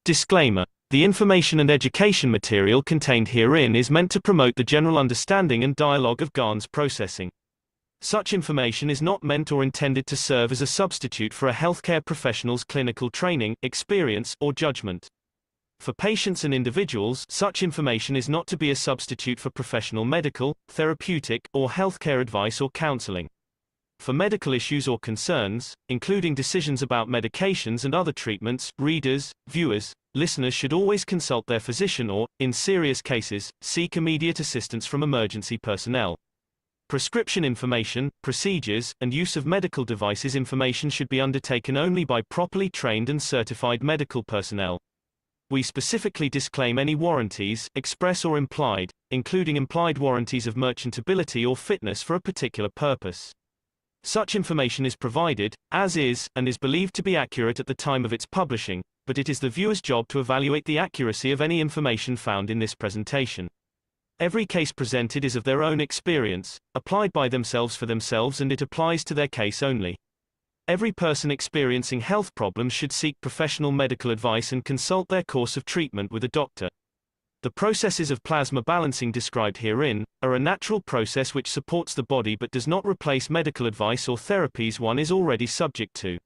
Disclaimer: the information and education material contained herein is meant to promote the general understanding and dialogue of GAN's processing. Such information is not meant or intended to serve as a substitute for a healthcare professional's clinical training, experience, or judgment. For patients and individuals, such information is not to be a substitute for professional medical, therapeutic, or healthcare advice or counseling. For medical issues or concerns, including decisions about medications and other treatments, readers, viewers, listeners should always consult their physician or, in serious cases, seek immediate assistance from emergency personnel. Prescription information, procedures, and use of medical devices information should be undertaken only by properly trained and certified medical personnel. We specifically disclaim any warranties, express or implied, including implied warranties of merchantability or fitness for a particular purpose. Such information is provided, as is, and is believed to be accurate at the time of its publishing, but it is the viewer's job to evaluate the accuracy of any information found in this presentation. Every case presented is of their own experience, applied by themselves for themselves, and it applies to their case only. Every person experiencing health problems should seek professional medical advice and consult their course of treatment with a doctor. The processes of plasma balancing described herein are a natural process which supports the body but does not replace medical advice or therapies one is already subject to.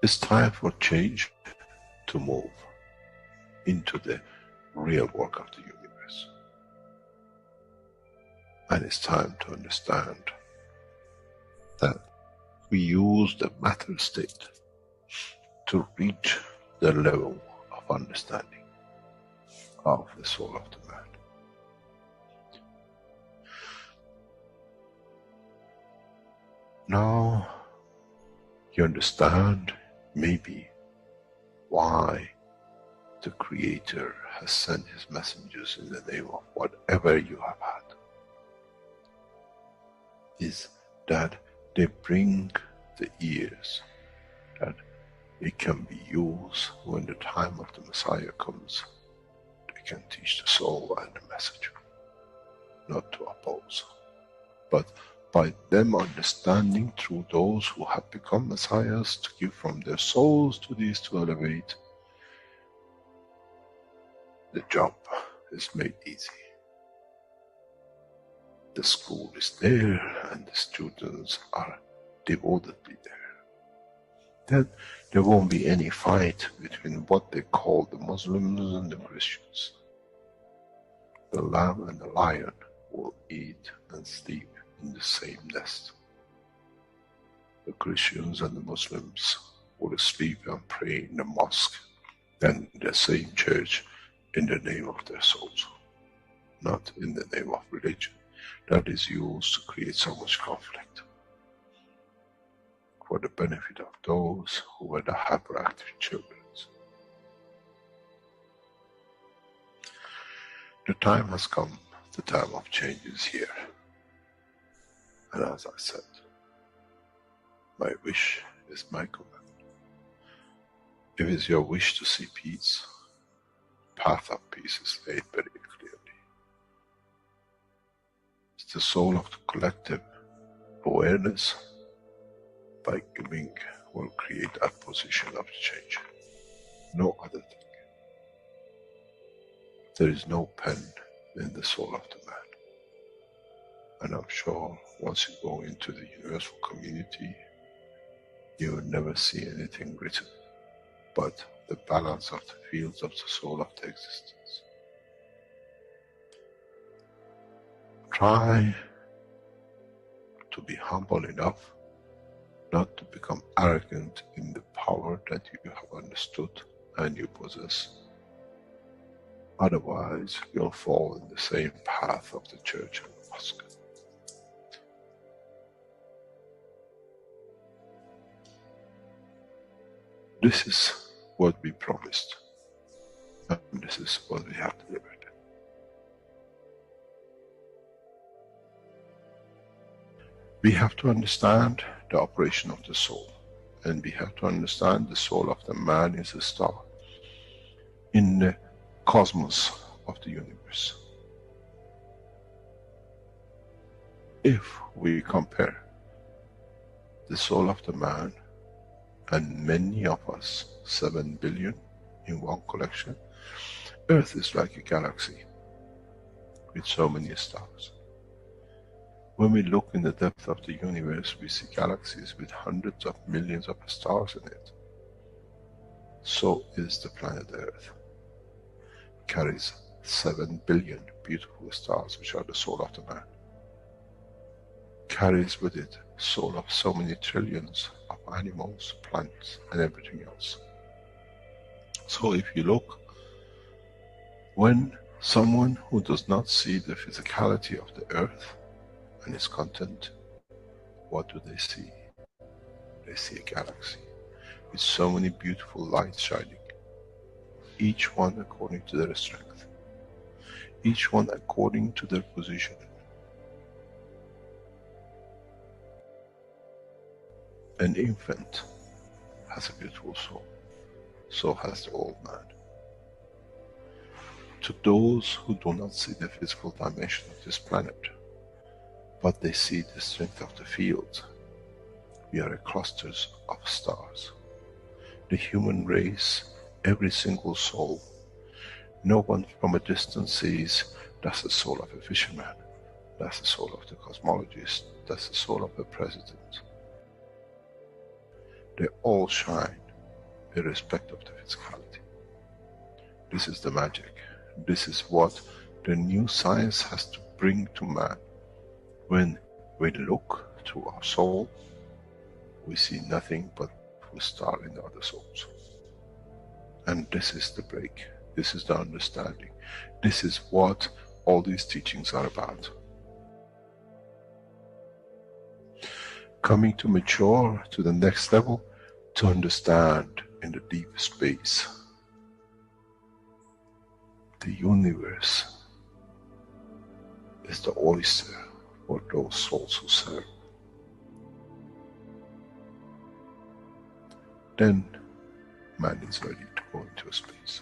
It's time for change to move into the real work of the universe. And it's time to understand that we use the matter state to reach the level of understanding of the soul of the man. Now you understand maybe why the Creator has sent His messengers in the name of whatever you have had. Is that they bring the ears, that it can be used when the time of the Messiah comes. They can teach the soul and the message, not to oppose, but by them understanding through those who have become messiahs to give from their souls to these to elevate, the job is made easy. The school is there and the students are devotedly there. Then there won't be any fight between what they call the Muslims and the Christians. The lamb and the lion will eat and sleep in the same nest. The Christians and the Muslims will sleep and pray in the mosque and in the same church in the name of their souls, not in the name of religion. That is used to create so much conflict for the benefit of those who were the hyperactive children. The time has come, the time of change is here. And as I said, my wish is my command. If it's your wish to see peace, the path of peace is laid very clearly. It's the soul of the collective awareness. By giving will create that position of change. No other thing. There is no pen in the soul of the man. And I'm sure once you go into the universal community, you will never see anything written but the balance of the fields of the soul of the existence. Try to be humble enough not to become arrogant in the power that you have understood and you possess. Otherwise, you'll fall in the same path of the church and the mosque. This is what we promised. And this is what we have delivered. We have to understand the operation of the soul, and we have to understand the soul of the man is a star in the cosmos of the universe. If we compare the soul of the man and many of us, 7 billion in one collection, Earth is like a galaxy with so many stars. When we look in the depth of the universe, we see galaxies with hundreds of millions of stars in it. So is the planet Earth. It carries 7 billion beautiful stars, which are the soul of the man. Carries with it soul of so many trillions of animals, plants, and everything else. So if you look, when someone who does not see the physicality of the earth and its content, what do they see? They see a galaxy with so many beautiful lights shining, each one according to their strength, each one according to their position. An infant has a beautiful soul, so has the old man. To those who do not see the physical dimension of this planet, but they see the strength of the field, we are clusters of stars. The human race, every single soul, no one from a distance sees that's the soul of a fisherman, that's the soul of the cosmologist, that's the soul of the president. They all shine irrespective of the physicality. This is the magic. This is what the new science has to bring to man. When we look to our soul, we see nothing but a star in the other souls. And this is the break. This is the understanding. This is what all these teachings are about. Coming to mature to the next level, to understand in the deep space, the universe is the oyster for those souls who serve. Then man is ready to go into space.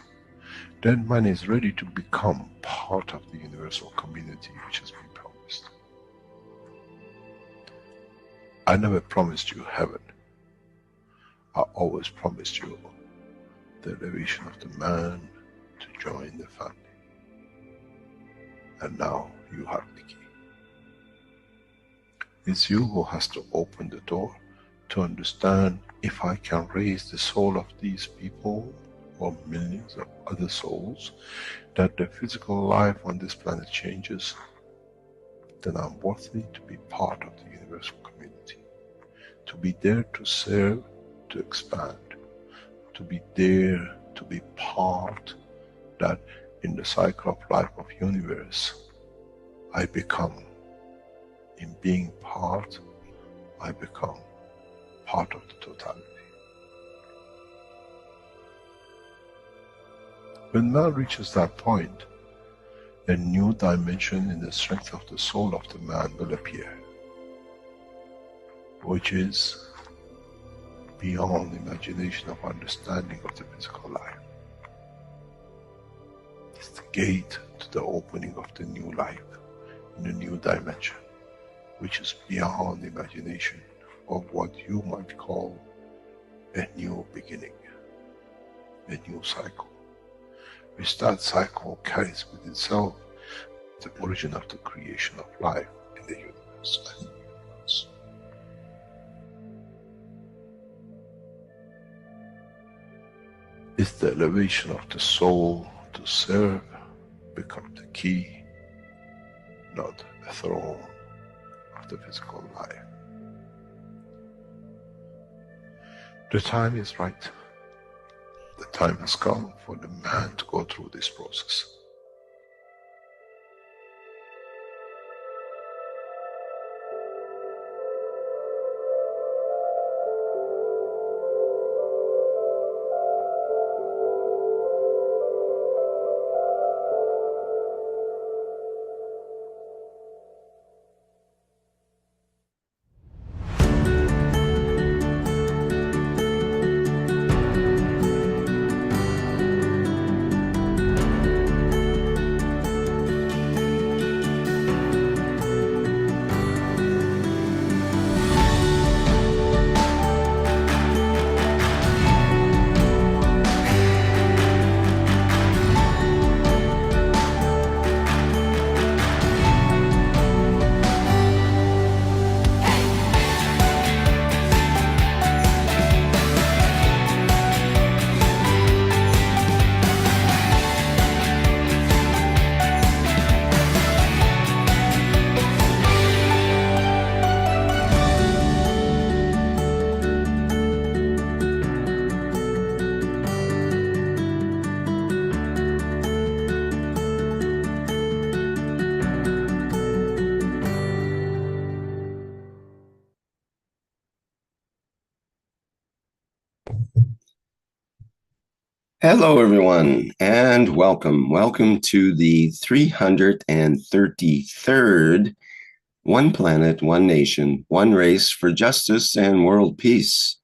Then man is ready to become part of the universal community which has been promised. I never promised you heaven. I always promised you the elevation of the man to join the family. And now you have the key. It's you who has to open the door to understand, if I can raise the soul of these people or millions of other souls, that the physical life on this planet changes, then I'm worthy to be part of the universal community. To be there to serve, to expand. To be there, to be part, that in the cycle of life of universe, I become, in being part, I become part of the totality. When man reaches that point, a new dimension in the strength of the soul of the man will appear, which is beyond imagination of understanding of the physical life. It's the gate to the opening of the new life in a new dimension, which is beyond imagination of what you might call a new beginning, a new cycle. Which that cycle carries with itself the origin of the creation of life in the universe and the universe. It's the elevation of the soul to serve become the key, not a throne of the physical life. The time is right. The time has come for the man to go through this process. Hello, everyone, and welcome. Welcome to the 333rd One Planet, One Nation, One Race for Justice and World Peace,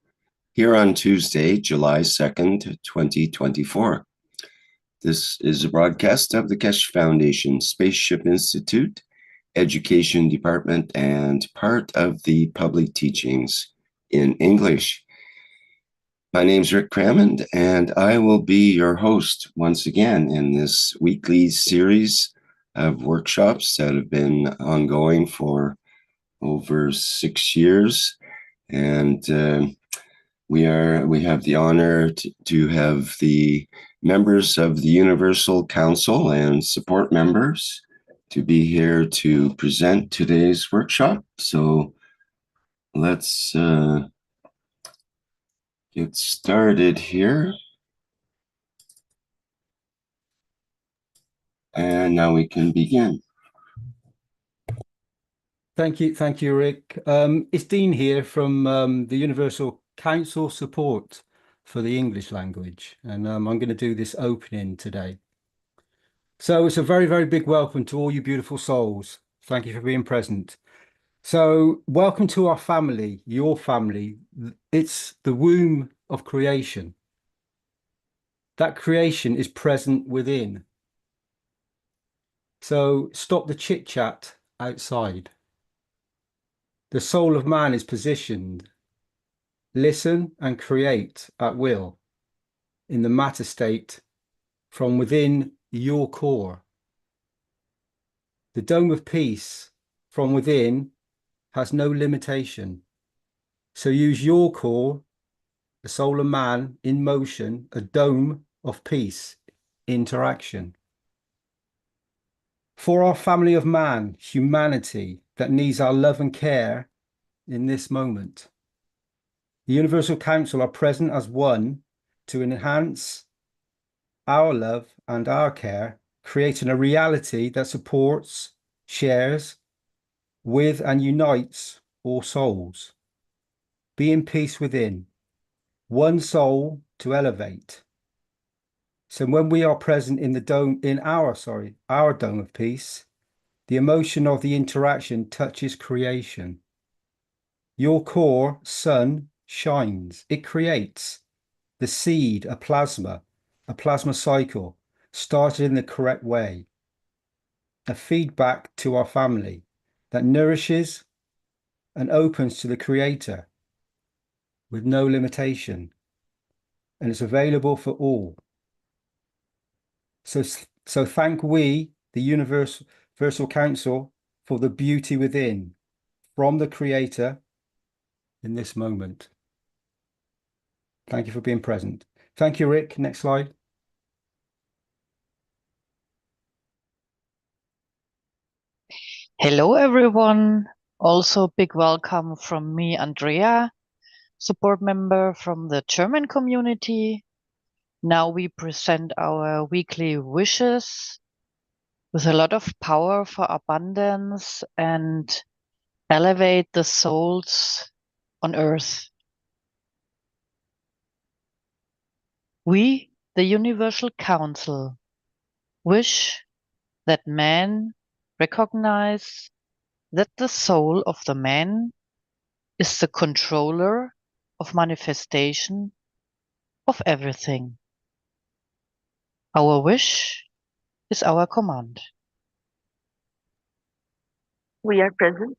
here on Tuesday, July 2nd, 2024. This is a broadcast of the Keshe Foundation, Spaceship Institute, Education Department, and part of the public teachings in English. My name's Rick Crammond, and I will be your host once again in this weekly series of workshops that have been ongoing for over 6 years. And we have the honor to have the members of the Universal Council and support members to be here to present today's workshop. So let's get started here. And now we can begin. Thank you, Rick. It's Dean here from the Universal Council Support for the English Language, and I'm going to do this opening today. So it's a very, very big welcome to all you beautiful souls. Thank you for being present. So welcome to our family, your family. It's the womb of creation. That creation is present within. So stop the chit chat outside. The soul of man is positioned. Listen and create at will in the matter state from within your core. The dome of peace from within has no limitation. So use your core, the soul of man in motion, a dome of peace, interaction. For our family of man, humanity that needs our love and care in this moment. The Universal Council are present as one to enhance our love and our care, creating a reality that supports, shares with and unites all souls. Be in peace within, one soul to elevate. So when we are present in the dome, in our dome of peace, the emotion of the interaction touches creation. Your core sun shines, it creates the seed, a plasma cycle started in the correct way, a feedback to our family that nourishes and opens to the creator with no limitation, and it's available for all. So thank we, the Universal Council, for the beauty within from the creator in this moment. Thank you for being present. Thank you, Rick. Next slide. Hello, everyone. Also, big welcome from me, Andrea, support member from the German community. Now we present our weekly wishes with a lot of power for abundance and elevate the souls on earth. We, the Universal Council, wish that man recognize that the soul of the man is the controller of manifestation of everything. Our wish is our command. We are present.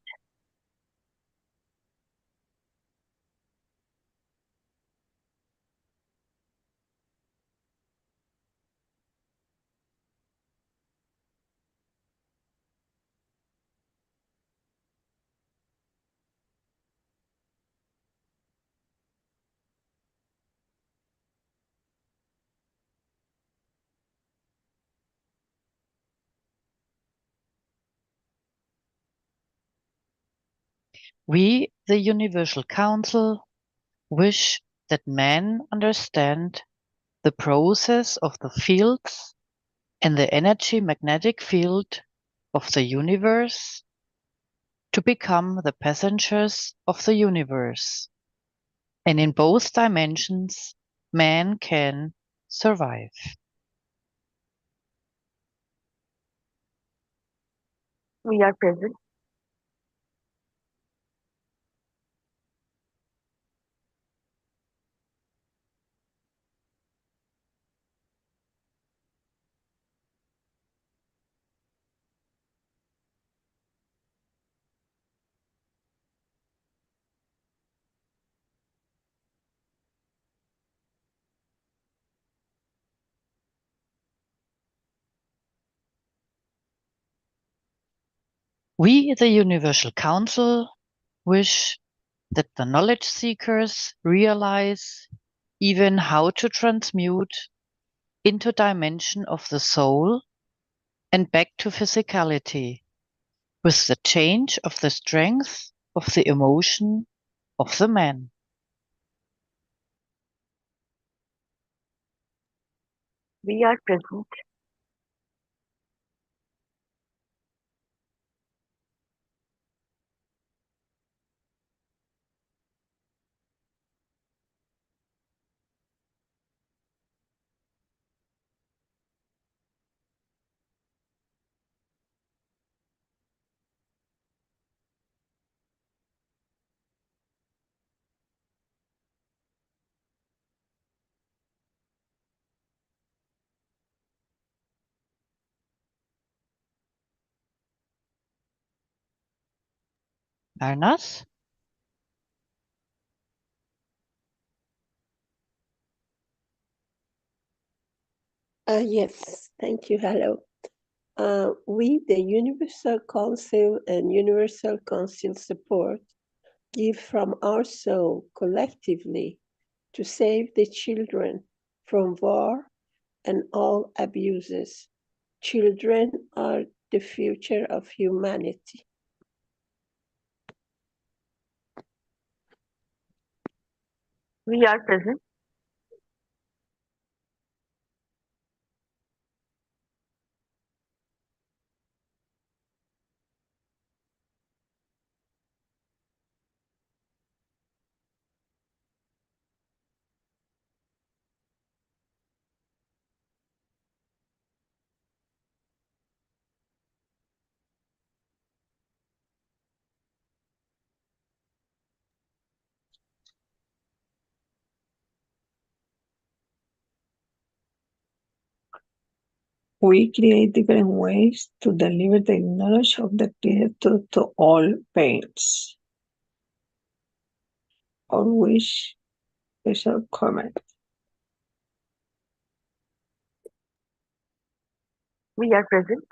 We, the Universal Council, wish that men understand the process of the fields and the energy magnetic field of the universe to become the passengers of the universe. And in both dimensions, man can survive. We are present. We, the Universal Council, wish that the knowledge seekers realize even how to transmute into dimension of the soul and back to physicality with the change of the strength of the emotion of the man. We are present. Arnas? Yes, thank you. Hello. We, the Universal Council and Universal Council support, give from our soul collectively to save the children from war and all abuses. Children are the future of humanity. We are present. We create different ways to deliver the knowledge of the Creator to all beings, on which we shall comment. We are present.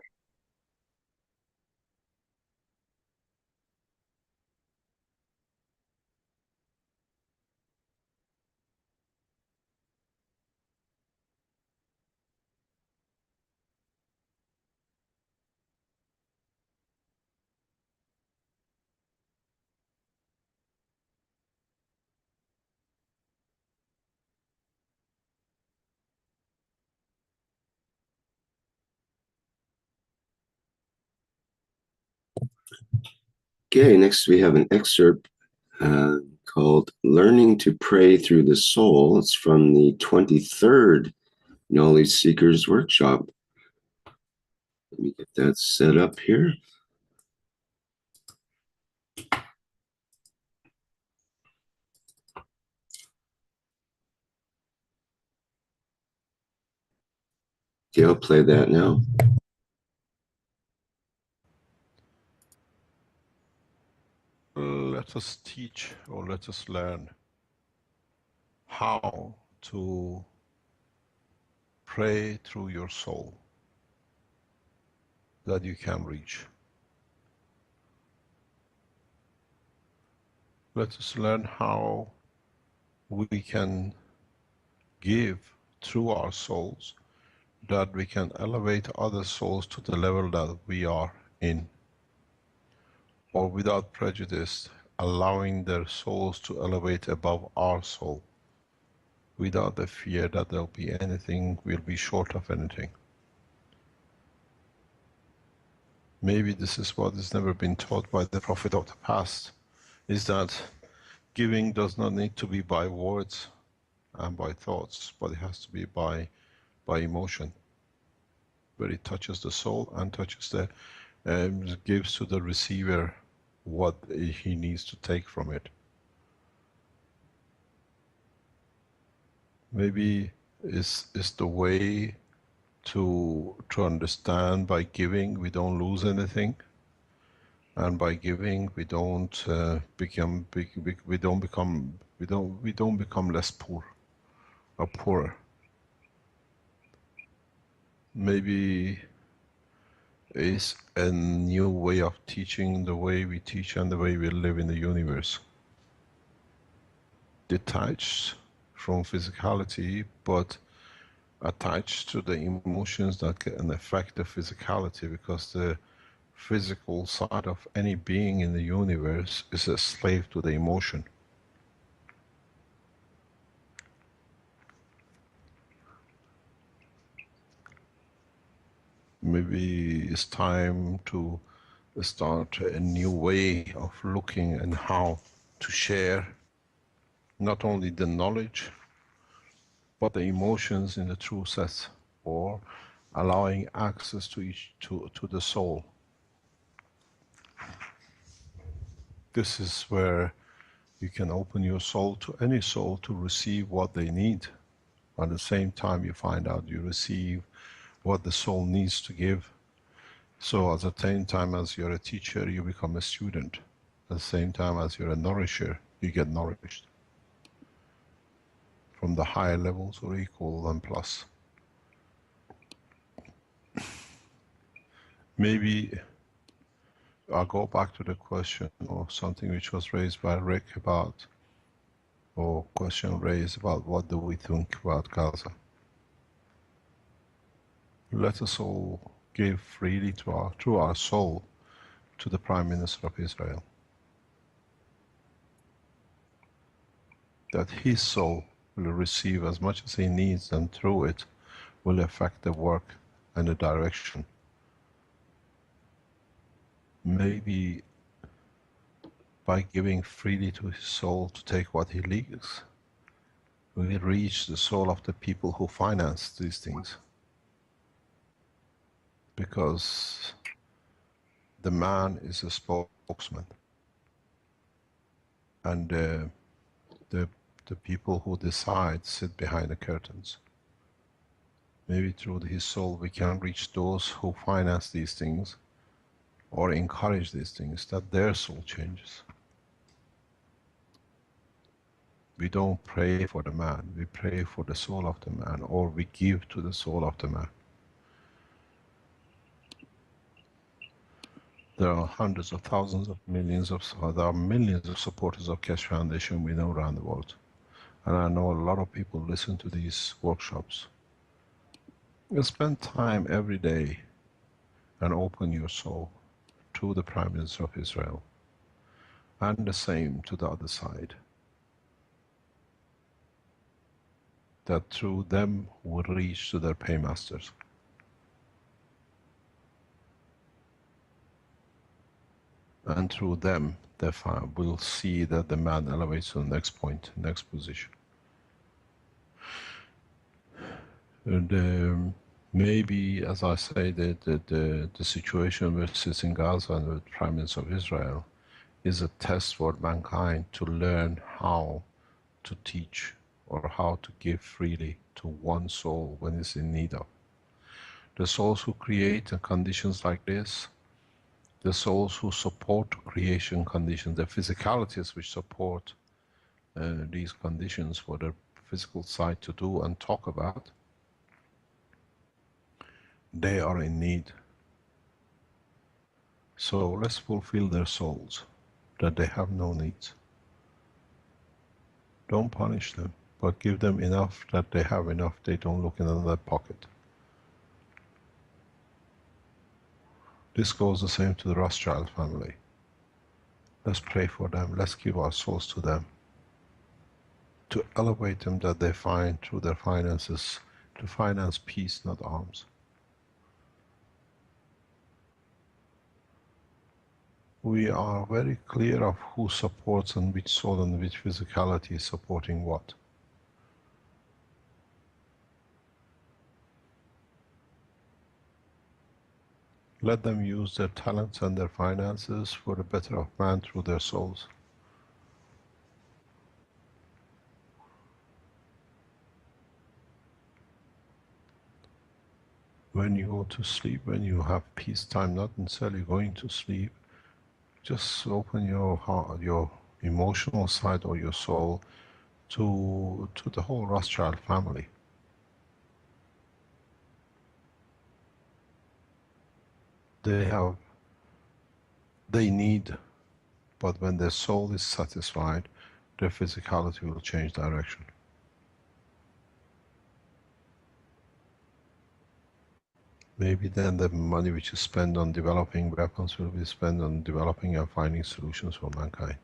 Okay, next we have an excerpt called Learning to Pray Through the Soul. It's from the 23rd Knowledge Seekers Workshop. Let me get that set up here. Okay, I'll play that now. Let us teach, or let us learn how to pray through your soul that you can reach. Let us learn how we can give through our souls, that we can elevate other souls to the level that we are in, or without prejudice, allowing their souls to elevate above our soul, without the fear that there'll be anything, we'll be short of anything. Maybe this is what has never been taught by the Prophet of the past, is that giving does not need to be by words. and by thoughts, but it has to be by emotion, where it touches the soul and touches the, gives to the receiver what he needs to take from it. Maybe is the way to understand by giving we don't lose anything, and by giving we don't become we don't become less poor or poorer. Maybe is a new way of teaching, the way we teach and the way we live in the universe, detached from physicality but attached to the emotions that can affect the physicality, because the physical side of any being in the universe is a slave to the emotion. Maybe it's time to start a new way of looking and how to share not only the knowledge but the emotions in the true sense, or allowing access to each to the soul. This is where you can open your soul to any soul to receive what they need. At the same time, you find out you receive what the soul needs to give. So at the same time as you're a teacher, you become a student. At the same time as you're a nourisher, you get nourished from the higher levels or equal and plus. Maybe I'll go back to the question or something which was raised by Rick about, or question raised about what do we think about Gaza. Let us all give freely through our soul to the Prime Minister of Israel, that his soul will receive as much as he needs, and through it will affect the work and the direction. Maybe by giving freely to his soul to take what he leaves, we reach the soul of the people who finance these things. Because the man is a spokesman, and the people who decide sit behind the curtains. Maybe through his soul we can reach those who finance these things or encourage these things, that their soul changes. We don't pray for the man, we pray for the soul of the man, or we give to the soul of the man. There are hundreds of thousands of millions of, there are millions of supporters of Keshe Foundation we know around the world. And I know a lot of people listen to these workshops. You spend time every day and open your soul to the Prime Minister of Israel, and the same to the other side. That through them will reach to their paymasters. And through them, they will see that the man elevates to the next point, next position. And maybe, as I say, the situation which is in Gaza and the Prime Minister of Israel is a test for mankind to learn how to teach or how to give freely to one soul when it's in need of. The souls who create conditions like this, the souls who support creation conditions, the physicalities which support these conditions for the physical side to do and talk about, they are in need. So let's fulfill their souls, that they have no needs. Don't punish them, but give them enough that they have enough, they don't look in another pocket. This goes the same to the Rothschild family. Let's pray for them, let's give our souls to them, to elevate them, that they find through their finances to finance peace, not arms. We are very clear of who supports and which soul and which physicality is supporting what. Let them use their talents and their finances for the better of man through their souls. When you go to sleep, when you have peace time, not necessarily going to sleep, just open your heart, your emotional side or your soul to the whole Rothschild family. They need, but when their soul is satisfied, their physicality will change direction. Maybe then the money which is spent on developing weapons will be spent on developing and finding solutions for mankind.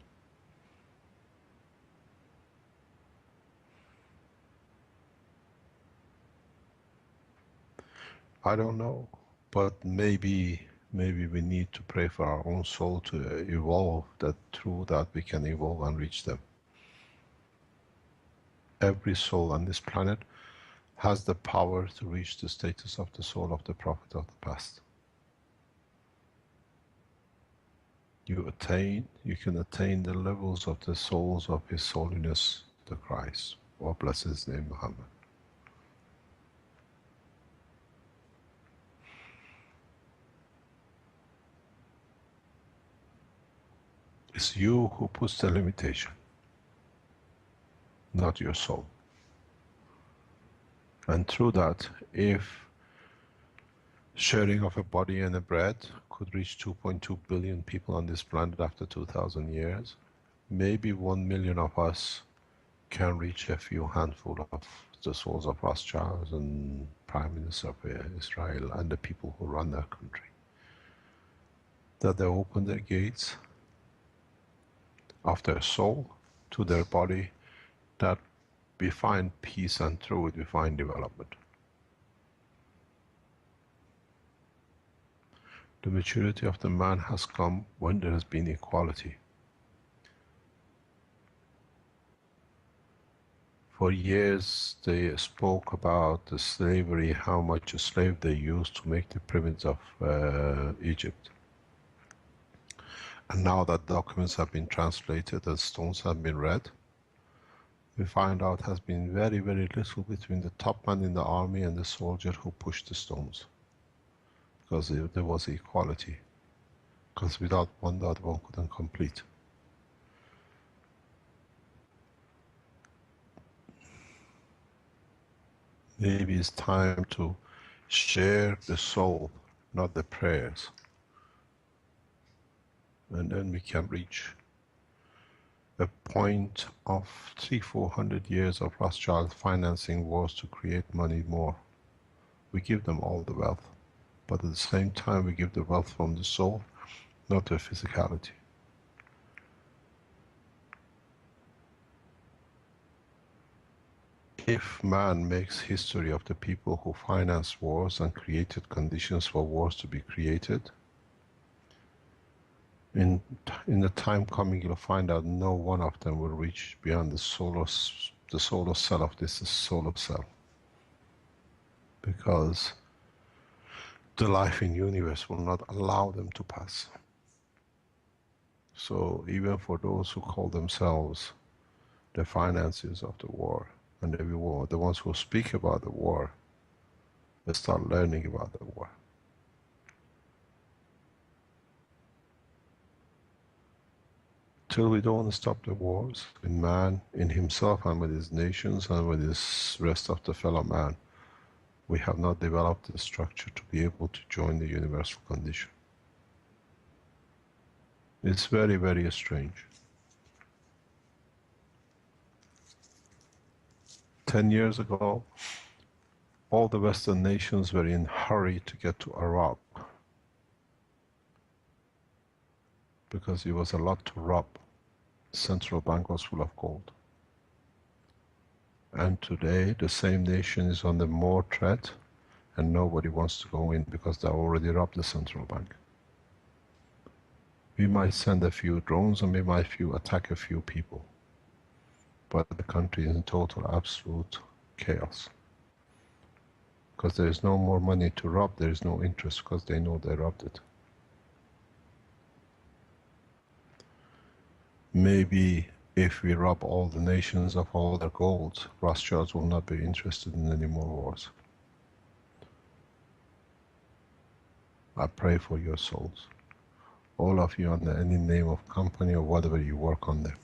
I don't know, but maybe we need to pray for our own soul to evolve, that through that we can evolve and reach them. Every soul on this planet has the power to reach the status of the soul of the Prophet of the past. You can attain the levels of the souls of His Holiness the Christ, or bless His name, Muhammad. It's you who puts the limitation, not your soul. And through that, if sharing of a body and a bread could reach 2.2 billion people on this planet after 2,000 years, maybe 1 million of us can reach a few handful of the souls of Rothschilds and Prime Minister of Israel and the people who run their country. That they open their gates of their soul to their body, that we find peace, and through it we find development. The maturity of the man has come when there has been equality. For years they spoke about the slavery, how much a slave they used to make the pyramids of Egypt. And now that documents have been translated and stones have been read, we find out has been very, very little between the top man in the army and the soldier who pushed the stones. Because there was equality. Because without one, the other one couldn't complete. Maybe it's time to share the soul, not the prayers. And then we can reach a point of 300-400 years of Rothschild financing wars to create money more. We give them all the wealth, but at the same time we give the wealth from the soul, not the physicality. If man makes history of the people who financed wars and created conditions for wars to be created, in the time coming you'll find out no one of them will reach beyond the solar cell of this solar cell. Because the life in universe will not allow them to pass. So even for those who call themselves the financiers of the war and every war, the ones who speak about the war, they start learning about the war. Till we don't stop the wars in man, in himself and with his nations and with his rest of the fellow man, we have not developed the structure to be able to join the universal condition. It's very, very strange. 10 years ago, all the Western nations were in a hurry to get to Iraq because it was a lot to rob. The central bank was full of gold. And today, the same nation is under more threat and nobody wants to go in because they already robbed the central bank. We might send a few drones and we might attack a few people, but the country is in total absolute chaos. Because there is no more money to rob, there is no interest because they know they robbed it. Maybe if we rob all the nations of all their gold, Rothschilds will not be interested in any more wars. I pray for your souls. All of you under any name of company or whatever you work on there.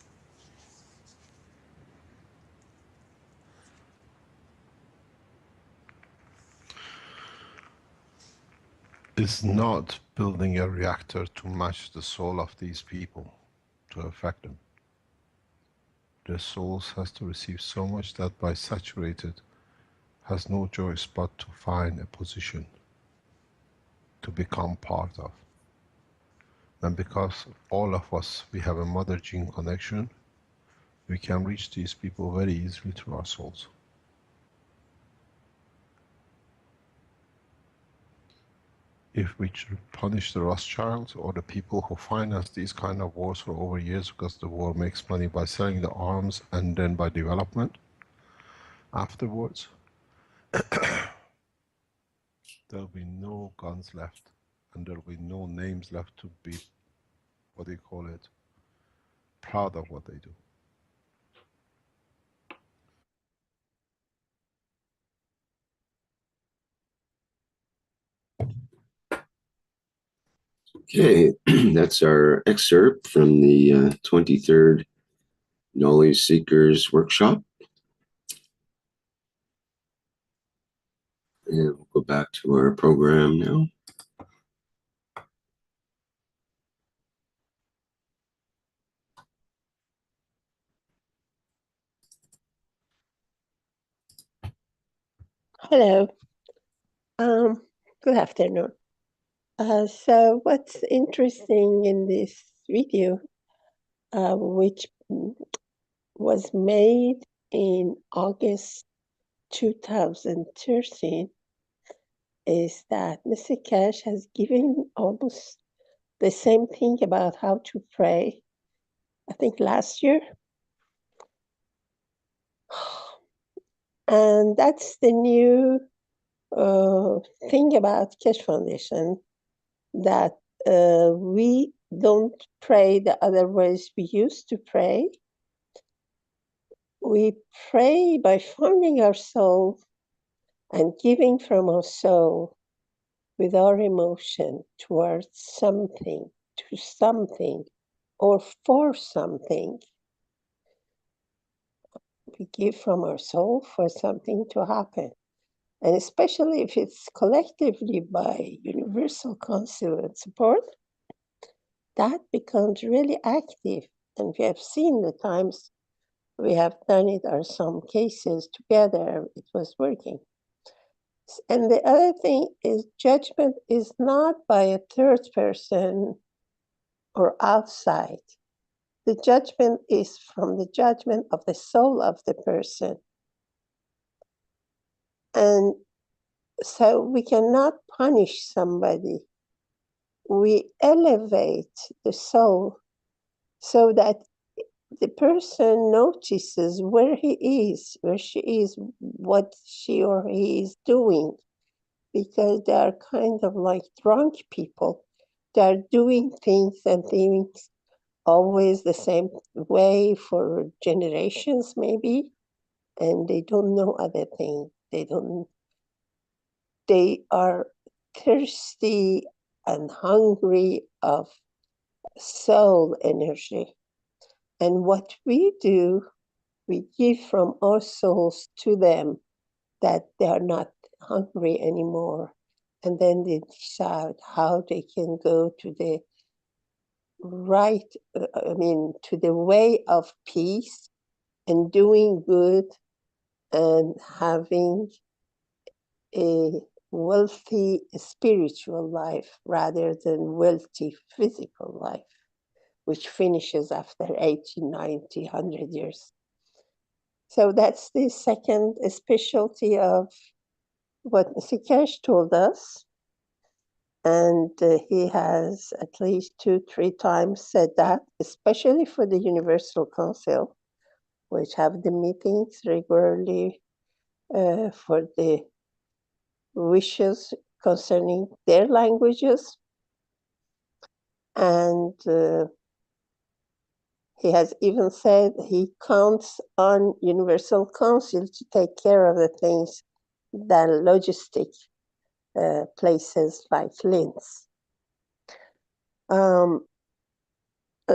It's not building a reactor to match the soul of these people, to affect them. Their souls has to receive so much that by saturated, has no choice but to find a position to become part of. And because all of us, we have a mother gene connection, we can reach these people very easily through our souls. If we punish the Rothschilds or the people who finance these kind of wars for over years, because the war makes money by selling the arms and then by development afterwards, there'll be no guns left and there'll be no names left to be, what do you call it, proud of what they do. Okay, that's our excerpt from the 23rd Knowledge Seekers Workshop. And we'll go back to our program now. Hello. Good afternoon. So what's interesting in this video, which was made in August 2013, is that Mr. Keshe has given almost the same thing about how to pray, I think last year. And that's the new thing about Keshe Foundation, that we don't pray the other ways we used to pray. We pray by finding our soul and giving from our soul with our emotion towards something, to something, or for something. We give from our soul for something to happen. And especially if it's collectively by universal counsel and support, that becomes really active. And we have seen the times we have done it, or some cases together, it was working. And the other thing is, judgment is not by a third person or outside. The judgment is from the judgment of the soul of the person. And so we cannot punish somebody. We elevate the soul so that the person notices where he is, where she is, what she or he is doing, because they are kind of like drunk people. They are doing things and things always the same way for generations maybe, and they don't know other things. They are thirsty and hungry of soul energy. And what we do, we give from our souls to them, that they are not hungry anymore. And then they decide how they can go to the right, to the way of peace and doing good and having a wealthy spiritual life rather than wealthy physical life, which finishes after 80, 90, 100 years. So that's the second specialty of what Mr. Keshe told us. And he has at least 2-3 times said that, especially for the Universal Council, which have the meetings regularly for the wishes concerning their languages. And he has even said he counts on Universal Council to take care of the things than logistic places like Linz.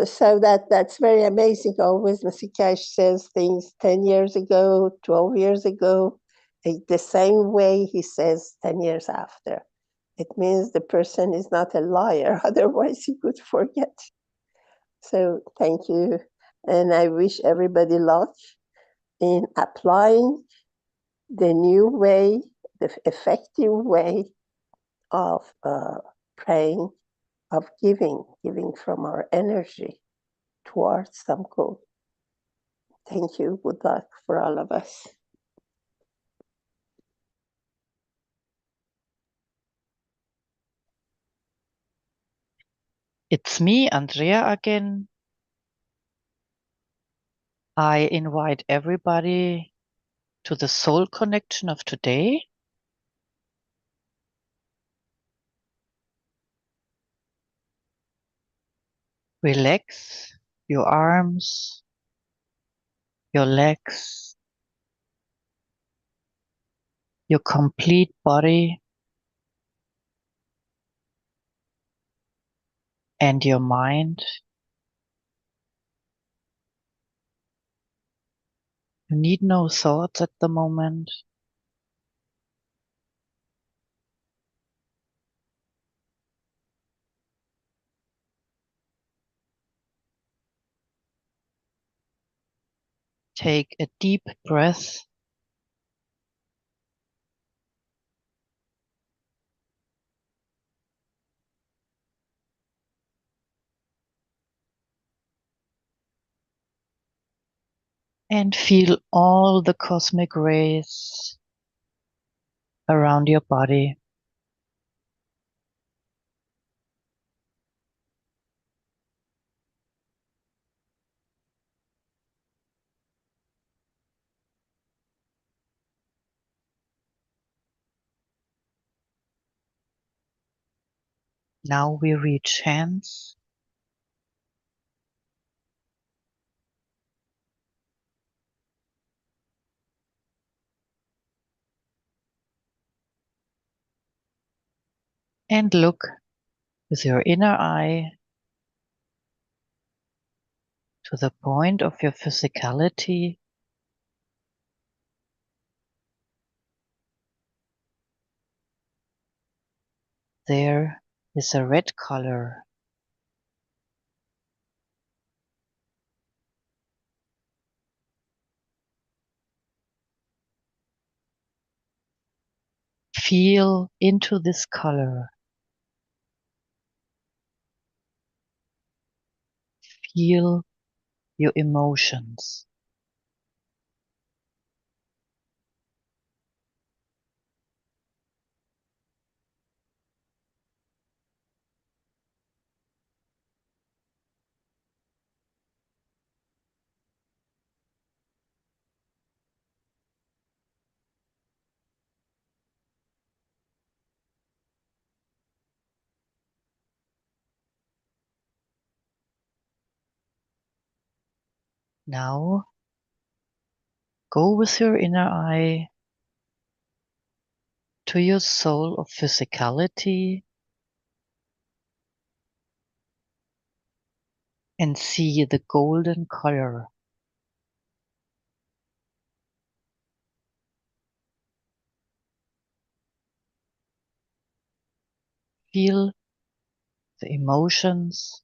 So that's very amazing. Always Mr. Keshe says things 10 years ago, 12 years ago, the same way he says 10 years after. It means the person is not a liar, otherwise he could forget. So thank you. And I wish everybody luck in applying the new way, the effective way of praying, of giving from our energy towards some goal. Thank you. Good luck for all of us. It's me, Andrea, again. I invite everybody to the soul connection of today. Relax your arms, your legs, your complete body, and your mind. You need no thoughts at the moment. Take a deep breath. And feel all the cosmic rays around your body. Now we reach hands. And look with your inner eye to the point of your physicality. There is a red color. Feel into this color. Feel your emotions. Now go with your inner eye to your soul of physicality and see the golden color. Feel the emotions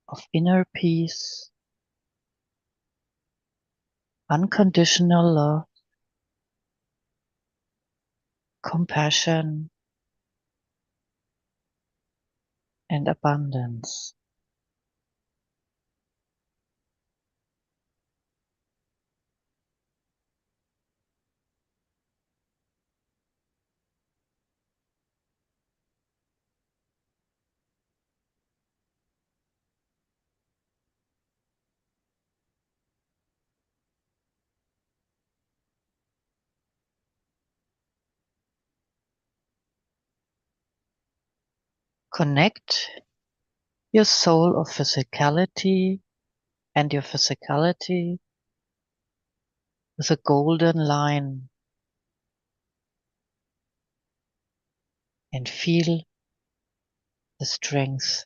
of inner peace, unconditional love, compassion, and abundance. Connect your soul of physicality and your physicality with a golden line and feel the strength.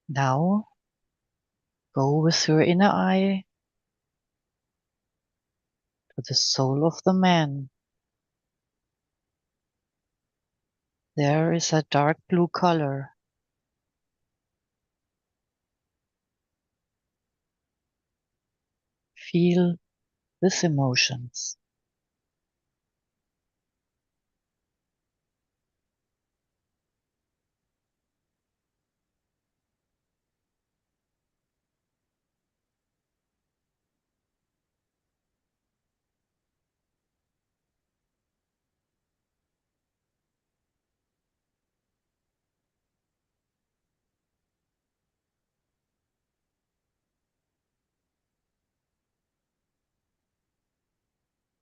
Now go with your inner eye to the soul of the man. There is a dark blue color. Feel these emotions.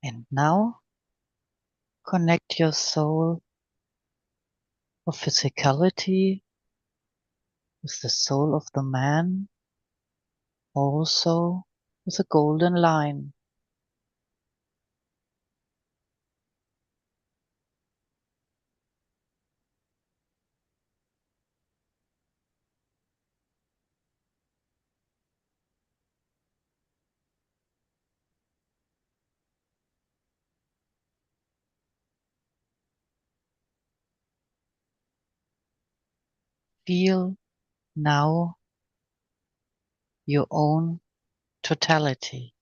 And now connect your soul of physicality with the soul of the man, also with a golden line. Feel now your own totality.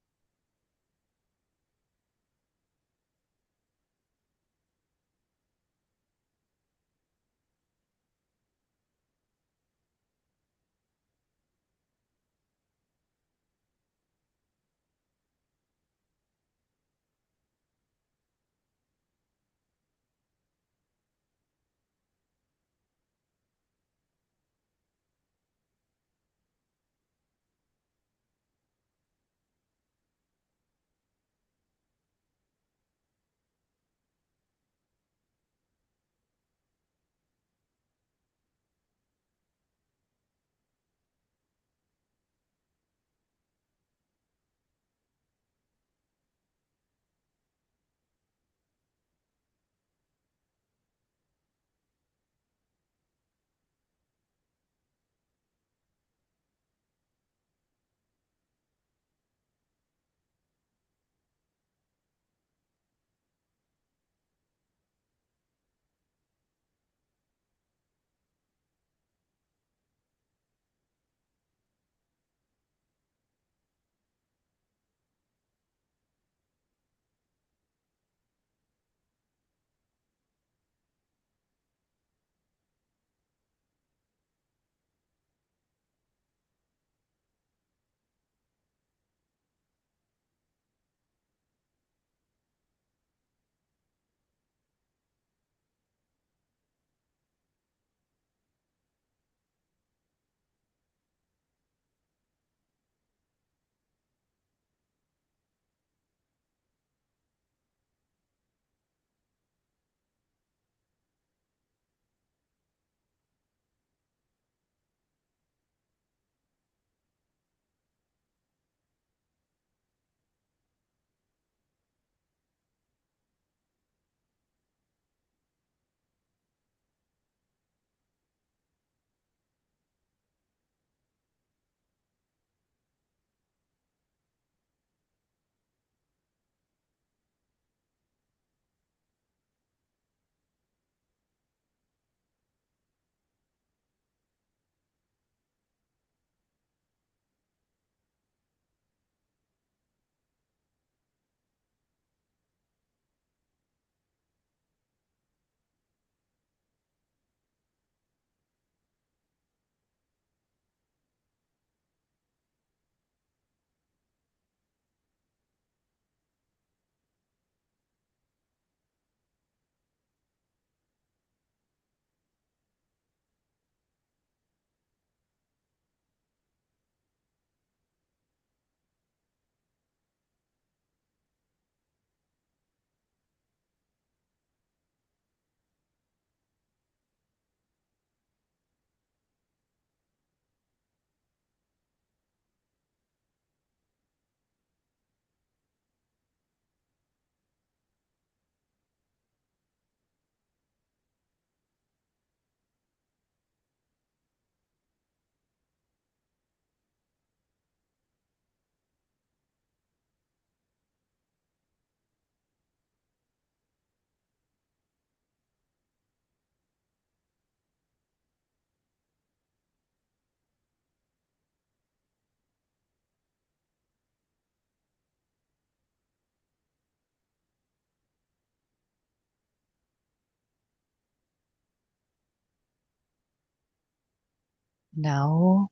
Now,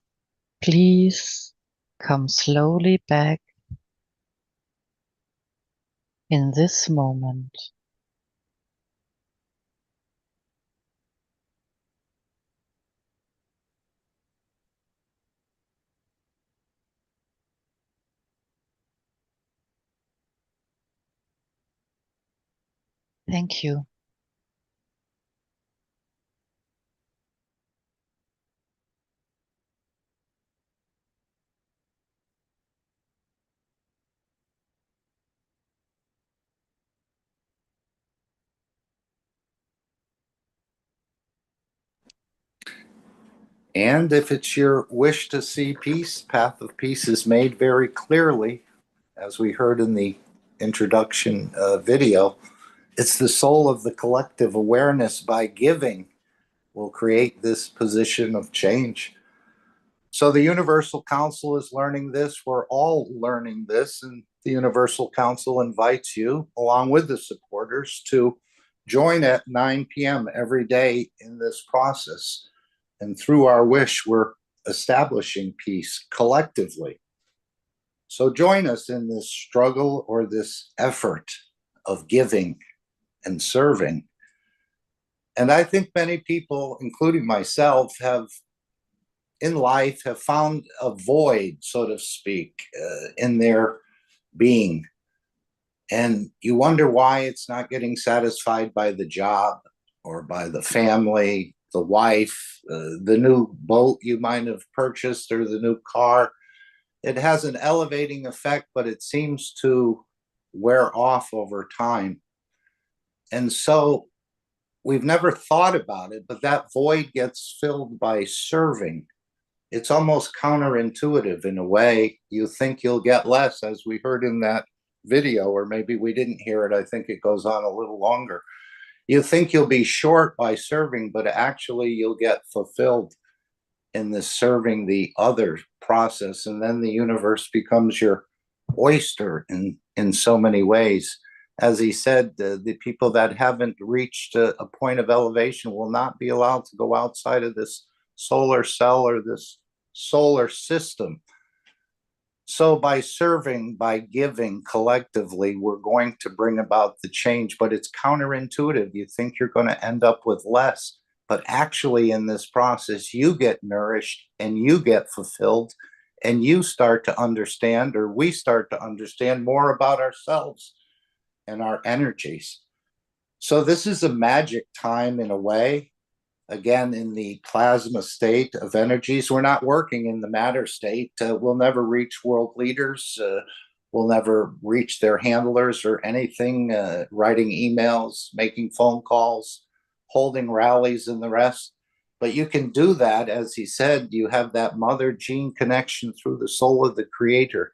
please come slowly back in this moment. Thank you. And if it's your wish to see peace, path of peace is made very clearly, as we heard in the introduction video. It's the soul of the collective awareness by giving will create this position of change. So the Universal Council is learning this. We're all learning this. And the Universal Council invites you, along with the supporters, to join at 9 p.m. every day in this process. And through our wish, we're establishing peace collectively. So join us in this struggle or this effort of giving and serving. And I think many people, including myself, have in life have found a void, so to speak, in their being. And you wonder why it's not getting satisfied by the job or by the family, the wife, the new boat you might have purchased or the new car. It has an elevating effect, but it seems to wear off over time. And so we've never thought about it, but that void gets filled by serving. It's almost counterintuitive in a way. You think you'll get less, as we heard in that video, or maybe we didn't hear it. I think it goes on a little longer. You think you'll be short by serving, but actually you'll get fulfilled in this serving the other process. And then the universe becomes your oyster in so many ways. As he said, the people that haven't reached a point of elevation will not be allowed to go outside of this solar cell or this solar system. So by serving, by giving collectively, we're going to bring about the change, but it's counterintuitive. You think you're going to end up with less, but actually in this process, you get nourished and you get fulfilled and you start to understand, or we start to understand more about ourselves and our energies. So this is a magic time in a way. Again, in the plasma state of energies, we're not working in the matter state. We'll never reach world leaders. We'll never reach their handlers or anything, writing emails, making phone calls, holding rallies and the rest. But you can do that, as he said, you have that mother gene connection through the soul of the creator.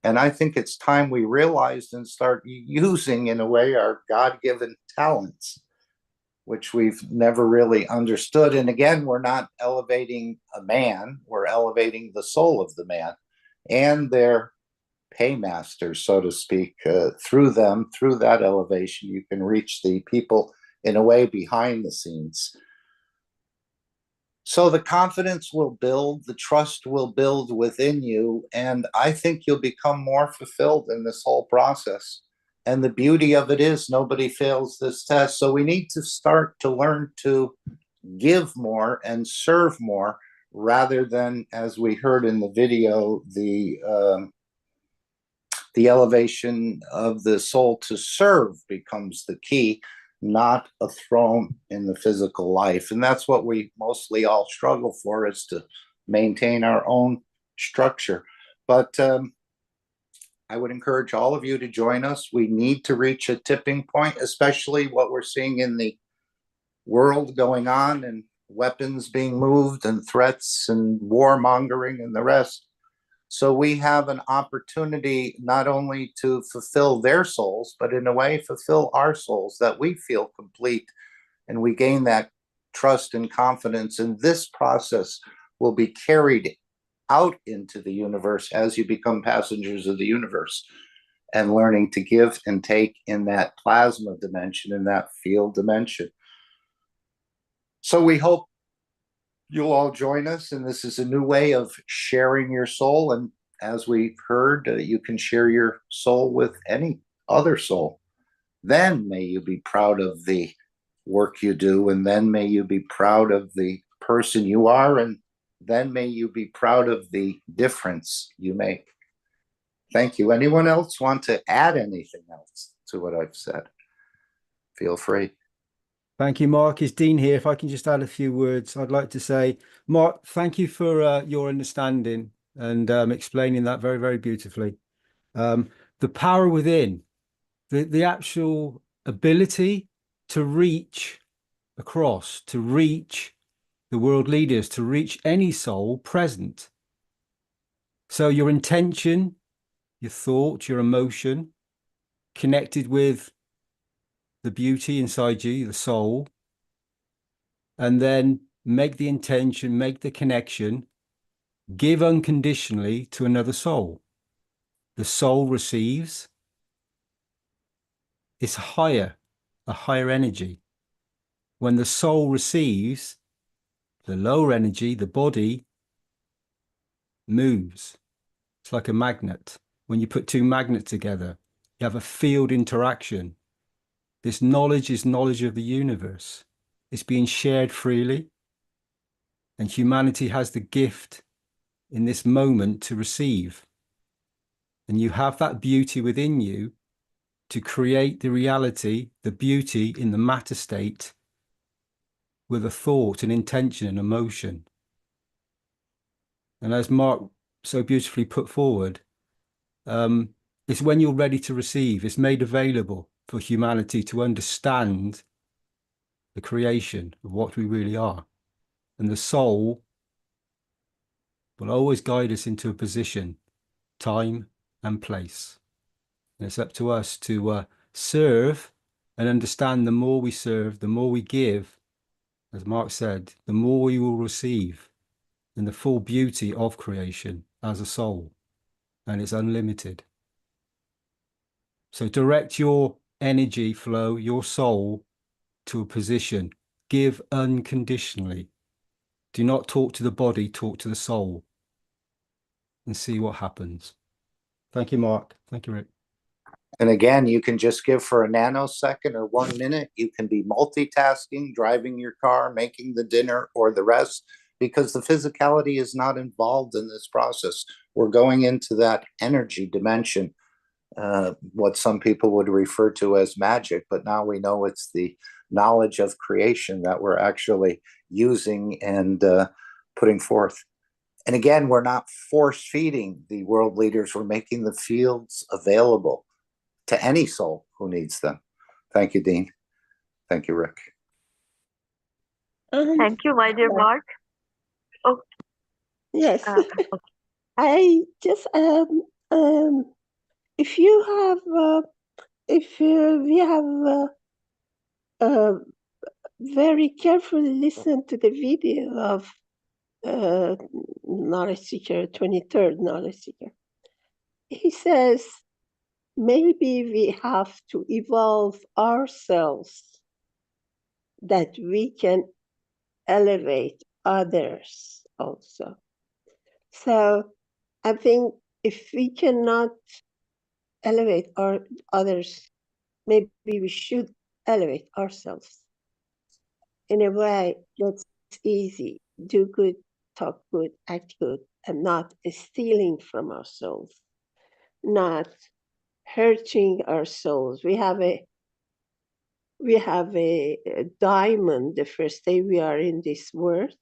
And I think it's time we realized and start using, in a way, our God-given talents, which we've never really understood. And again, we're not elevating a man, we're elevating the soul of the man and their paymasters, so to speak. Through them, through that elevation, you can reach the people in a way behind the scenes. So the confidence will build, the trust will build within you, and I think you'll become more fulfilled in this whole process. And the beauty of it is nobody fails this test. So we need to start to learn to give more and serve more, rather than, as we heard in the video, the elevation of the soul to serve becomes the key, not a throne in the physical life. And that's what we mostly all struggle for, is to maintain our own structure. But I would encourage all of you to join us. We need to reach a tipping point, especially what we're seeing in the world going on, and weapons being moved and threats and warmongering and the rest. So we have an opportunity not only to fulfill their souls, but in a way fulfill our souls, that we feel complete and we gain that trust and confidence. And this process will be carried out into the universe as you become passengers of the universe and learning to give and take in that plasma dimension, in that field dimension. So we hope you'll all join us, and this is a new way of sharing your soul. And as we've heard, you can share your soul with any other soul. Then may you be proud of the work you do, and then may you be proud of the person you are, and then may you be proud of the difference you make. Thank you. Anyone else want to add anything else to what I've said? Feel free. Thank you, Mark. It's Dean here. If I can just add a few words, I'd like to say, Mark, thank you for your understanding and explaining that very, very beautifully. The power within, the actual ability to reach across, to reach the world leaders, to reach any soul present. So your intention, your thought, your emotion, connected with the beauty inside you, the soul, and then make the intention, make the connection, give unconditionally to another soul. The soul receives. It's higher, a higher energy. When the soul receives, the lower energy, the body, moves. It's like a magnet. When you put two magnets together, you have a field interaction. This knowledge is knowledge of the universe. It's being shared freely. And humanity has the gift in this moment to receive. And you have that beauty within you to create the reality, the beauty in the matter state with a thought, an intention, an emotion. And as Mark so beautifully put forward, it's when you're ready to receive, it's made available for humanity to understand the creation of what we really are. And the soul will always guide us into a position, time and place. And it's up to us to serve and understand. The more we serve, the more we give, as Mark said, the more we will receive in the full beauty of creation as a soul. And it's unlimited. So direct your energy flow, your soul, to a position. Give unconditionally. Do not talk to the body, talk to the soul. And see what happens. Thank you, Mark. Thank you, Rick. And again, you can just give for a nanosecond or 1 minute. You can be multitasking, driving your car, making the dinner, or the rest, because the physicality is not involved in this process. We're going into that energy dimension, what some people would refer to as magic, but now we know it's the knowledge of creation that we're actually using and putting forth. And again, we're not force feeding the world leaders. We're making the fields available to any soul who needs them. Thank you, Dean. Thank you, Rick. Thank you, my dear Mark. Oh, Yes. okay. I just if you have if we have very carefully listened to the video of knowledge seeker, 23rd knowledge seeker, he says maybe we have to evolve ourselves that we can elevate others also. So I think if we cannot elevate our others, maybe we should elevate ourselves in a way that's easy. Do good, talk good, act good, and not stealing from our souls, not hurting our souls. We have a diamond the first day we are in this world.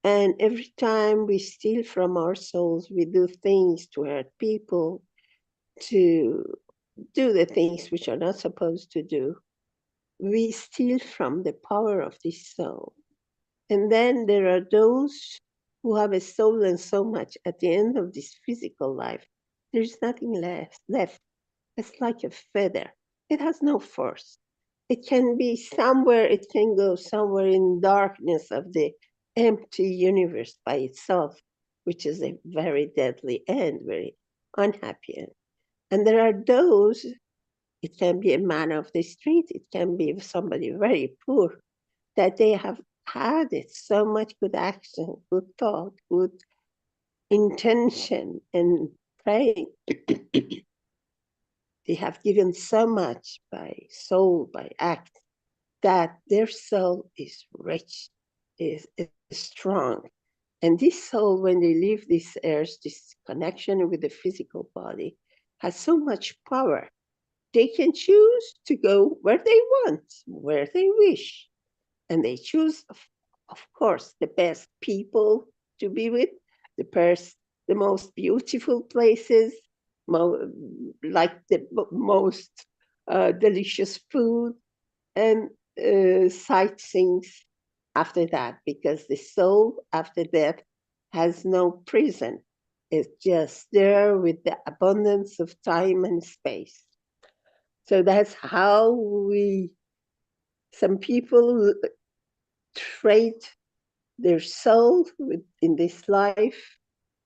And every time we steal from our souls, we do things to hurt people, to do the things which are not supposed to do. We steal from the power of this soul. And then there are those who have stolen so much at the end of this physical life. There's nothing left. It's like a feather. It has no force. It can be somewhere, it can go somewhere in darkness of the empty universe by itself, which is a very deadly end, very unhappy end. And there are those, it can be a man of the street, it can be somebody very poor, that they have had it, so much good action, good thought, good intention, and praying. They have given so much by soul, by act, that their soul is rich, is strong. And this soul, when they leave this earth, this connection with the physical body, has so much power. They can choose to go where they want, where they wish. And they choose, of course, the best people to be with, the most beautiful places, like the most delicious food, and sightseeing after that, because the soul after death has no prison. It's just there with the abundance of time and space. So that's how some people trade their soul in this life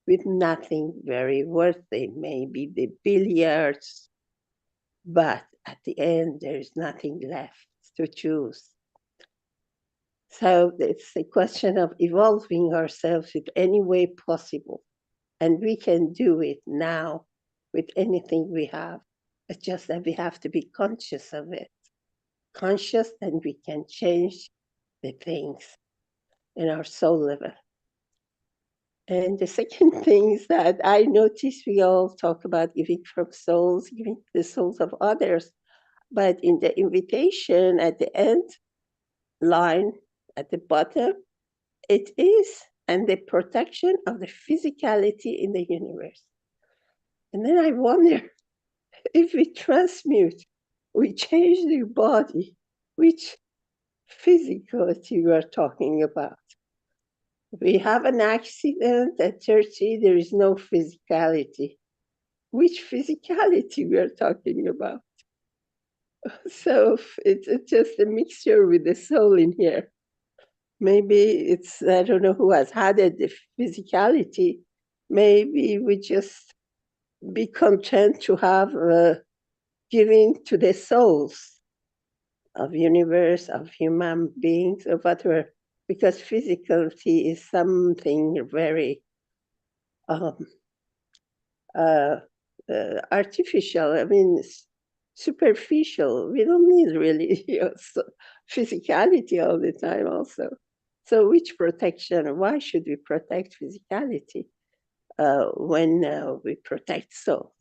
with nothing very worthy, maybe the billiards, but at the end, there is nothing left to choose. So it's a question of evolving ourselves in any way possible. And we can do it now with anything we have. It's just that we have to be conscious of it. Conscious, and we can change the things in our soul level. And the second thing is that I notice we all talk about giving from souls, giving the souls of others. But in the invitation at the end line, at the bottom, it is, and the protection of the physicality in the universe. And then I wonder if we transmute, we change the body, which physicality we are talking about. We have an accident at 30, there is no physicality. Which physicality we are talking about? So it's just a mixture with the soul in here. Maybe it's, I don't know who has had the physicality. Maybe we just be content to have giving to the souls of universe, of human beings, or whatever, because physicality is something very artificial. I mean, superficial. We don't need really physicality all the time also. So which protection? Why should we protect physicality when we protect soul?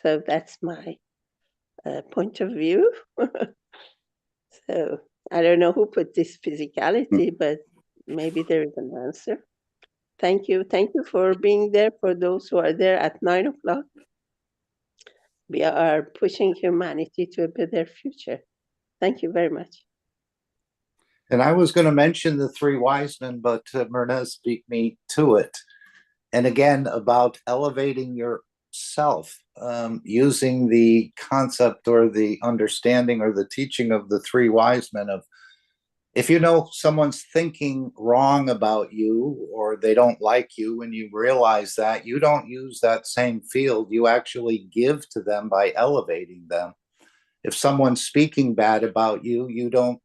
So that's my point of view. So I don't know who put this physicality, but maybe there is an answer. Thank you. Thank you for being there, for those who are there at 9 o'clock. We are pushing humanity to a better future. Thank you very much. And I was going to mention the three wise men, but Mernez beat me to it. And again, about elevating yourself, using the concept or the understanding or the teaching of the three wise men of, if you know someone's thinking wrong about you or they don't like you, when you realize that, you don't use that same field. You actually give to them by elevating them. If someone's speaking bad about you, you don't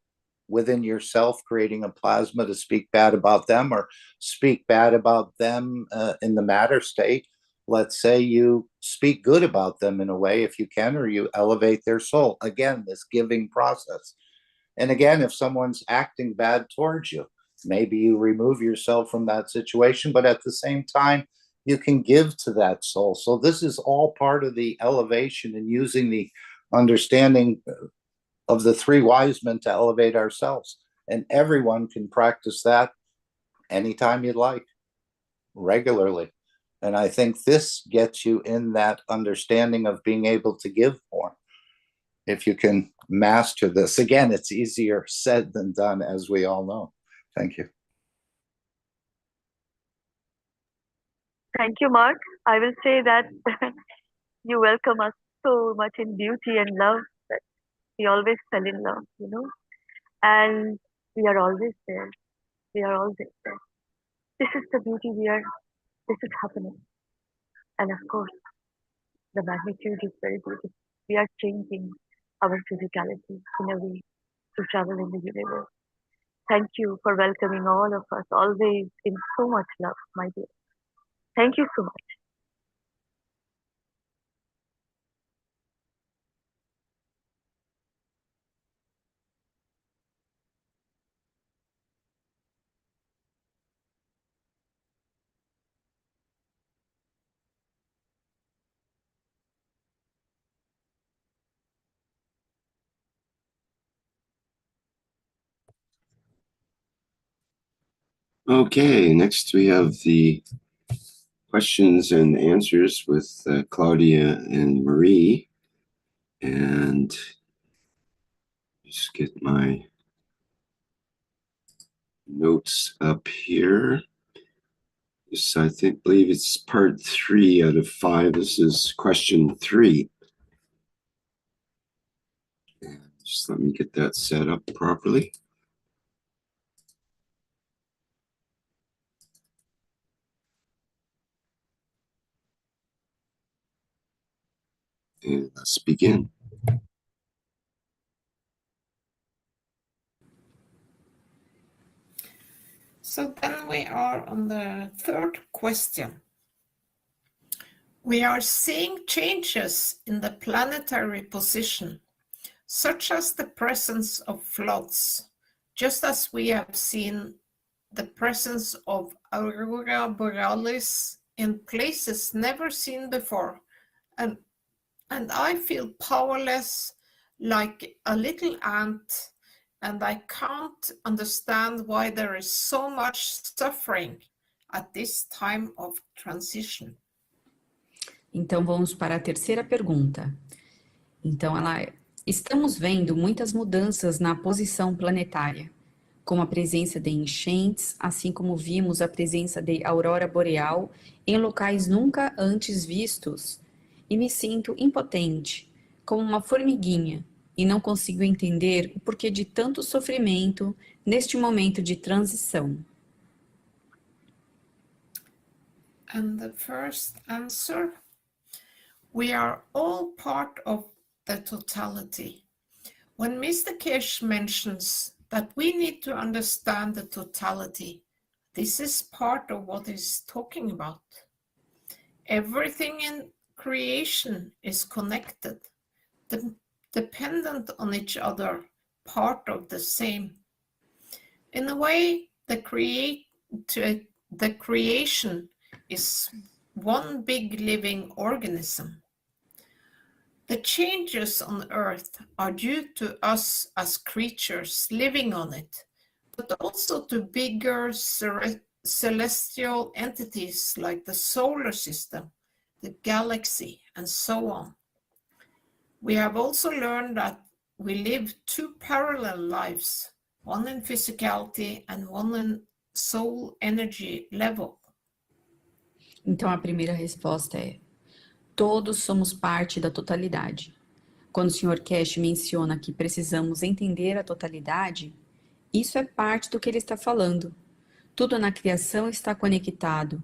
within yourself creating a plasma to speak bad about them or speak bad about them in the matter state. Let's say you speak good about them in a way, if you can, or you elevate their soul. Again, this giving process. And again, if someone's acting bad towards you, maybe you remove yourself from that situation, but at the same time, you can give to that soul. So this is all part of the elevation and using the understanding of the three wise men to elevate ourselves. And everyone can practice that anytime you'd like, regularly. And I think this gets you in that understanding of being able to give more. If you can master this, again, it's easier said than done, as we all know. Thank you. Thank you, Mark. I will say that you welcome us so much in beauty and love that we always fell in love, you know, and we are always there. We are always there. This is the beauty this is happening. And of course, the magnitude is very beautiful. We are changing our physicality in a way to travel in the universe. Thank you for welcoming all of us, always in so much love, my dear. Thank you so much. Okay, next we have the questions and answers with Claudia and Marie. And just get my notes up here. This, I believe it's part 3 out of 5. This is question 3. And just let me get that set up properly. And let's begin. So then we are on the third question. We are seeing changes in the planetary position, such as the presence of floods, just as we have seen the presence of aurora borealis in places never seen before. And I feel powerless like a little ant, and I can't understand why there is so much suffering at this time of transition. Então vamos para a terceira pergunta. Então estamos vendo muitas mudanças na posição planetária, como a presença de enchentes, assim como vimos a presença de aurora boreal em locais nunca antes vistos, e me sinto impotente, como uma formiguinha, e não consigo entender o porquê de tanto sofrimento neste momento de transição. And the first answer, we are all part of the totality. When Mr. Keshe mentions that we need to understand the totality, this is part of what he's talking about. Everything in creation is connected, dependent on each other, part of the same. In a way, the creation is one big living organism. The changes on Earth are due to us as creatures living on it, but also to bigger celestial entities like the solar system, the galaxy, and so on. We have also learned that we live 2 parallel lives, one in physicality and one in soul energy level. Então a primeira resposta é: todos somos parte da totalidade. Quando o Sr. Keshe menciona que precisamos entender a totalidade, isso é parte do que ele está falando. Tudo na criação está conectado,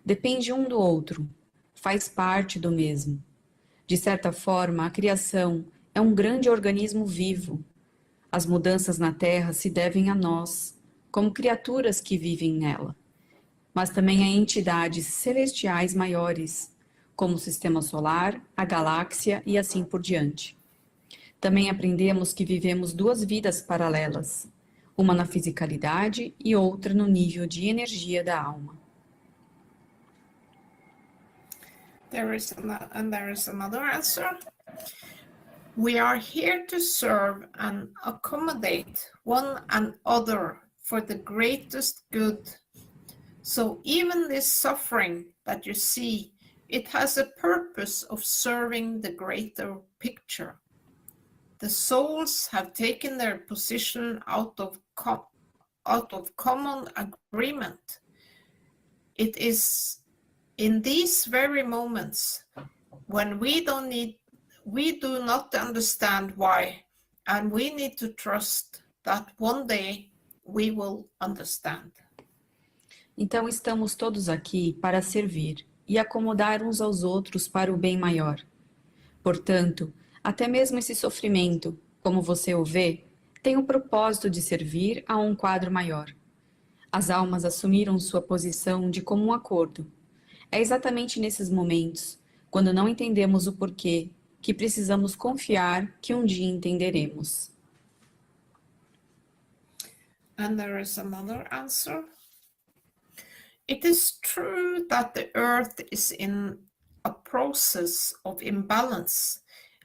depende um do outro, faz parte do mesmo. De certa forma, a criação é um grande organismo vivo. As mudanças na Terra se devem a nós, como criaturas que vivem nela, mas também a entidades celestiais maiores, como o Sistema Solar, a Galáxia e assim por diante. Também aprendemos que vivemos 2 vidas paralelas, uma na fisicalidade e outra no nível de energia da alma. There is another answer. We are here to serve and accommodate one another for the greatest good. So even this suffering that you see, it has a purpose of serving the greater picture. The souls have taken their position out of common agreement. It is in these very moments when we do not understand why, and we need to trust that one day we will understand. Então estamos todos aqui para servir e acomodar uns aos outros para o bem maior. Portanto, até mesmo esse sofrimento, como você o vê, tem o propósito de servir a um quadro maior. As almas assumiram sua posição de comum acordo. É exatamente nesses momentos, quando não entendemos o porquê, que precisamos confiar que um dia entenderemos. And there is another answer. It is true that the Earth is in a process of imbalance,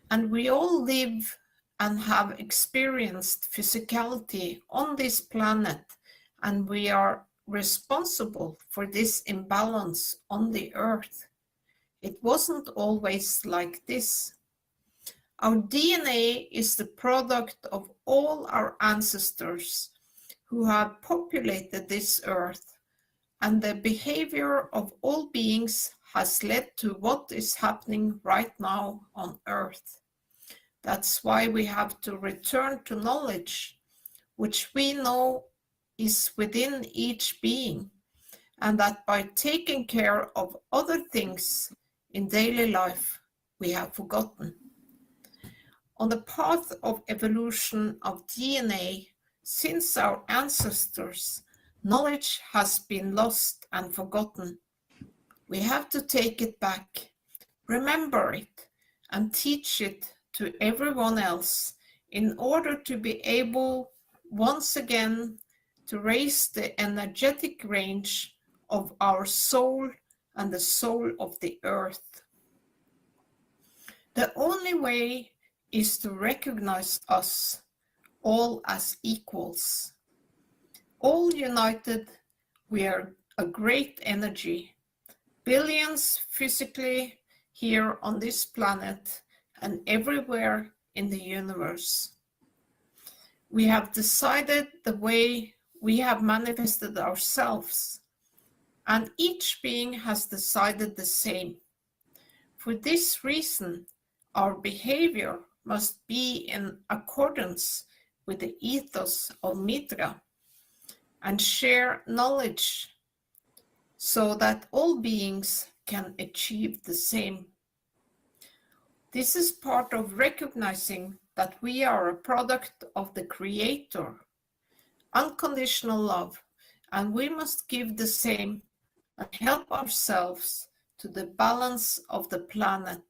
and we all live and have experienced physicality on this planet, and we are responsible for this imbalance on the Earth. It wasn't always like this. Our DNA is the product of all our ancestors who have populated this Earth, and the behavior of all beings has led to what is happening right now on Earth. That's why we have to return to knowledge, which we know is within each being, and that by taking care of other things in daily life, we have forgotten. On the path of evolution of DNA, since our ancestors, knowledge has been lost and forgotten. We have to take it back, remember it, and teach it to everyone else in order to be able once again to raise the energetic range of our soul and the soul of the earth. The only way is to recognize us all as equals. All united, we are a great energy, billions physically here on this planet and everywhere in the universe. We have decided the way we have manifested ourselves, and each being has decided the same. For this reason, our behavior must be in accordance with the ethos of Mitra and share knowledge so that all beings can achieve the same. This is part of recognizing that we are a product of the Creator, unconditional love, and we must give the same and help ourselves to the balance of the planet.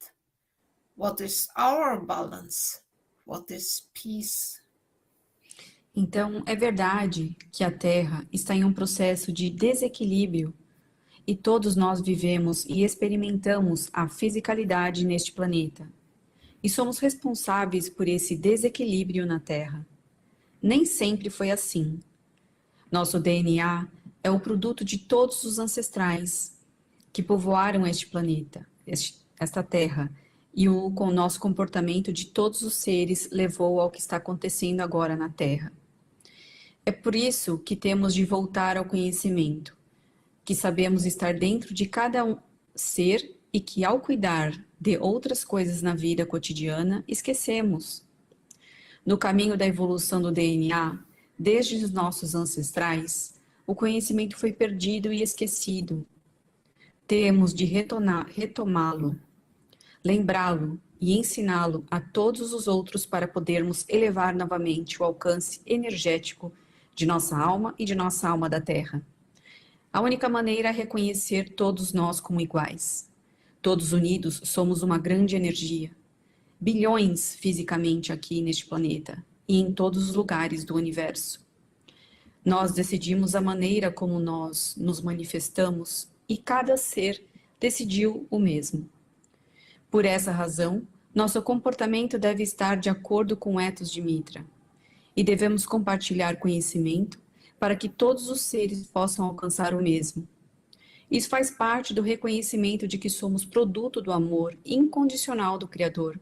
What is our balance? What is peace? Então, é verdade que a Terra está em um processo de desequilíbrio e todos nós vivemos e experimentamos a fisicalidade neste planeta. E somos responsáveis por esse desequilíbrio na Terra. Nem sempre foi assim. Nosso DNA é o produto de todos os ancestrais que povoaram este planeta, esta Terra, e com o nosso comportamento de todos os seres levou ao que está acontecendo agora na Terra. É por isso que temos de voltar ao conhecimento, que sabemos estar dentro de cada ser e que ao cuidar de outras coisas na vida cotidiana, esquecemos. No caminho da evolução do DNA, desde os nossos ancestrais, o conhecimento foi perdido e esquecido. Temos de retomá-lo, lembrá-lo e ensiná-lo a todos os outros para podermos elevar novamente o alcance energético de nossa alma e de nossa alma da Terra. A única maneira é reconhecer todos nós como iguais. Todos unidos somos uma grande energia. Bilhões fisicamente aqui neste planeta e em todos os lugares do universo. Nós decidimos a maneira como nós nos manifestamos e cada ser decidiu o mesmo. Por essa razão, nosso comportamento deve estar de acordo com o ethos de Mitra. E devemos compartilhar conhecimento para que todos os seres possam alcançar o mesmo. Isso faz parte do reconhecimento de que somos produto do amor incondicional do Criador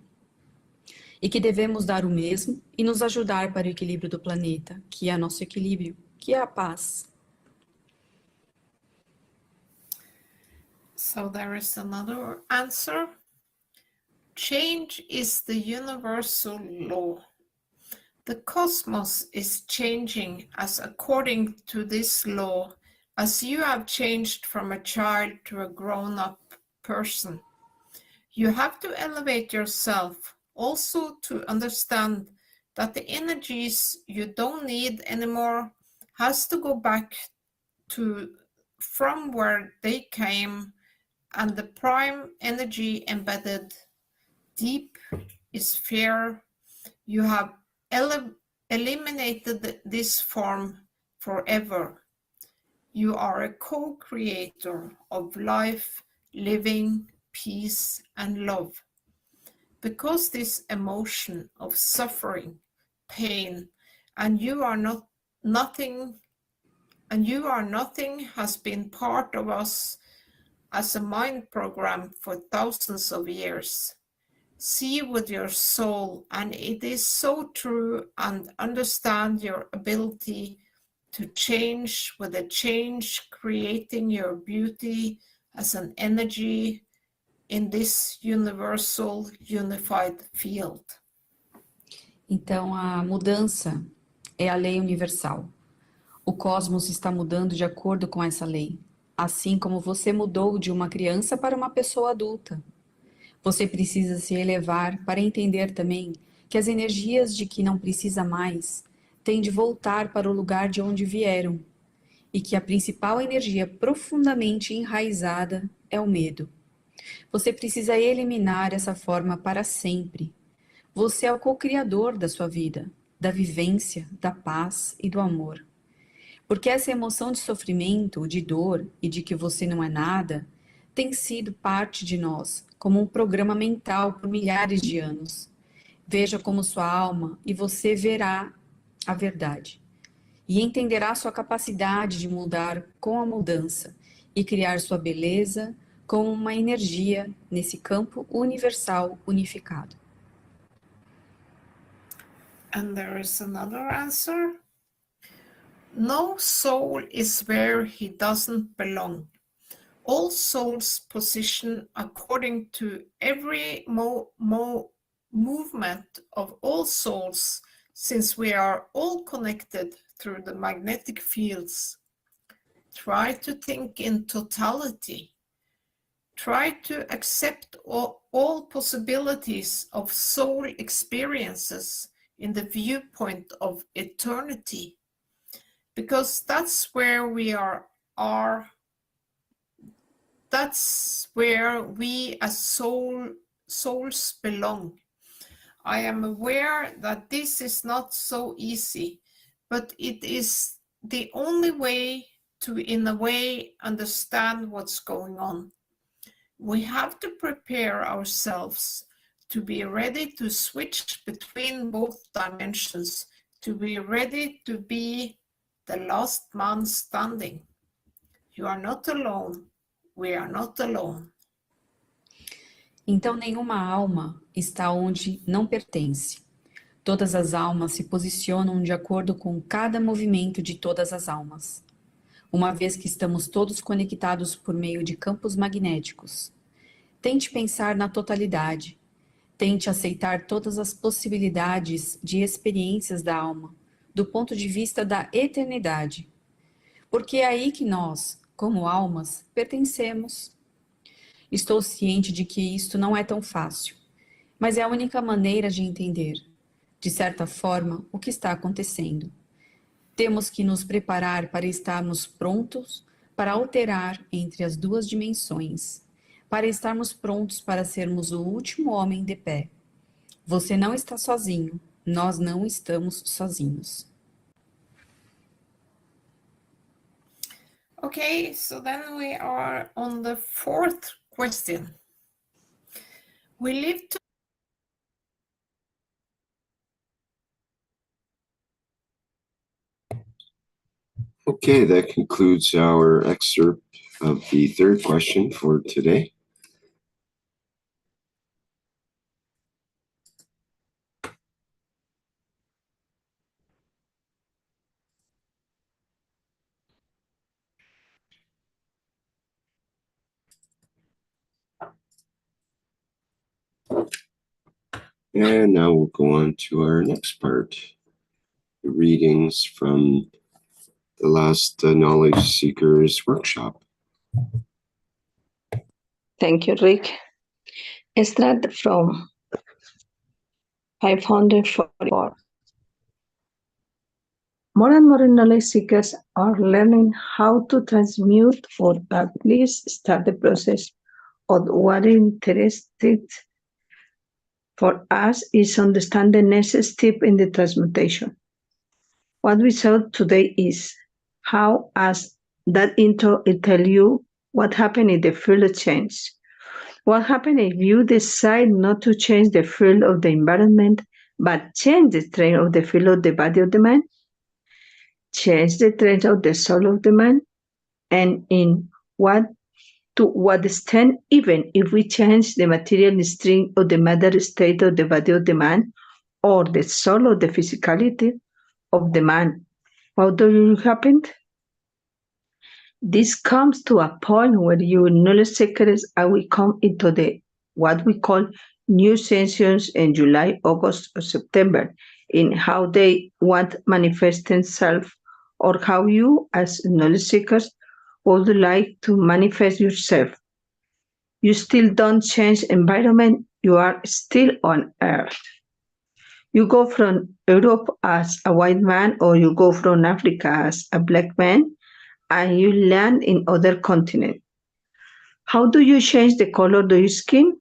e que devemos dar o mesmo e nos ajudar para o equilíbrio do planeta, que é nosso equilíbrio, que é a paz. So there is another answer. Change is the universal law. The cosmos is changing as according to this law, as you have changed from a child to a grown-up person. You have to elevate yourself also to understand that the energies you don't need anymore has to go back to from where they came, and the prime energy embedded deep is fear. You have eliminated this form forever. You are a co-creator of life, living, peace, and love. Because this emotion of suffering, pain, and you are nothing has been part of us as a mind program for thousands of years. See with your soul, and it is so true, and understand your ability to change with a change, creating your beauty as an energy in this universal unified field. Então, a mudança é a lei universal. O cosmos está mudando de acordo com essa lei, assim como você mudou de uma criança para uma pessoa adulta. Você precisa se elevar para entender também que as energias de que não precisa mais têm de voltar para o lugar de onde vieram, e que a principal energia profundamente enraizada é o medo. Você precisa eliminar essa forma para sempre. Você é o co-criador da sua vida, da vivência, da paz e do amor. Porque essa emoção de sofrimento, de dor e de que você não é nada, tem sido parte de nós, como um programa mental por milhares de anos. Veja como sua alma e você verá a verdade. E entenderá sua capacidade de mudar com a mudança e criar sua beleza como uma energia nesse campo universal unificado. And there is another answer. No soul is where he doesn't belong. All souls position according to every movement of all souls, since we are all connected through the magnetic fields. Try to think in totality. Try to accept all possibilities of soul experiences in the viewpoint of eternity, because that's where we are. That's where we as souls belong. I am aware that this is not so easy, but it is the only way to, in a way, understand what's going on. We have to prepare ourselves to be ready to switch between both dimensions, to be ready to be the last man standing. You are not alone. We are not alone. Então, nenhuma alma está onde não pertence. Todas as almas se posicionam de acordo com cada movimento de todas as almas. Uma vez que estamos todos conectados por meio de campos magnéticos. Tente pensar na totalidade. Tente aceitar todas as possibilidades de experiências da alma, do ponto de vista da eternidade. Porque é aí que nós, como almas, pertencemos. Estou ciente de que isto não é tão fácil, mas é a única maneira de entender, de certa forma, o que está acontecendo. Temos que nos preparar para estarmos prontos para alterar entre as duas dimensões, para estarmos prontos para sermos o último homem de pé. Você não está sozinho, nós não estamos sozinhos. Okay, so then we are on the fourth question. We live to Okay, that concludes our excerpt of the third question for today. And now we'll go on to our next part, the readings from the last Knowledge Seekers workshop. Thank you, Rick. Extract from 544. More and more knowledge seekers are learning how to transmute or at least start the process of what is interested for us is understand the next step in the transmutation. What we saw today is how, as that intro, it tell you what happened if the field change. What happens if you decide not to change the field of the environment, but change the strength of the field of the body of the man? Change the strength of the soul of the man? And to what extent, even if we change the material strength of the matter state of the body of the man, or the soul of the physicality of the man, what do happen? This comes to a point where you knowledge seekers will come into the what we call new sessions in July, August, or September, in how they want manifest themselves, or how you as knowledge seekers would like to manifest yourself. You still don't change environment, you are still on earth. You go from Europe as a white man, or you go from Africa as a black man, and you land in other continent. How do you change the color of your skin?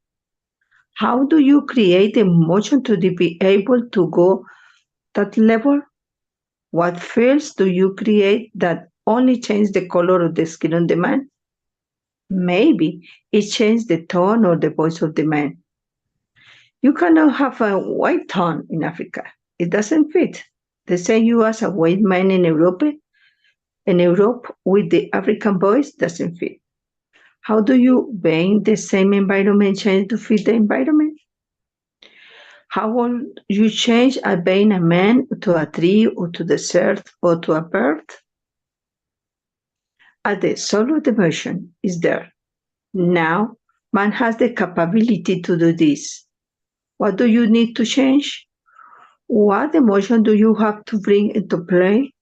How do you create emotion to be able to go that level? What fields do you create that only change the color of the skin of the man? Maybe it changes the tone or the voice of the man. You cannot have a white tone in Africa. It doesn't fit. The same you as a white man in Europe with the African voice doesn't fit. How do you bring the same environment change to fit the environment? How will you change being a man to a tree or to the earth or to a bird? As the soul of the motion is there. Now, man has the capability to do this. What do you need to change? What emotion do you have to bring into play?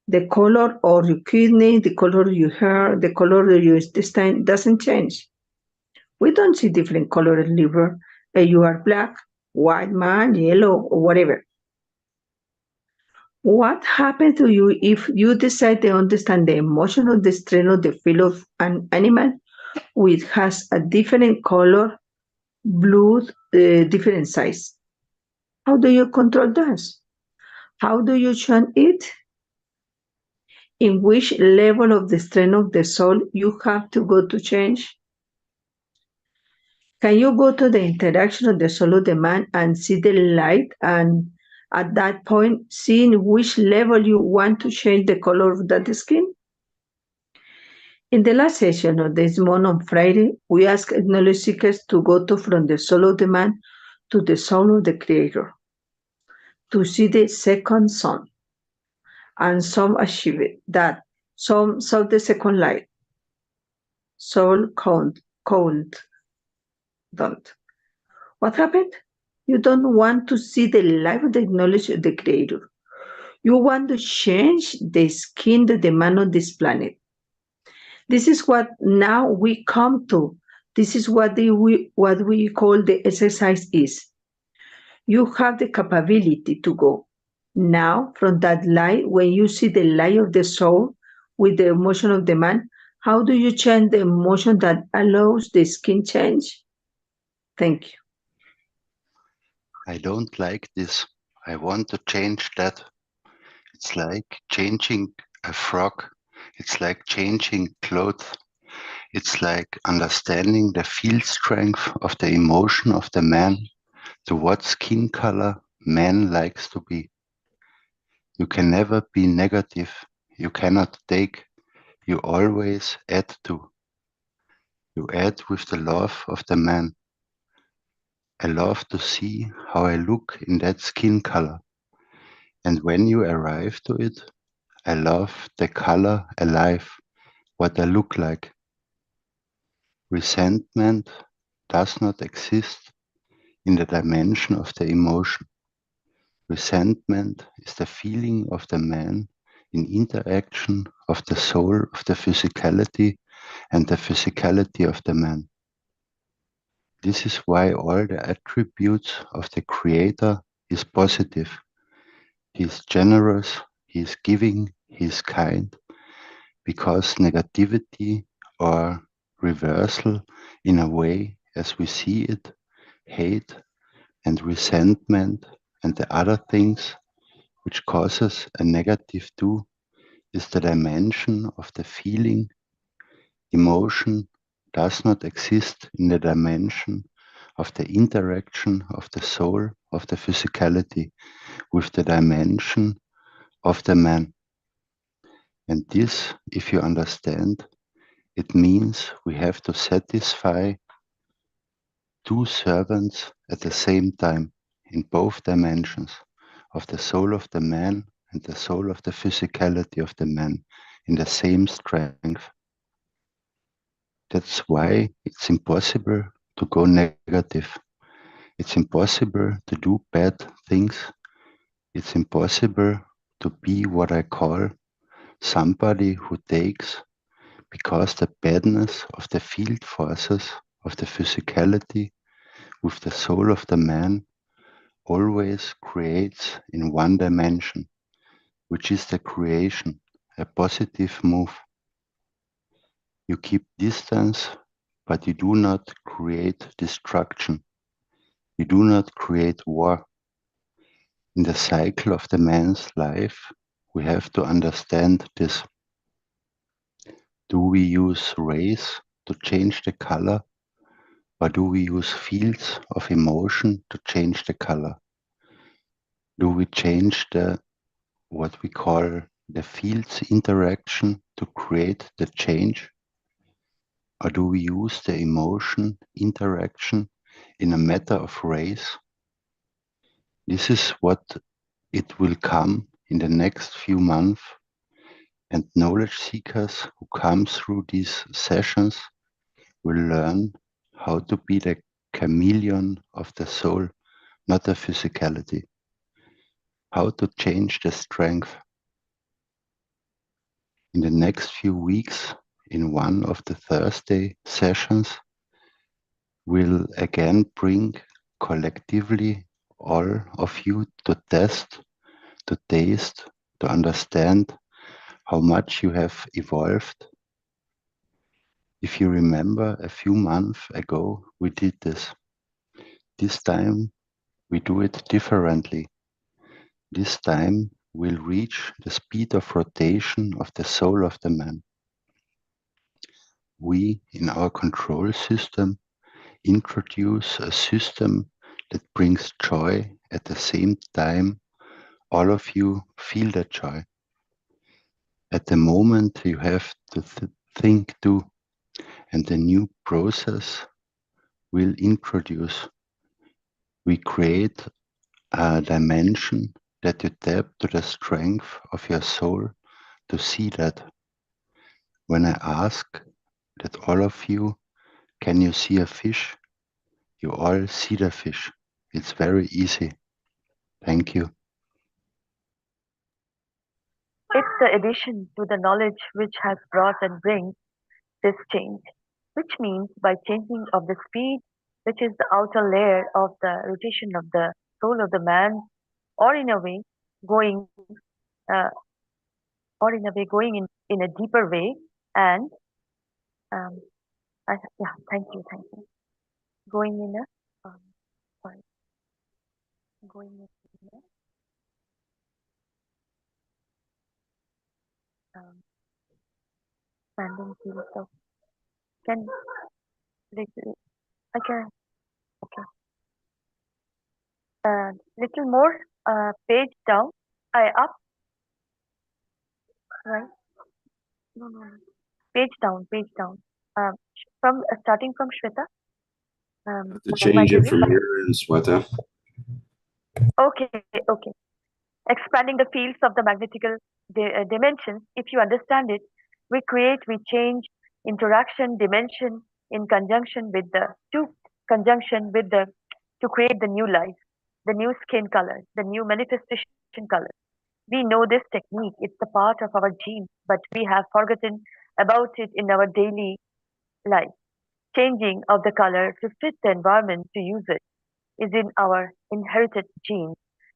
The color of your kidney, the color of your hair, the color of your intestine doesn't change. We don't see different color of liver. You are black, white man, yellow, or whatever. What happens to you if you decide to understand the emotion of the strain of the feel of an animal which has a different color, blood, different size? How do you control this? How do you change it? In which level of the strength of the soul you have to go to change? Can you go to the interaction of the soul of the man and see the light, and at that point see in which level you want to change the color of that skin? In the last session of this month on Friday, we asked knowledge seekers to go from the soul of the man to the soul of the creator, to see the second sun. And some achieved that. Some saw the second light. Soul don't. What happened? You don't want to see the light of the knowledge of the creator. You want to change the skin of the man on this planet. This is what now we come to. This is what we call the exercise is. You have the capability to go. Now, from that light, when you see the light of the soul with the emotion of the man, how do you change the emotion that allows the skin change? Thank you. I don't like this. I want to change that. It's like changing a frog. It's like changing clothes. It's like understanding the field strength of the emotion of the man, to what skin color man likes to be. You can never be negative. You cannot take. You always add to. You add with the love of the man. I love to see how I look in that skin color. And when you arrive to it, I love the color alive, what I look like. Resentment does not exist in the dimension of the emotion. Resentment is the feeling of the man in interaction of the soul of the physicality and the physicality of the man. This is why all the attributes of the Creator is positive. He is generous, he is giving, he is kind, because negativity or reversal in a way as we see it, hate and resentment and the other things which causes a negative too, is the dimension of the feeling. Emotion does not exist in the dimension of the interaction of the soul, of the physicality, with the dimension of the man. And this, if you understand, it means we have to satisfy two servants at the same time in both dimensions of the soul of the man and the soul of the physicality of the man in the same strength. That's why it's impossible to go negative. It's impossible to do bad things. It's impossible to be what I call somebody who takes, because the badness of the field forces of the physicality with the soul of the man always creates in one dimension, which is the creation, a positive move. You keep distance, but you do not create destruction. You do not create war. In the cycle of the man's life, we have to understand this. Do we use rays to change the color, or do we use fields of emotion to change the color? Do we change the what we call the fields interaction to create the change? Or do we use the emotion interaction in a matter of rays? This is what it will come in the next few months, and knowledge seekers who come through these sessions will learn how to be the chameleon of the soul, not the physicality. How to change the strength. In the next few weeks, in one of the Thursday sessions, we'll again bring collectively all of you to test, to taste, to understand how much you have evolved. If you remember, a few months ago, we did this. This time, we do it differently. This time, we'll reach the speed of rotation of the soul of the man. We, in our control system, introduce a system that brings joy at the same time. All of you feel that joy. At the moment, you have to think too, and the new process will introduce. We create a dimension that you tap to the strength of your soul to see that. When I ask that all of you, can you see a fish? You all see the fish. It's very easy. Thank you. It's the addition to the knowledge which has brought and brings this change, which means by changing of the speed, which is the outer layer of the rotation of the soul of the man, or in a way going, uh, in a deeper way, and yeah, thank you, going in a sorry, going in a expanding field of can little okay okay little more page down up right no page down from starting from Shweta To change it from here in Sweta. okay expanding the fields of the magnetical dimensions. If you understand it, we change interaction dimension in conjunction with to create the new life, the new skin color, the new manifestation color. We know this technique, it's a part of our gene, but we have forgotten about it in our daily life. Changing of the color to fit the environment to use it is in our inherited genes.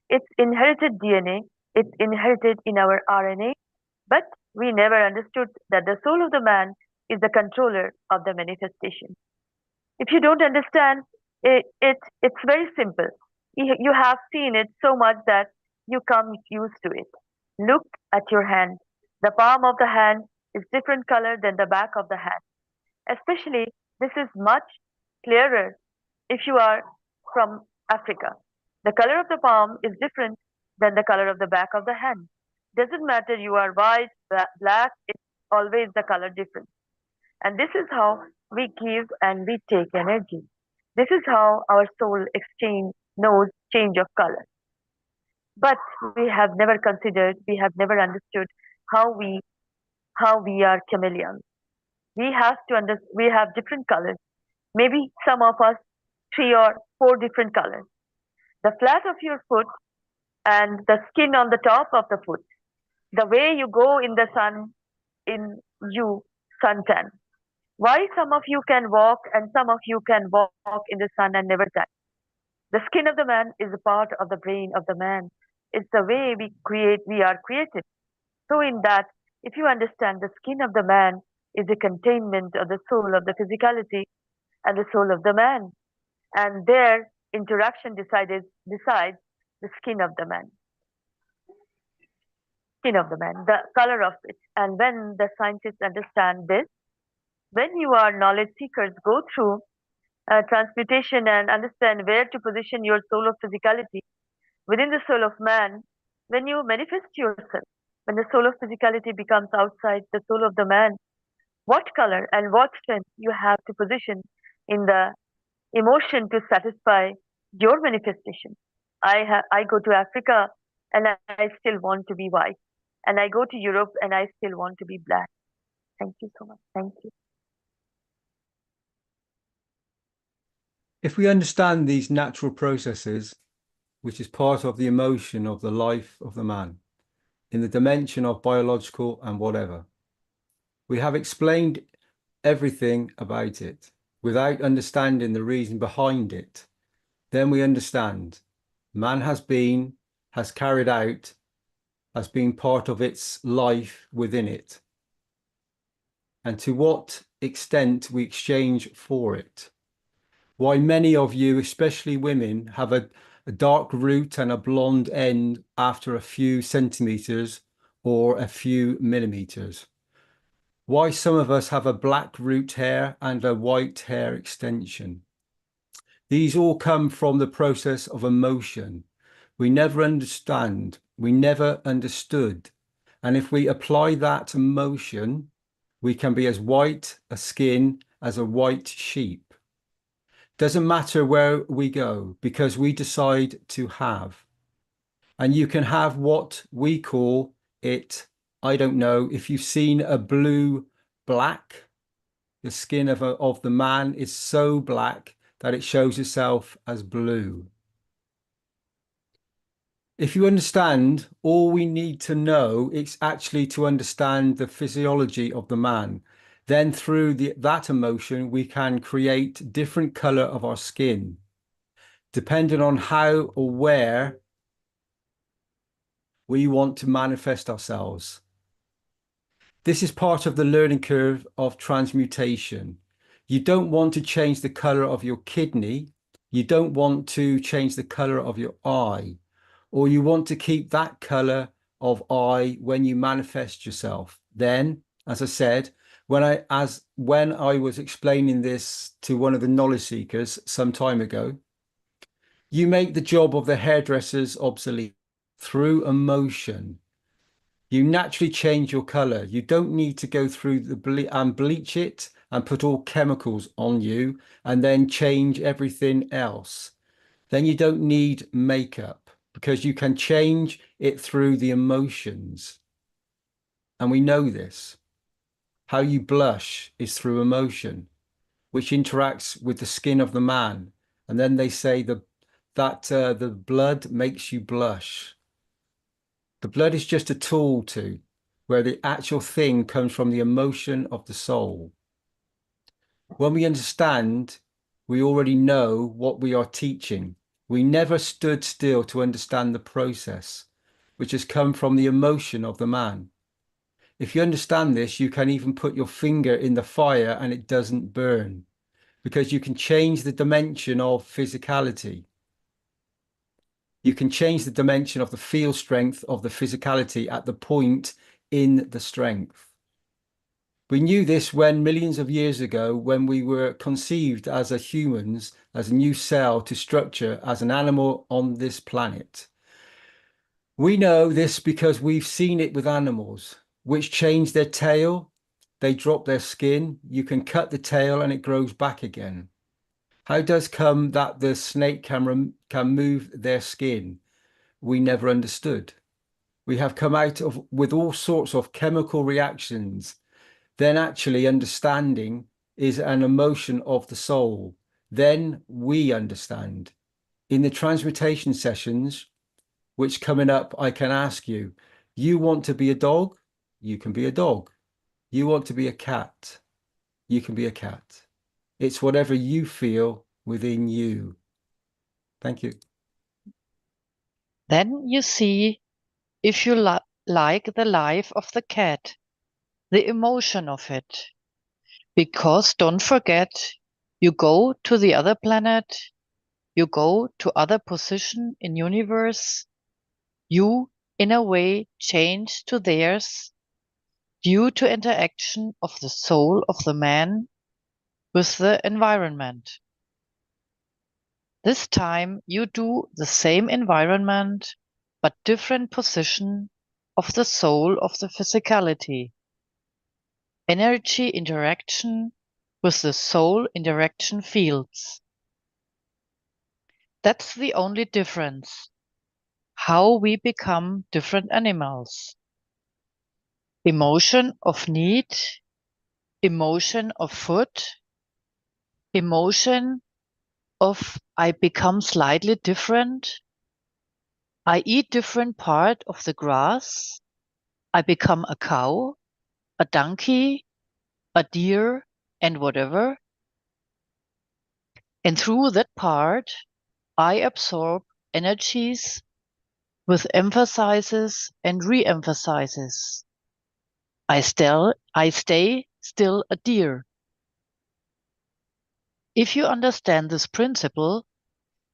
It's inherited DNA. It's inherited in our RNA, but we never understood that the soul of the man is the controller of the manifestation. If you don't understand it's very simple. You have seen it so much that you come used to it. Look at your hand. The palm of the hand is different color than the back of the hand. Especially, this is much clearer if you are from Africa. The color of the palm is different than the color of the back of the hand. Doesn't matter you are white, black, it's always the color difference. And this is how we give and we take energy. This is how our soul knows change of color. But we have never considered, we have never understood how we are chameleons. We have different colors. Maybe some of us 3 or 4 different colors. The flat of your foot and the skin on the top of the foot. The way you go in the sun, in you suntan. Why some of you can walk and some of you can walk in the sun and never tan? The skin of the man is a part of the brain of the man. It's the way we are created. So in that, if you understand the skin of the man is a containment of the soul of the physicality and the soul of the man. And their interaction decides the skin of the man. Skin of the man, the color of it. And when the scientists understand this, when you are knowledge seekers, go through transmutation and understand where to position your soul of physicality within the soul of man, when you manifest yourself, when the soul of physicality becomes outside the soul of the man, what color and what strength you have to position in the emotion to satisfy your manifestation. I go to Africa and I still want to be white. And I go to Europe and I still want to be black. Thank you so much. Thank you. If we understand these natural processes, which is part of the emotion of the life of the man, in the dimension of biological and whatever, we have explained everything about it without understanding the reason behind it. Then we understand man has carried out, has been part of its life within it, and to what extent we exchange for it. Why many of you, especially women, have a dark root and a blonde end after a few centimeters or a few millimeters. Why some of us have a black root hair and a white hair extension. These all come from the process of emotion. We never understood. And if we apply that emotion, we can be as white a skin as a white sheep. Doesn't matter where we go because we decide to have. And you can have what we call it, I don't know, if you've seen a blue black, the skin of the man is so black that it shows itself as blue. If you understand, all we need to know is actually to understand the physiology of the man. Then through that emotion, we can create different color of our skin, depending on how or where we want to manifest ourselves. This is part of the learning curve of transmutation. You don't want to change the color of your kidney. You don't want to change the color of your eye, or you want to keep that color of eye when you manifest yourself. Then, as I said, when I was explaining this to one of the knowledge seekers some time ago, you make the job of the hairdressers obsolete through emotion. You naturally change your color. You don't need to go through and bleach it and put all chemicals on you and then change everything else. Then you don't need makeup because you can change it through the emotions. And we know this. How you blush is through emotion, which interacts with the skin of the man. And then they say that the blood makes you blush. The blood is just a tool where the actual thing comes from the emotion of the soul. When we understand, we already know what we are teaching. We never stood still to understand the process. which has come from the emotion of the man. If you understand this, you can even put your finger in the fire and it doesn't burn, because you can change the dimension of physicality. You can change the dimension of the field strength of the physicality at the point in the strength. We knew this when millions of years ago, when we were conceived as a humans, as a new cell to structure as an animal on this planet. We know this because we've seen it with animals, which change their tail, they drop their skin, you can cut the tail and it grows back again. How does come that the snake can move their skin? We never understood. We have come out of with all sorts of chemical reactions. Then actually understanding is an emotion of the soul. Then we understand. In the transmutation sessions, which coming up, I can ask you, you want to be a dog? You can be a dog. You want to be a cat? You can be a cat. It's whatever you feel within you. Thank you. Then you see if you like the life of the cat, the emotion of it. Because don't forget, you go to the other planet, you go to other position in universe, you in a way change to theirs due to interaction of the soul of the man with the environment. This time you do the same environment, but different position of the soul of the physicality. Energy interaction with the soul interaction fields. That's the only difference. How we become different animals. Emotion of need, emotion of food, emotion of I become slightly different. I eat different part of the grass. I become a cow, a donkey, a deer, and whatever. And through that part, I absorb energies with emphasizes and re-emphasizes. I stay still a deer. If you understand this principle,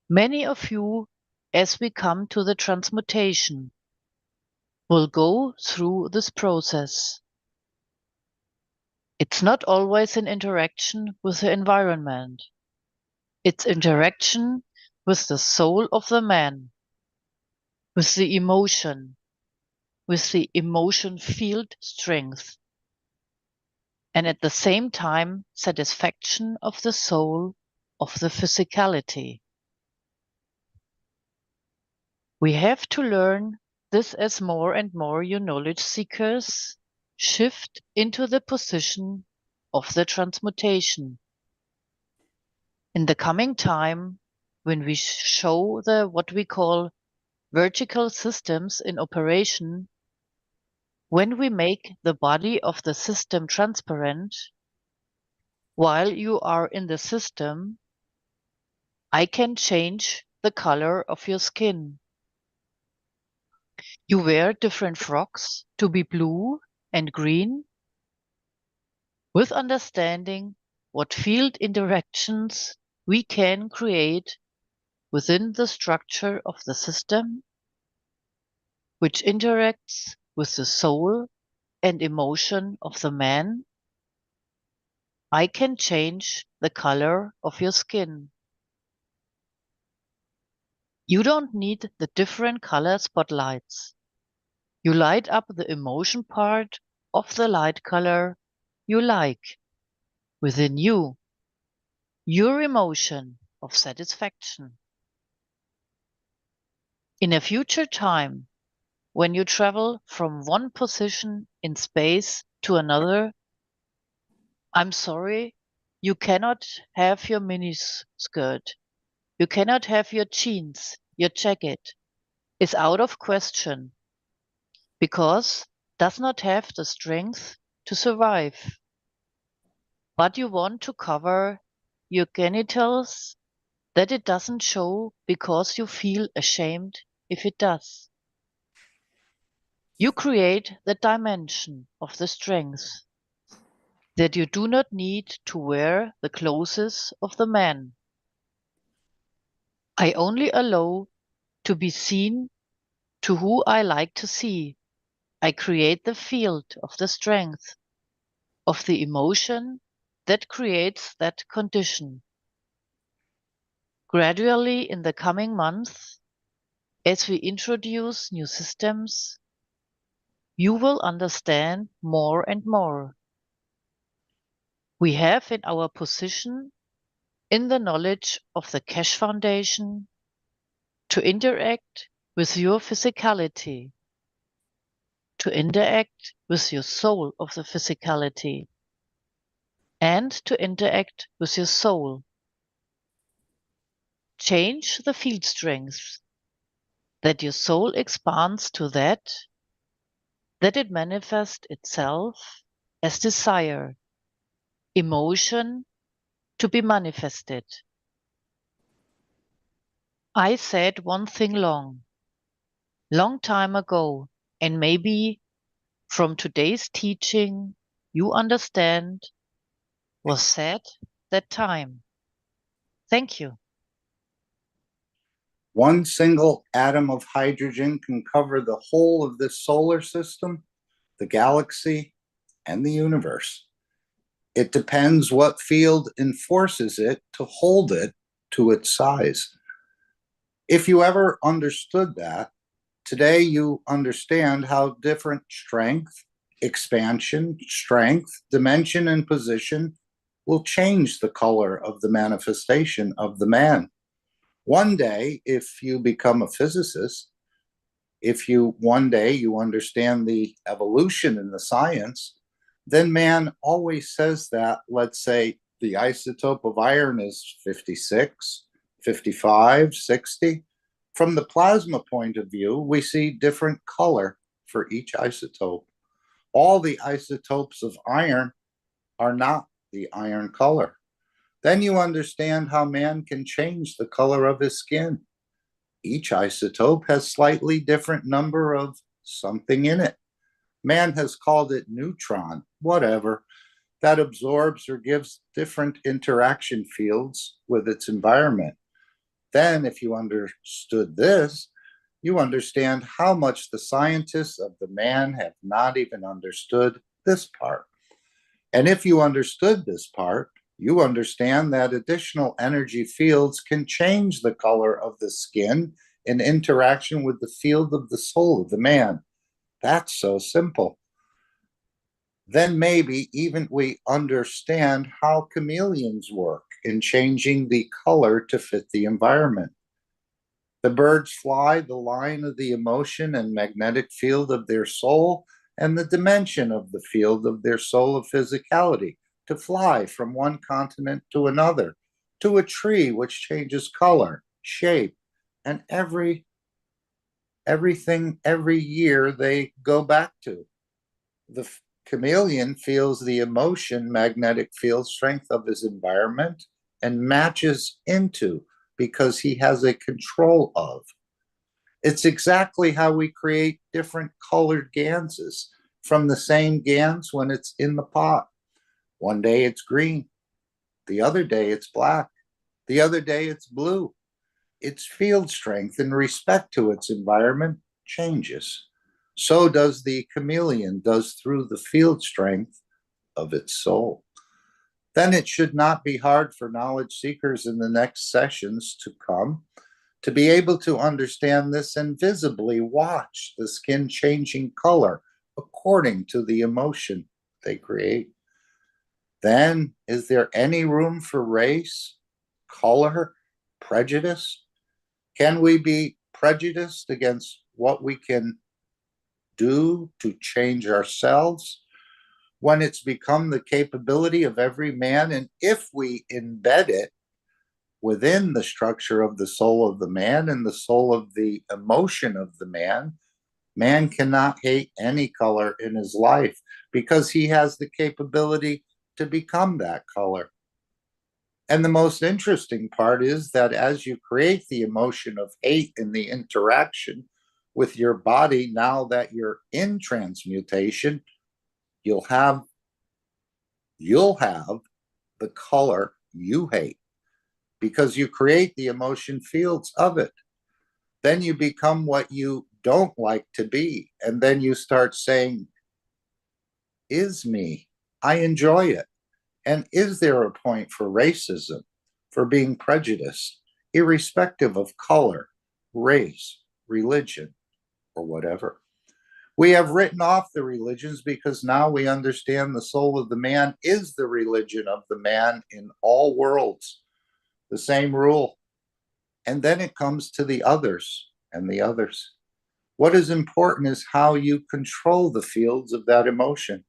many of you, as we come to the transmutation, will go through this process. It's not always an interaction with the environment. It's interaction with the soul of the man, with the emotion field strength, and at the same time satisfaction of the soul of the physicality. We have to learn this as more and more you knowledge seekers shift into the position of the transmutation. In the coming time, when we show the what we call vertical systems in operation, when we make the body of the system transparent, while you are in the system, I can change the color of your skin. You wear different frocks to be blue and green, with understanding what field interactions we can create within the structure of the system, which interacts with the soul and emotion of the man. I can change the color of your skin. You don't need the different color spotlights. You light up the emotion part of the light color you like within you, your emotion of satisfaction. In a future time, when you travel from one position in space to another, I'm sorry, you cannot have your mini skirt. You cannot have your jeans, your jacket. It's out of question because does not have the strength to survive. But you want to cover your genitals that it doesn't show because you feel ashamed if it does. You create the dimension of the strength, that you do not need to wear the clothes of the man. I only allow to be seen to who I like to see. I create the field of the strength, of the emotion that creates that condition. Gradually in the coming months, as we introduce new systems, you will understand more and more. We have in our position, in the knowledge of the Keshe Foundation, to interact with your physicality, to interact with your soul of the physicality, and to interact with your soul. Change the field strength, that your soul expands to that it manifests itself as desire, emotion to be manifested. I said one thing long time ago, and maybe from today's teaching you understand was said that time. Thank you. One single atom of hydrogen can cover the whole of this solar system, the galaxy, and the universe. It depends what field enforces it to hold it to its size. If you ever understood that, today you understand how different strength, expansion, strength, dimension, and position will change the color of the manifestation of the man. One day, if you become a physicist, one day you understand the evolution in the science, then man always says that, let's say, the isotope of iron is 56, 55, 60. From the plasma point of view, we see different color for each isotope. All the isotopes of iron are not the iron color. Then you understand how man can change the color of his skin. Each isotope has slightly different number of something in it. Man has called it neutron, whatever, that absorbs or gives different interaction fields with its environment. Then, if you understood this, you understand how much the scientists of the man have not even understood this part. And if you understood this part, you understand that additional energy fields can change the color of the skin in interaction with the field of the soul of the man. That's so simple. Then maybe even we understand how chameleons work in changing the color to fit the environment. The birds fly the line of the emotion and magnetic field of their soul and the dimension of the field of their soul of physicality to fly from one continent to another, to a tree which changes color, shape, and everything every year they go back to. The chameleon feels the emotion, magnetic field strength of his environment and matches into because he has a control of. It's exactly how we create different colored ganses from the same gans when it's in the pot. One day it's green, the other day it's black, the other day it's blue. Its field strength in respect to its environment changes. So does the chameleon does through the field strength of its soul. Then it should not be hard for knowledge seekers in the next sessions to come to be able to understand this and visibly watch the skin changing color according to the emotion they create. Then, is there any room for race, color, prejudice? Can we be prejudiced against what we can do to change ourselves when it's become the capability of every man? And if we embed it within the structure of the soul of the man and the soul of the emotion of the man, man cannot hate any color in his life because he has the capability to become that color. And the most interesting part is that as you create the emotion of hate in the interaction with your body, now that you're in transmutation, you'll have the color you hate because you create the emotion fields of it. Then you become what you don't like to be. And then you start saying, is me? I enjoy it. And is there a point for racism, for being prejudiced, irrespective of color, race, religion, or whatever? We have written off the religions because now we understand the soul of the man is the religion of the man in all worlds. The same rule. And then it comes to the others and the others. What is important is how you control the fields of that emotion,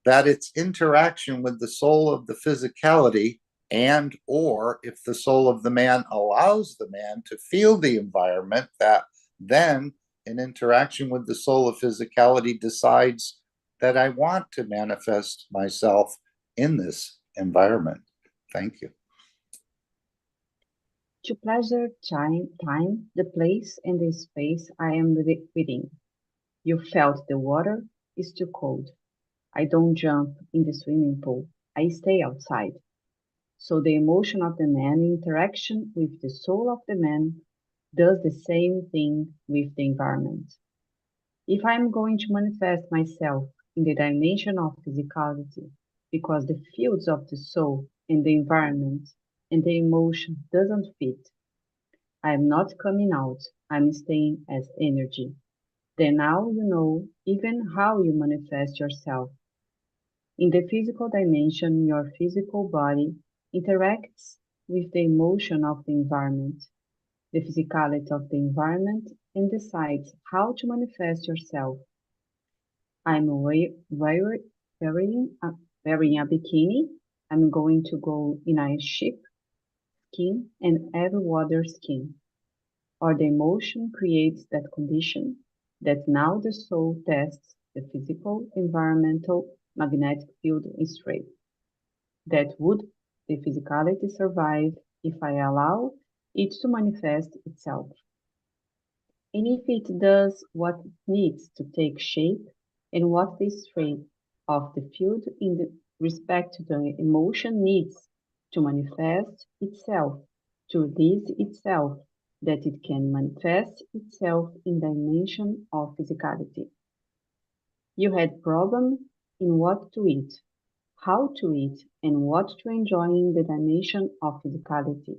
that its interaction with the soul of the physicality, and or if the soul of the man allows the man to feel the environment, that then an interaction with the soul of physicality decides that I want to manifest myself in this environment. Thank you. To pleasure time, the place, and the space I am within. You felt the water is too cold. I don't jump in the swimming pool. I stay outside. So the emotion of the man in interaction with the soul of the man does the same thing with the environment. If I'm going to manifest myself in the dimension of physicality, because the fields of the soul and the environment and the emotion doesn't fit, I'm not coming out, I'm staying as energy. Then now you know even how you manifest yourself. In the physical dimension, your physical body interacts with the emotion of the environment, the physicality of the environment, and decides how to manifest yourself. I'm wearing a bikini. I'm going to go in a sheep skin and every water skin. Or the emotion creates that condition that now the soul tests the physical, environmental, magnetic field straight. That would the physicality survive if I allow it to manifest itself. And if it does what it needs to take shape and what the strength of the field in the respect to the emotion needs to manifest itself, to release itself, that it can manifest itself in the dimension of physicality. You had problem in what to eat, how to eat, and what to enjoy in the dimension of physicality.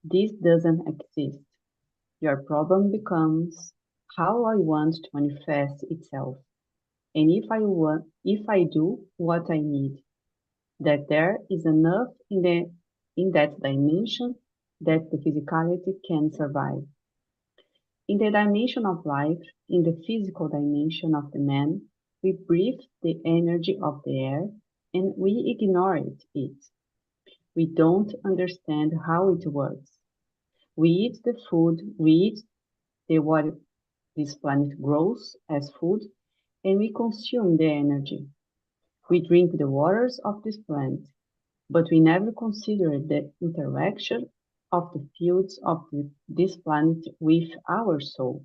This doesn't exist. Your problem becomes how I want to manifest itself, and if I do what I need, that there is enough in that dimension that the physicality can survive. In the dimension of life, in the physical dimension of the man, we breathe the energy of the air and we ignore it. We don't understand how it works. We eat the food, we eat what this planet grows as food, and we consume the energy. We drink the waters of this plant, but we never consider the interaction of the fields of this planet with our soul.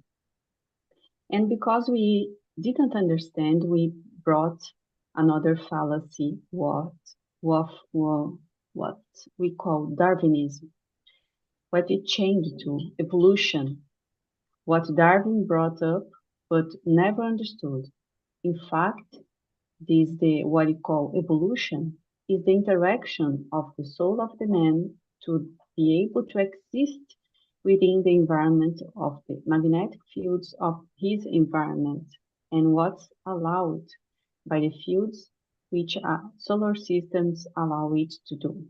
And because we didn't understand, we brought another fallacy, what we call Darwinism, what it changed to evolution, what Darwin brought up but never understood. In fact, what we call evolution is the interaction of the soul of the man to be able to exist within the environment of the magnetic fields of his environment and what's allowed by the fields which solar systems allow it to do.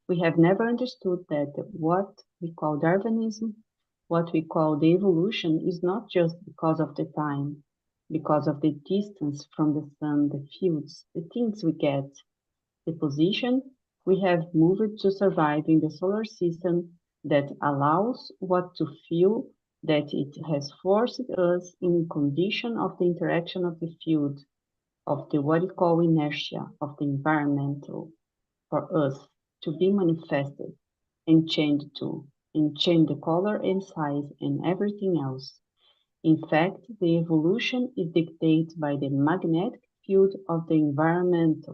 We have never understood that what we call Darwinism, what we call the evolution, is not just because of the time, because of the distance from the sun, the fields, the things we get, the position we have moved to survive in the solar system that allows what to feel that it has forced us in condition of the interaction of the field, of the what we call inertia of the environmental for us to be manifested and change the color and size and everything else. In fact, the evolution is dictated by the magnetic field of the environment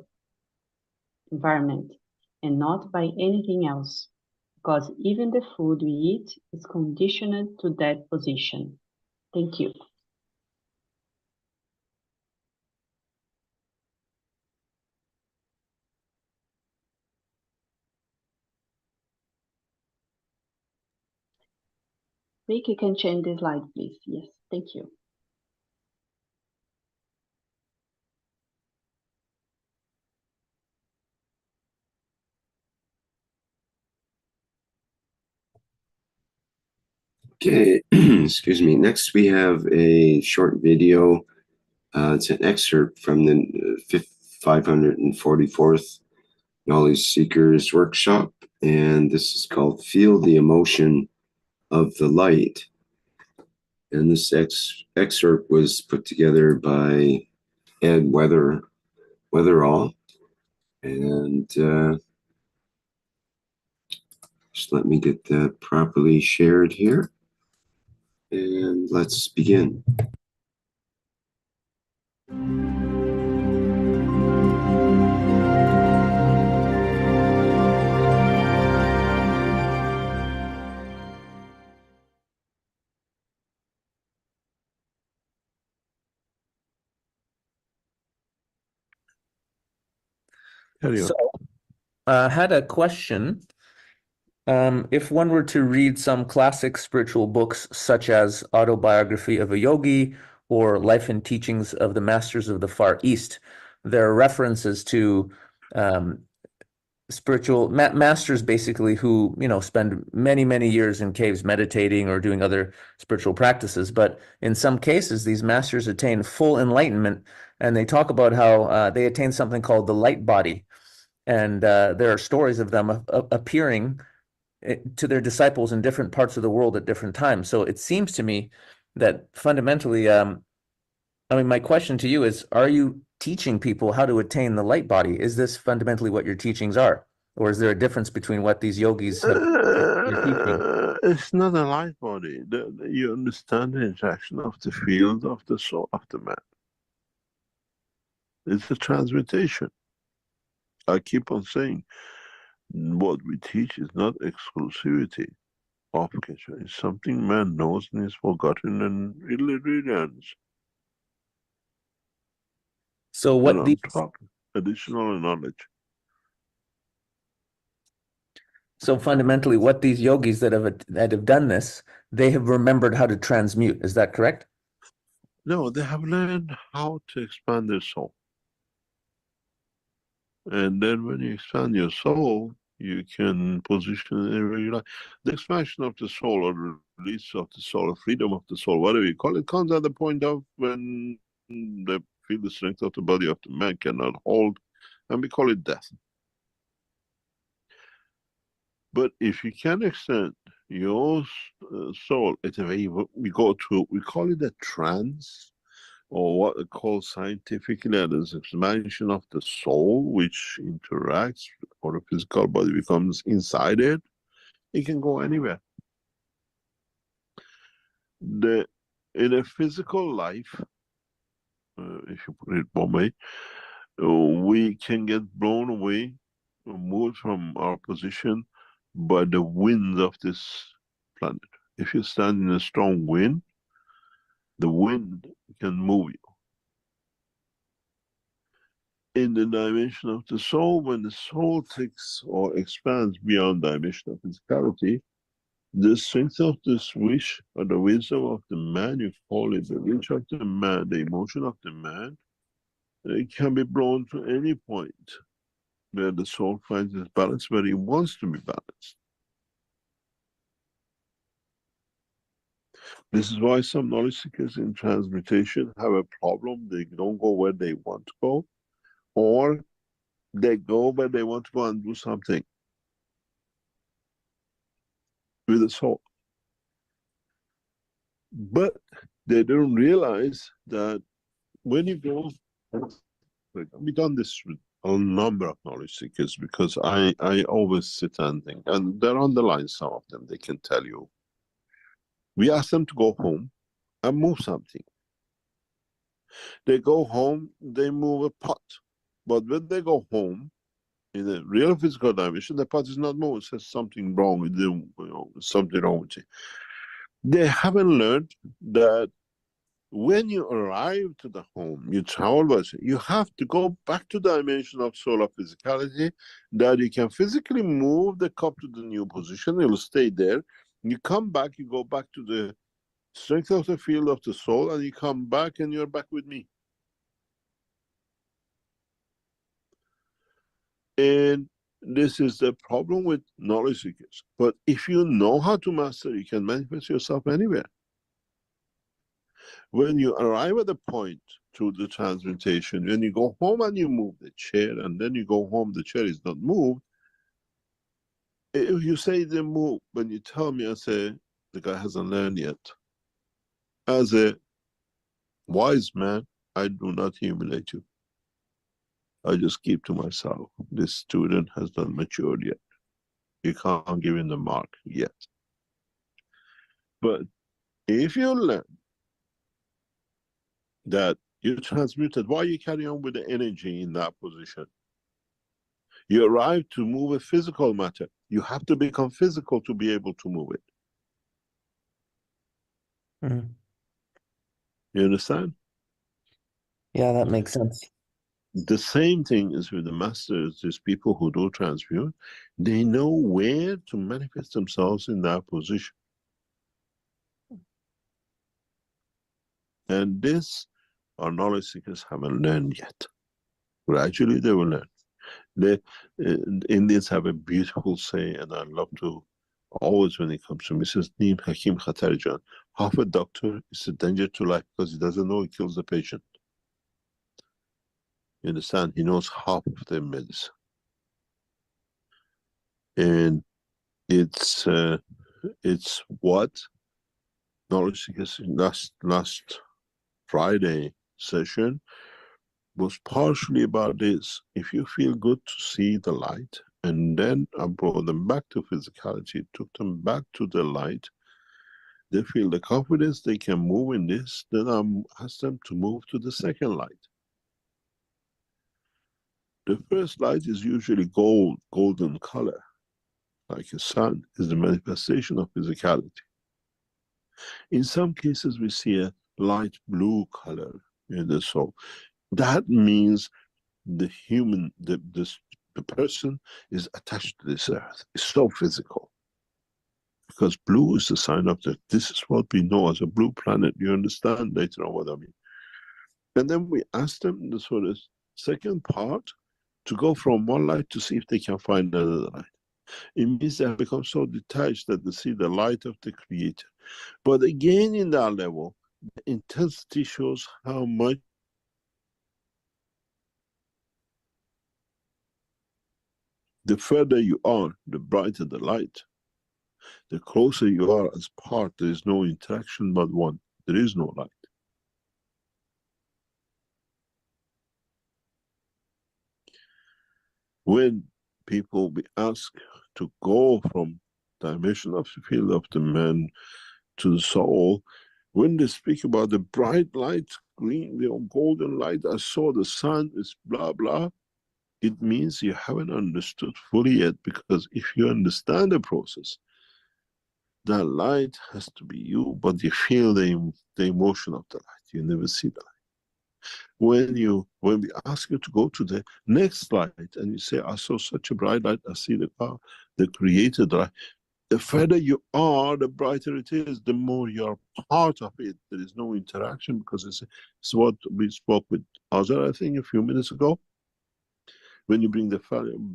and not by anything else, because even the food we eat is conditioned to that position. Thank you. Rick, you can change the slide, please. Yes, thank you. Okay, excuse me. Next, we have a short video. It's an excerpt from the 544th Knowledge Seekers Workshop, and this is called Feel the Emotion of the Light. And this excerpt was put together by Ed Weatherall. And just let me get that properly shared here. And let's begin. So, I had a question. If one were to read some classic spiritual books, such as Autobiography of a Yogi or Life and Teachings of the Masters of the Far East, there are references to spiritual masters, basically, who, you know, spend many, many years in caves meditating or doing other spiritual practices. But in some cases, these masters attain full enlightenment, and they talk about how they attain something called the light body. And there are stories of them appearing to their disciples in different parts of the world at different times. So it seems to me that fundamentally, I mean, my question to you is, are you teaching people how to attain the light body? Is this fundamentally what your teachings are? Or is there a difference between what these yogis are teaching? It's not a light body. You understand the interaction of the field of the soul of the man. It's a transmutation. I keep on saying, what we teach is not exclusivity of Keshe. It's something man knows and is forgotten and really ends. So what the additional knowledge. So fundamentally, what these yogis that have done this, they have remembered how to transmute. Is that correct? No, they have learned how to expand their soul. And then when you expand your soul, you can position it anywhere you like. The expansion of the soul, or the release of the soul, or freedom of the soul, whatever you call it, comes at the point of when they feel the strength of the body of the man cannot hold, and we call it death. But if you can extend your soul, it's a way we go to, we call it a trance, or what we call scientifically as expansion of the soul, which interacts, or the physical body becomes inside it. It can go anywhere. In a physical life, if you put it one way, we can get blown away, moved from our position by the winds of this planet. If you stand in a strong wind, the wind can move you. In the dimension of the soul, when the soul takes or expands beyond dimension of physicality, the strength of this wish, or the wisdom of the man, you call it the wish of the man, the emotion of the man, it can be blown to any point where the soul finds its balance, where it wants to be balanced. This is why some knowledge seekers in transmutation have a problem. They don't go where they want to go, or they go where they want to go and do something with the soul. But they don't realize that when you go, we've done this with a number of knowledge seekers, because I always sit and think, and they're on the line, some of them, they can tell you. We ask them to go home and move something. They go home, they move a pot. But when they go home, in a real physical dimension, the pot is not moving. It says something wrong with them, something wrong with it. They haven't learned that when you arrive to the home, you travel by, you have to go back to the dimension of solar physicality, that you can physically move the cup to the new position, it will stay there. You come back, you go back to the strength of the field of the soul, and you come back and you're back with me. And this is the problem with knowledge seekers. But if you know how to master, you can manifest yourself anywhere. When you arrive at the point through the transmutation, when you go home and you move the chair, and then you go home, the chair is not moved. If you say they move, when you tell me, I say, the guy hasn't learned yet. As a wise man, I do not humiliate you. I just keep to myself. This student has not matured yet. You can't give him the mark yet. But if you learn that you transmuted, why you carry on with the energy in that position? You arrive to move a physical matter. You have to become physical to be able to move it. Mm. You understand? Yeah, that makes sense. The same thing is with the masters. These people who do transmute, they know where to manifest themselves in that position. And this, our knowledge seekers haven't learned yet. Gradually they will learn. The Indians have a beautiful saying, and I love to always, when it comes to Mrs. Neem Hakim Khatarijan, half a doctor is a danger to life because he doesn't know he kills the patient. You understand? He knows half of the medicine. And it's what knowledge seekers in last Friday session was partially about this. If you feel good to see the light, and then I brought them back to physicality, took them back to the light, they feel the confidence they can move in this, then I ask them to move to the second light. The first light is usually golden color, like a sun, is the manifestation of physicality. In some cases, we see a light blue color in the soul. That means the human, the person is attached to this earth. It's so physical. Because blue is the sign of the, this is what we know as a blue planet. You understand later on what I mean. And then we ask them the sort of second part to go from one light to see if they can find another light. It means they have become so detached that they see the light of the Creator. But again, in that level, the intensity shows how much the further you are, the brighter the light. The closer you are as part, there is no interaction but one. There is no light. When people be asked to go from dimension of the field of the man to the soul, when they speak about the bright light, green, golden light, I saw the sun is blah, blah, it means you haven't understood fully yet, because if you understand the process, that light has to be you, but you feel the emotion of the light. You never see the light. When we ask you to go to the next light and you say, I saw such a bright light, I see the created light. The further you are, the brighter it is, the more you're part of it. There is no interaction, because it's what we spoke with Azar, I think, a few minutes ago. When you bring the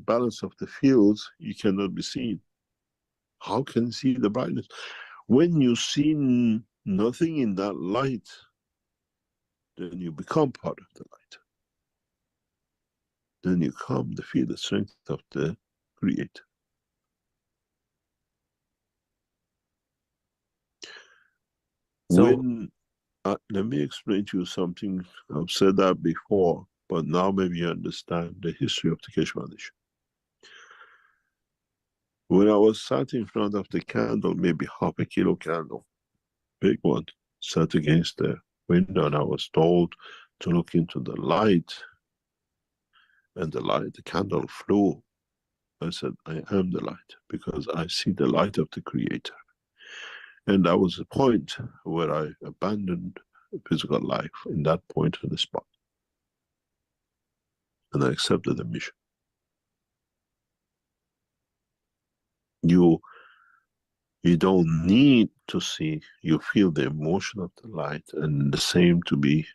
balance of the fields, you cannot be seen. How can you see the brightness? When you see nothing in that light, then you become part of the light. Then you come to feel the strength of the Creator. So, Let me explain to you something. I've said that before, but now maybe you understand the history of the Keshe Foundation. When I was sat in front of the candle, maybe half a kilo candle, big one, sat against the window, and I was told to look into the light, and the candle flew. I said, I am the light, because I see the light of the Creator. And that was the point where I abandoned physical life, in that point on the spot. And I accepted the mission. You don't need to see, you feel the emotion of the light, and the same to be.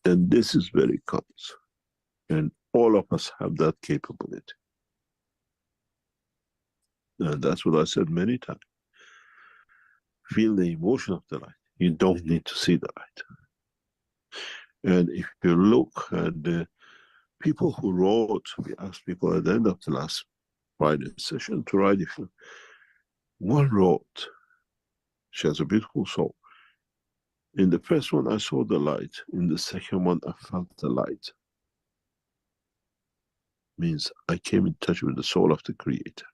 And this is where it comes. And all of us have that capability. And that's what I said many times. Feel the emotion of the light. You don't need to see the light. And if you look at the people who wrote, we asked people at the end of the last Friday session to write. If one wrote, she has a beautiful soul. In the first one, I saw the light. In the second one, I felt the light. Means I came in touch with the soul of the Creator.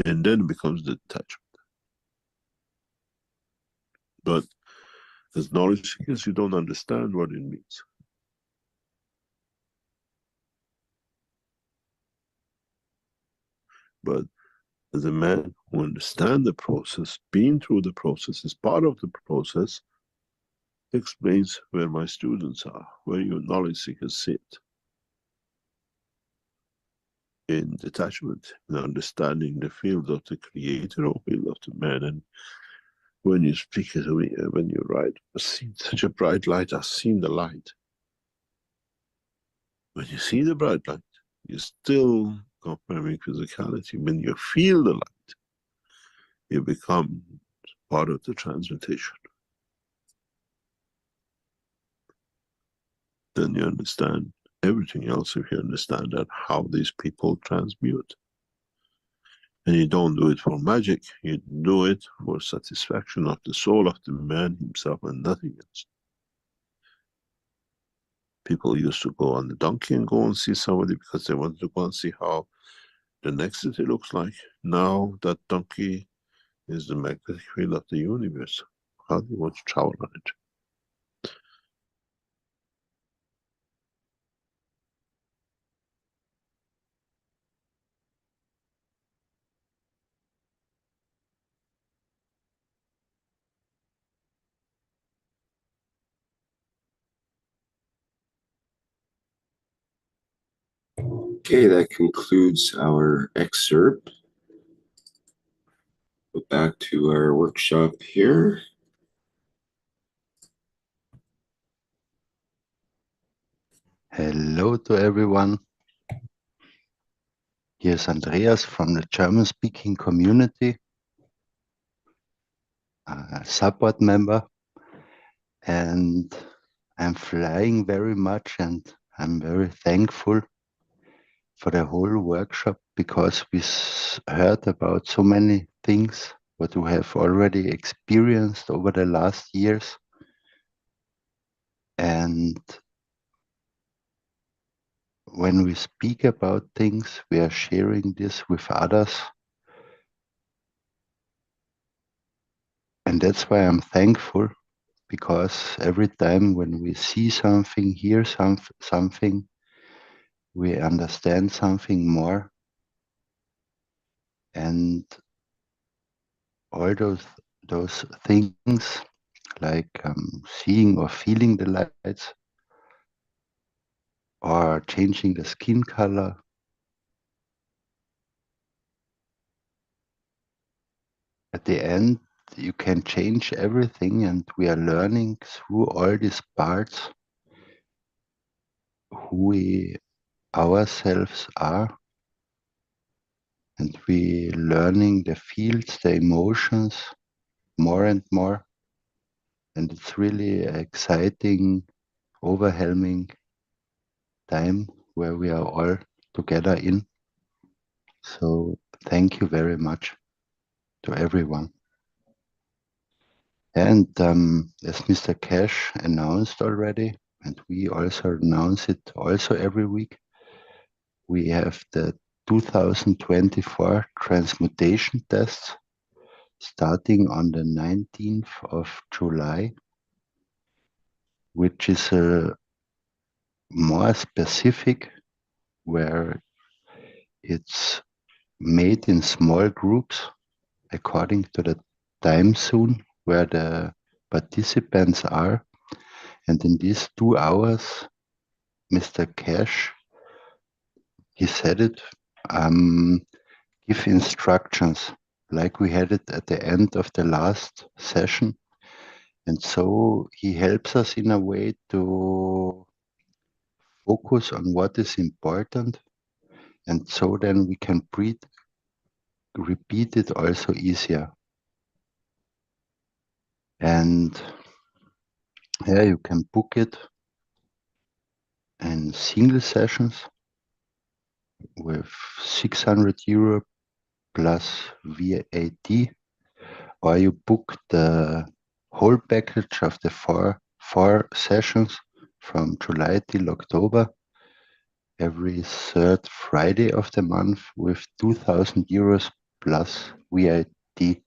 And then it becomes the detachment. But as knowledge seekers, you don't understand what it means. But as a man who understands the process, been through the process, is part of the process, explains where my students are, where your knowledge seekers sit. In detachment, in understanding the field of the Creator or field of the man. And when you speak to me, when you write, I've seen such a bright light, I've seen the light. When you see the bright light, you're still confirming physicality. When you feel the light, you become part of the transmutation. Then you understand everything else if you understand that, how these people transmute. And you don't do it for magic, you do it for satisfaction of the soul of the man himself and nothing else. People used to go on the donkey and go and see somebody because they wanted to go and see how the next city looks like. Now that donkey is the magnetic field of the universe. How do you want to travel on it? Okay, that concludes our excerpt. Go back to our workshop here. Hello to everyone. Here's Andreas from the German-speaking community, a support member, and I'm flying very much, and I'm very thankful for the whole workshop, because we heard about so many things what we have already experienced over the last years. And when we speak about things, we are sharing this with others. And that's why I'm thankful, because every time when we see something, hear something, we understand something more. And all those things, like seeing or feeling the lights, or changing the skin color, at the end you can change everything, and we are learning through all these parts who we ourselves are, and we learning the fields, the emotions more and more, and it's really exciting, overwhelming time where we are all together in. So thank you very much to everyone. And as Mr. Keshe announced already, and we also announce it also every week, we have the 2024 transmutation tests starting on the 19th of July, which is a more specific, where it's made in small groups according to the time zone where the participants are. And in these 2 hours, Mr. Keshe, he said it, give instructions like we had it at the end of the last session. And so he helps us in a way to focus on what is important. And so then we can repeat it also easier. And yeah, you can book it in single sessions with 600 euro plus VAT, or you book the whole package of the four sessions from July till October, every third Friday of the month with 2,000 euros plus VAT.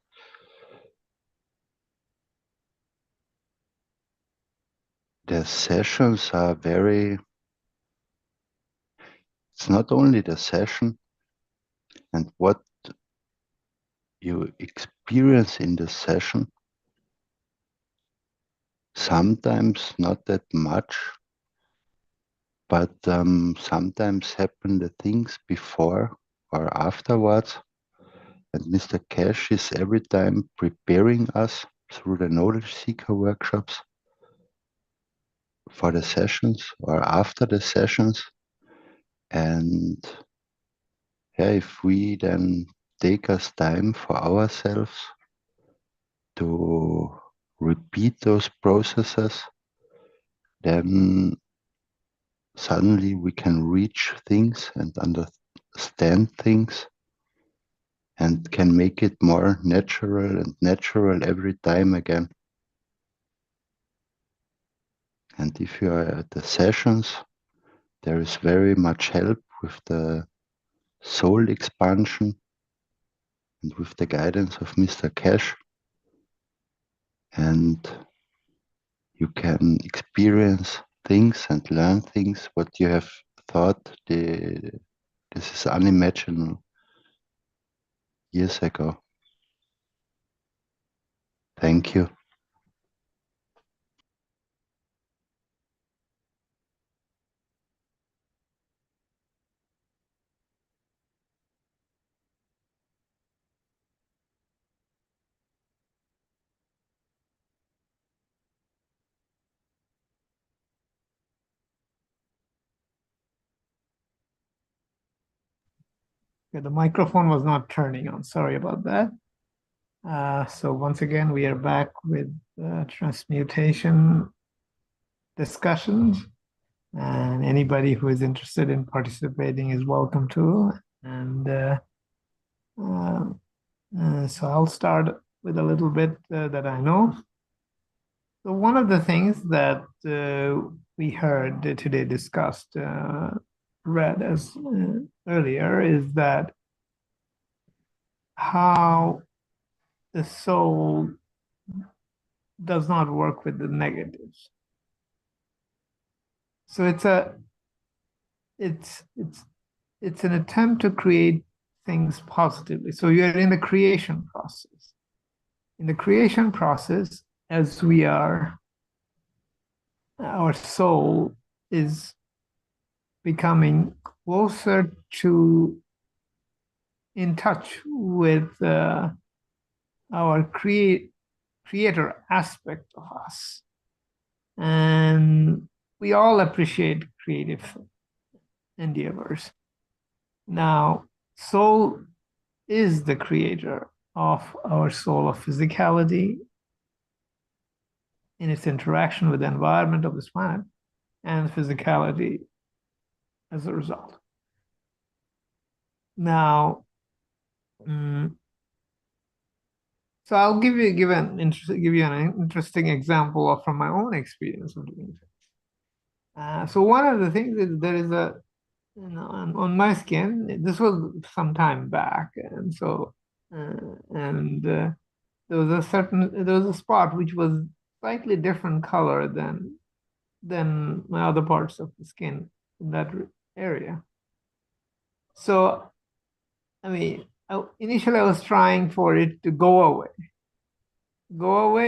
The sessions are it's not only the session and what you experience in the session, sometimes not that much, but sometimes happen the things before or afterwards. And Mr. Keshe is every time preparing us through the knowledge seeker workshops for the sessions or after the sessions. And yeah, if we then take us time for ourselves to repeat those processes, then suddenly we can reach things and understand things and can make it more natural and natural every time again. And if you are at the sessions, there is very much help with the soul expansion and with the guidance of Mr. Keshe. And you can experience things and learn things what you have thought this is unimaginable years ago. Thank you. Yeah, the microphone was not turning on. Sorry about that. So once again, we are back with transmutation discussions, and anybody who is interested in participating is welcome to. And so I'll start with a little bit that I know. So one of the things that we heard today discussed, read as earlier, is that how the soul does not work with the negatives. So it's an attempt to create things positively. So you're in the creation process. In the creation process, as we are, our soul is becoming closer to, in touch with our creator aspect of us. And we all appreciate creative endeavors. Now, soul is the creator of our soul of physicality in its interaction with the environment of this planet, and physicality as a result. Now, so I'll give you an interesting example from my own experience of doing things. So one of the things is there is a on my skin. This was some time back, and so there was a spot which was slightly different color than my other parts of the skin in that area. So, I mean, initially I was trying for it to go away,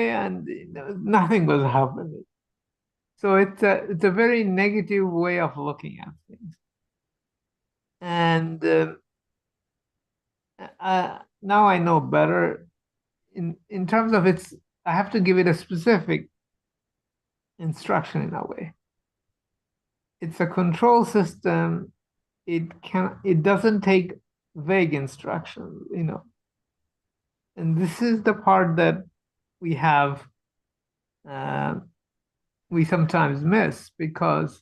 and nothing was happening. So it's a very negative way of looking at things. And now I know better. In terms of I have to give it a specific instruction in a way. It's a control system. It doesn't take vague instructions, And this is the part that we sometimes miss, because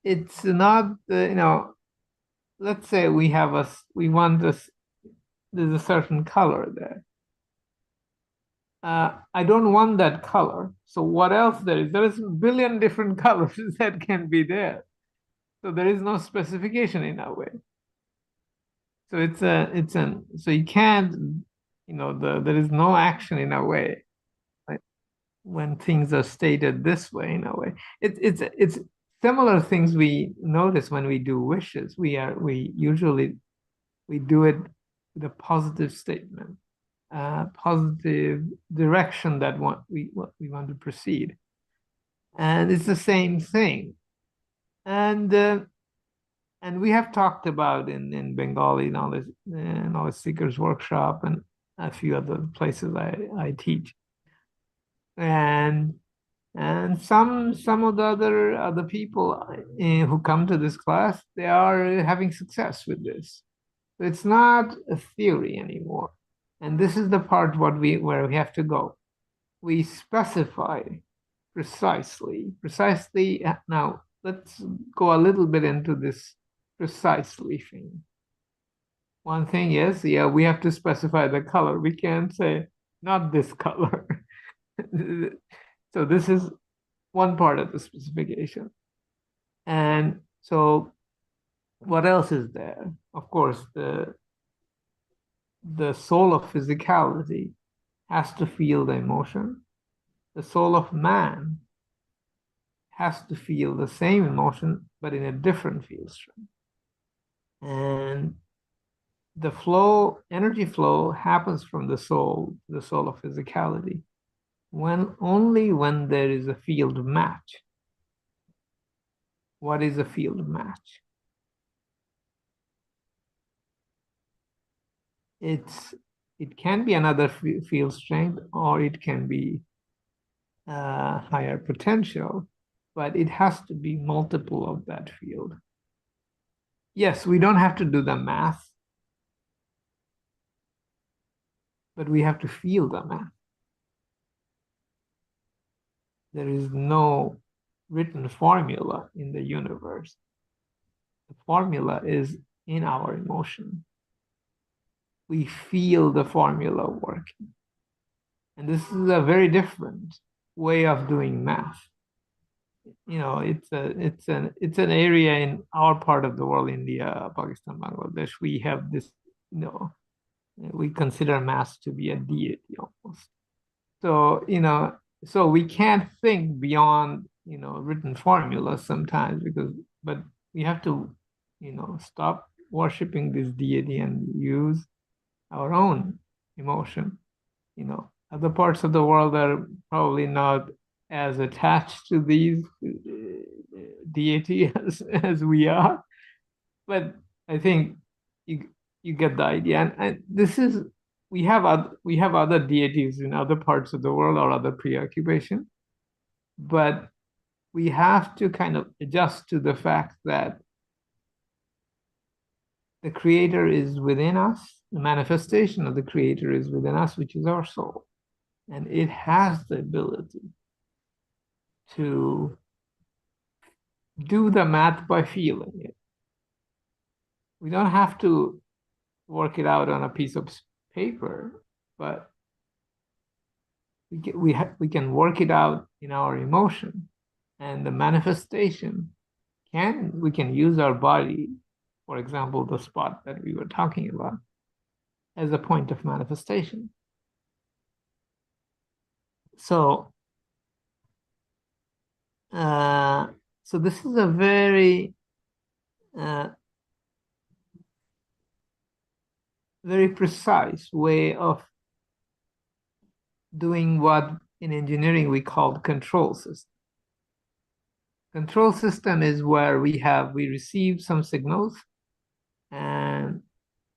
it's not, let's say we want this, there's a certain color there. I don't want that color. So what else there is? There is a billion different colors that can be there. So there is no specification in a way. So so you can't, there is no action in a way, right? When things are stated this way, in a way. It's similar things we notice when we do wishes. We usually do it with a positive statement, positive direction that we want to proceed, and it's the same thing. And we have talked about in Bengali knowledge seekers workshop and a few other places I teach, and some of the other people who come to this class, they are having success with this. It's not a theory anymore. And this is the part where we have to go. We specify precisely. Now, let's go a little bit into this precisely thing. One thing is, we have to specify the color. We can't say, not this color. So this is one part of the specification. And so what else is there? Of course, the soul of physicality has to feel the emotion. The soul of man has to feel the same emotion, but in a different field strength. And the energy flow happens from the soul of physicality, only when there is a field match. What is a field match? It can be another field strength, or it can be higher potential, but it has to be multiple of that field. Yes, we don't have to do the math, but we have to feel the math. There is no written formula in the universe. The formula is in our emotion. We feel the formula working. And this is a very different way of doing math. It's an area in our part of the world, India, Pakistan, Bangladesh. We have this, we consider math to be a deity almost. So, so we can't think beyond, written formulas sometimes, but we have to, stop worshiping this deity and use our own emotion. Other parts of the world are probably not as attached to these deities as we are, but I think you get the idea. And this is, we have other deities in other parts of the world or other preoccupation, but we have to kind of adjust to the fact that the creator is within us. The manifestation of the creator is within us, which is our soul. And it has the ability to do the math by feeling it. We don't have to work it out on a piece of paper, but we can work it out in our emotion. And the manifestation we can use our body, for example, the spot that we were talking about, as a point of manifestation. So, so this is a very, very precise way of doing what in engineering we call control system. Control system is where we receive some signals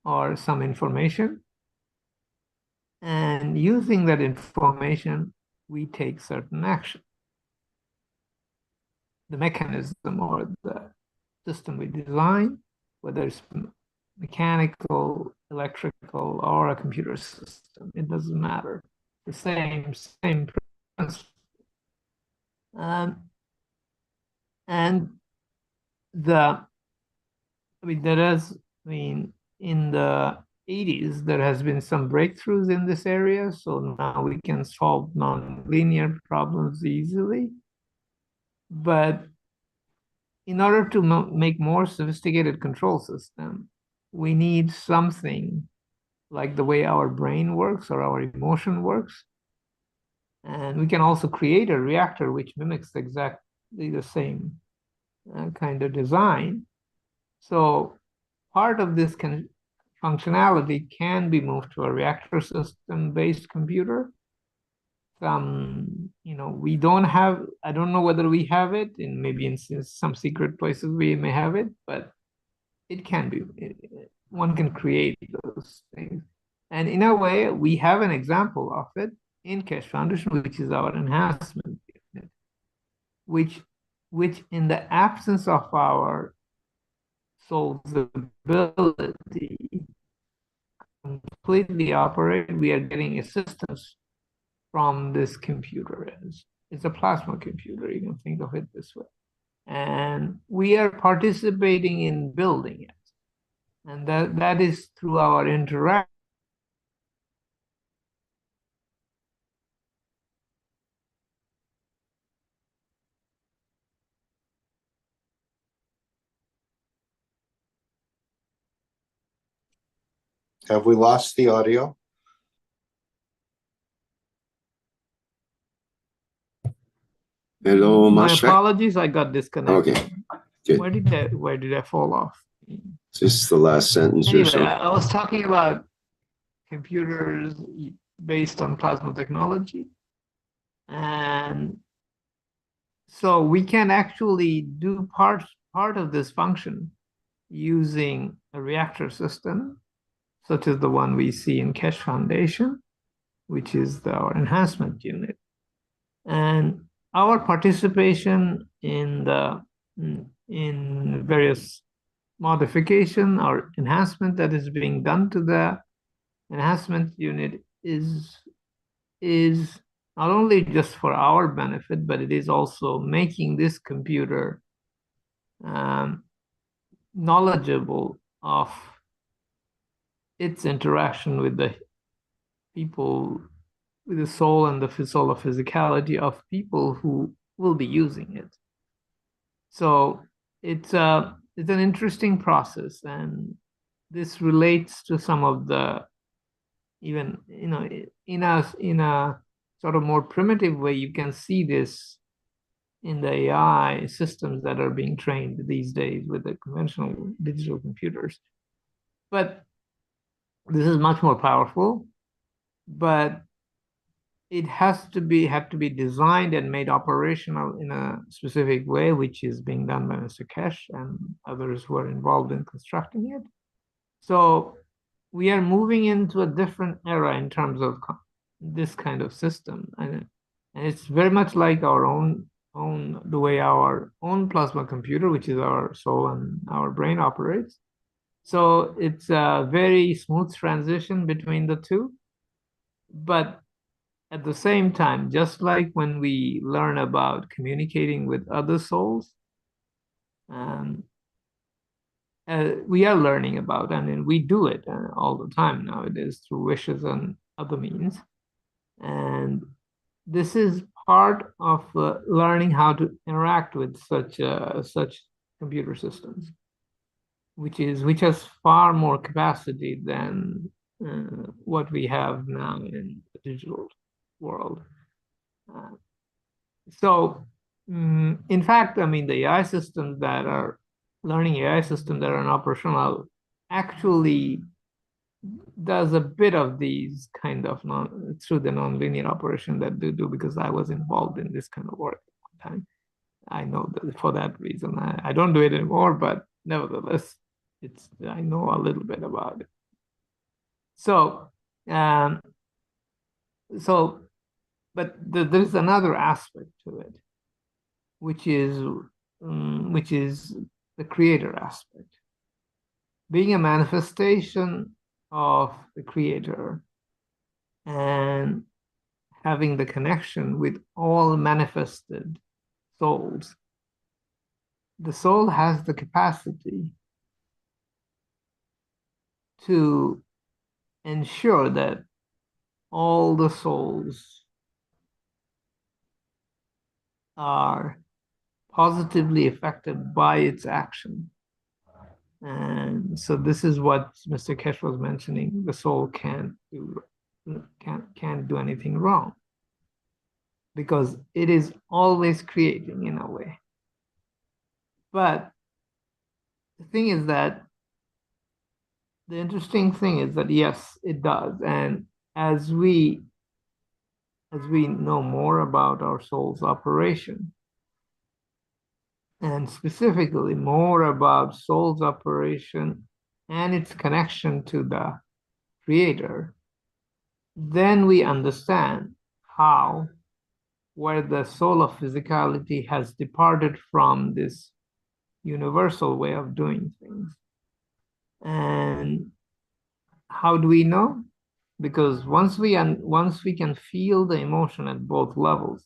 or some information, and using that information, we take certain action. The mechanism or the system we design, whether it's mechanical, electrical, or a computer system, it doesn't matter. The same principle. And in the 80s, there has been some breakthroughs in this area. So now we can solve nonlinear problems easily. But in order to make more sophisticated control system, we need something like the way our brain works or our emotion works. And we can also create a reactor which mimics exactly the same kind of design. So part of this functionality can be moved to a reactor system-based computer. We don't have, I don't know whether we have it, and maybe in some secret places we may have it, but it can be, one can create those things. And in a way, we have an example of it in Keshe Foundation, which is our enhancement unit, which in the absence of our soul's ability completely operate, we are getting assistance from this computer. It's a plasma computer, you can think of it this way. And we are participating in building it. And that is through our interaction. Have we lost the audio? Hello, My Masha. apologies, I got disconnected. Okay, good. Where did I fall off? This is the last sentence Anyway, or so. I was talking about computers based on plasma technology. And so we can actually do part of this function using a reactor system, such as the one we see in Keshe Foundation, which is our enhancement unit. And our participation in various modification or enhancement that is being done to the enhancement unit is not only just for our benefit, but it is also making this computer knowledgeable of its interaction with the people, with the soul and the soul of physicality of people who will be using it. So it's an interesting process, and this relates to some of the, even in a sort of more primitive way, you can see this in the AI systems that are being trained these days with the conventional digital computers. But this is much more powerful, but it have to be designed and made operational in a specific way, which is being done by Mr. Keshe and others who are involved in constructing it. So we are moving into a different era in terms of this kind of system, and it's very much like our own the way our own plasma computer, which is our soul and our brain, operates. So it's a very smooth transition between the two, but at the same time, just like when we learn about communicating with other souls, we are learning about, and we do it all the time nowadays through wishes and other means. And this is part of learning how to interact with such computer systems, which has far more capacity than what we have now in the digital world. So, in fact, I mean, the AI systems that are learning AI systems that are operational actually does a bit of these kind of through the nonlinear operation that they do, because I was involved in this kind of work at one time. I know that for that reason. I don't do it anymore, but nevertheless, I know a little bit about it. So, but there's another aspect to it, which is the creator aspect. Being a manifestation of the creator and having the connection with all manifested souls, the soul has the capacity to ensure that all the souls are positively affected by its action. And so this is what Mr. Keshe was mentioning. The soul can't do anything wrong, because it is always creating in a way. But the thing is that the interesting thing is that yes, it does. And as we know more about our soul's operation, and specifically more about soul's operation and its connection to the creator, then we understand where the soul of physicality has departed from this universal way of doing things. And how do we know? Because once we can feel the emotion at both levels,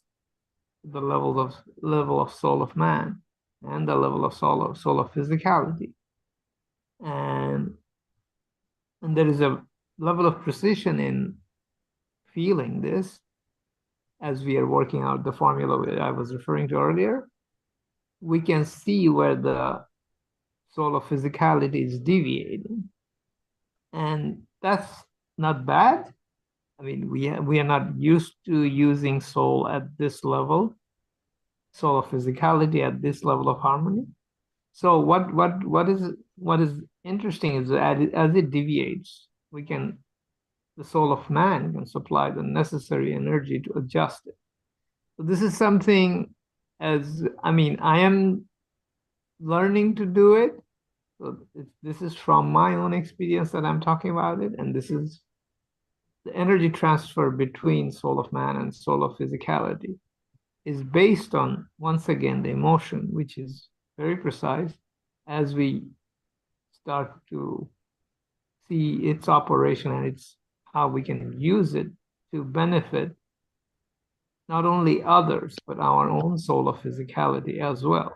the level of soul of man and the level of soul of physicality, and there is a level of precision in feeling this, as we are working out the formula I was referring to earlier, we can see where the soul of physicality is deviating. And that's not bad. I mean, we are not used to using soul at this level, soul of physicality at this level of harmony. So what is interesting is that as it deviates, the soul of man can supply the necessary energy to adjust it. So this is something, I am learning to do it. So this is from my own experience that I'm talking about it. And this is the energy transfer between soul of man and soul of physicality is based on, once again, the emotion, which is very precise as we start to see its operation and how we can use it to benefit not only others, but our own soul of physicality as well.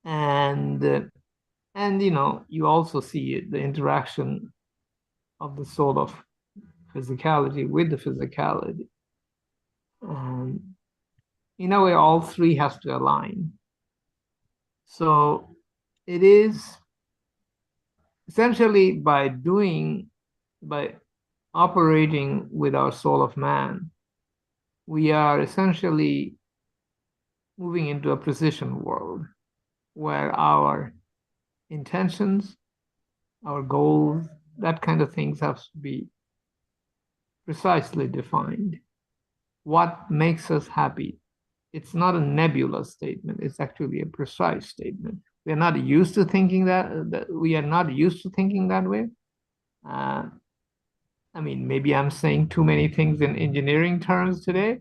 And you also see the interaction of the soul of physicality with the physicality. In a way, all three has to align. So it is essentially by operating with our soul of man, we are essentially moving into a precision world where our intentions, our goals, that kind of things have to be precisely defined. What makes us happy? It's not a nebulous statement. It's actually a precise statement. We are not used to thinking that we are not used to thinking that way. Maybe I'm saying too many things in engineering terms today,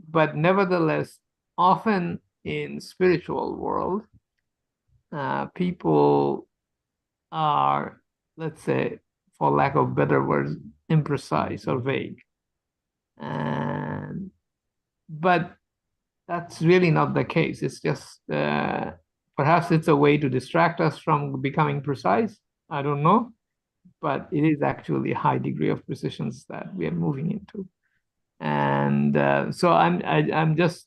but nevertheless, often in spiritual world, people are, let's say, for lack of better words, imprecise or vague. But that's really not the case. It's just, perhaps it's a way to distract us from becoming precise. I don't know, but it is actually a high degree of precision that we are moving into. And so I'm just,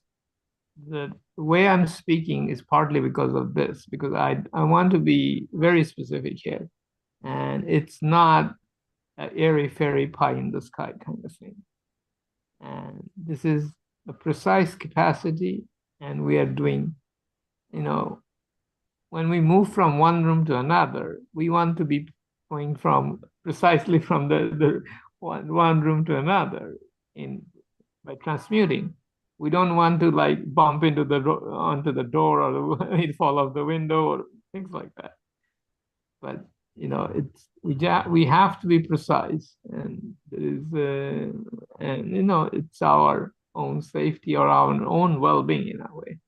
the way I'm speaking is partly because of this, because I want to be very specific here. And it's not an airy-fairy pie in the sky kind of thing. And this is a precise capacity, and we are doing, when we move from one room to another, we want to be going from precisely from the one room to another by transmuting. We don't want to like bump into onto the door or fall off the window or things like that. But we have to be precise, and it's our own safety or our own well-being in a way.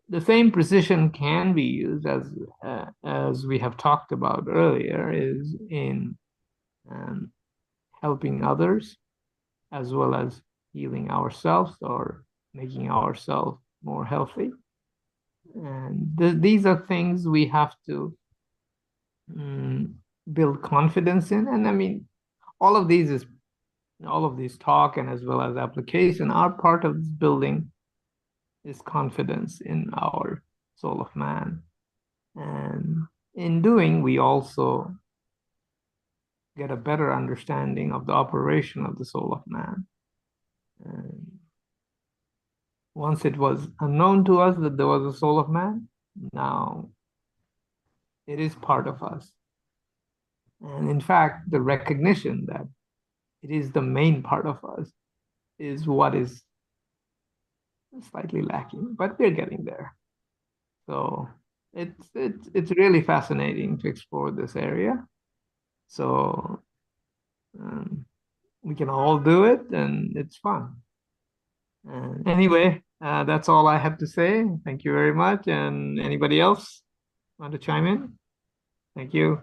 The same precision can be used as we have talked about earlier, is in helping others as well as healing ourselves or making ourselves more healthy. And these are things we have to build confidence in. And I mean, all of these talk and as well as application are part of this building is confidence in our soul of man. And in doing, we also get a better understanding of the operation of the soul of man. And once it was unknown to us that there was a soul of man, now it is part of us. And in fact, the recognition that it is the main part of us is what is slightly lacking, but we're getting there. So it's really fascinating to explore this area. So we can all do it, and it's fun. And anyway, that's all I have to say. Thank you very much. And anybody else want to chime in? Thank you.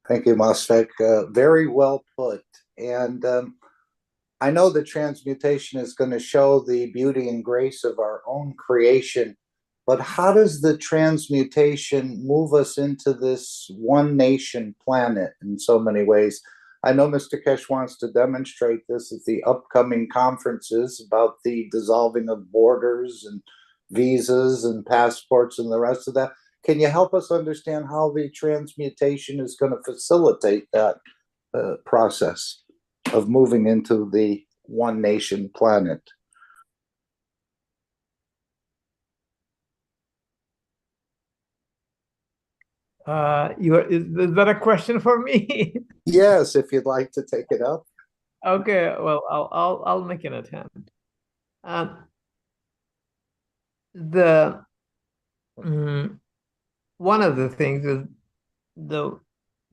Thank you, Mosfeq. Very well put. And I know that transmutation is going to show the beauty and grace of our own creation, but how does the transmutation move us into this one nation planet in so many ways? I know Mr. Keshe wants to demonstrate this at the upcoming conferences about the dissolving of borders and visas and passports and the rest of that. Can you help us understand how the transmutation is going to facilitate that process of moving into the one nation planet? Is that a question for me? Yes, if you'd like to take it up. Okay, well, I'll make an attempt. One of the things is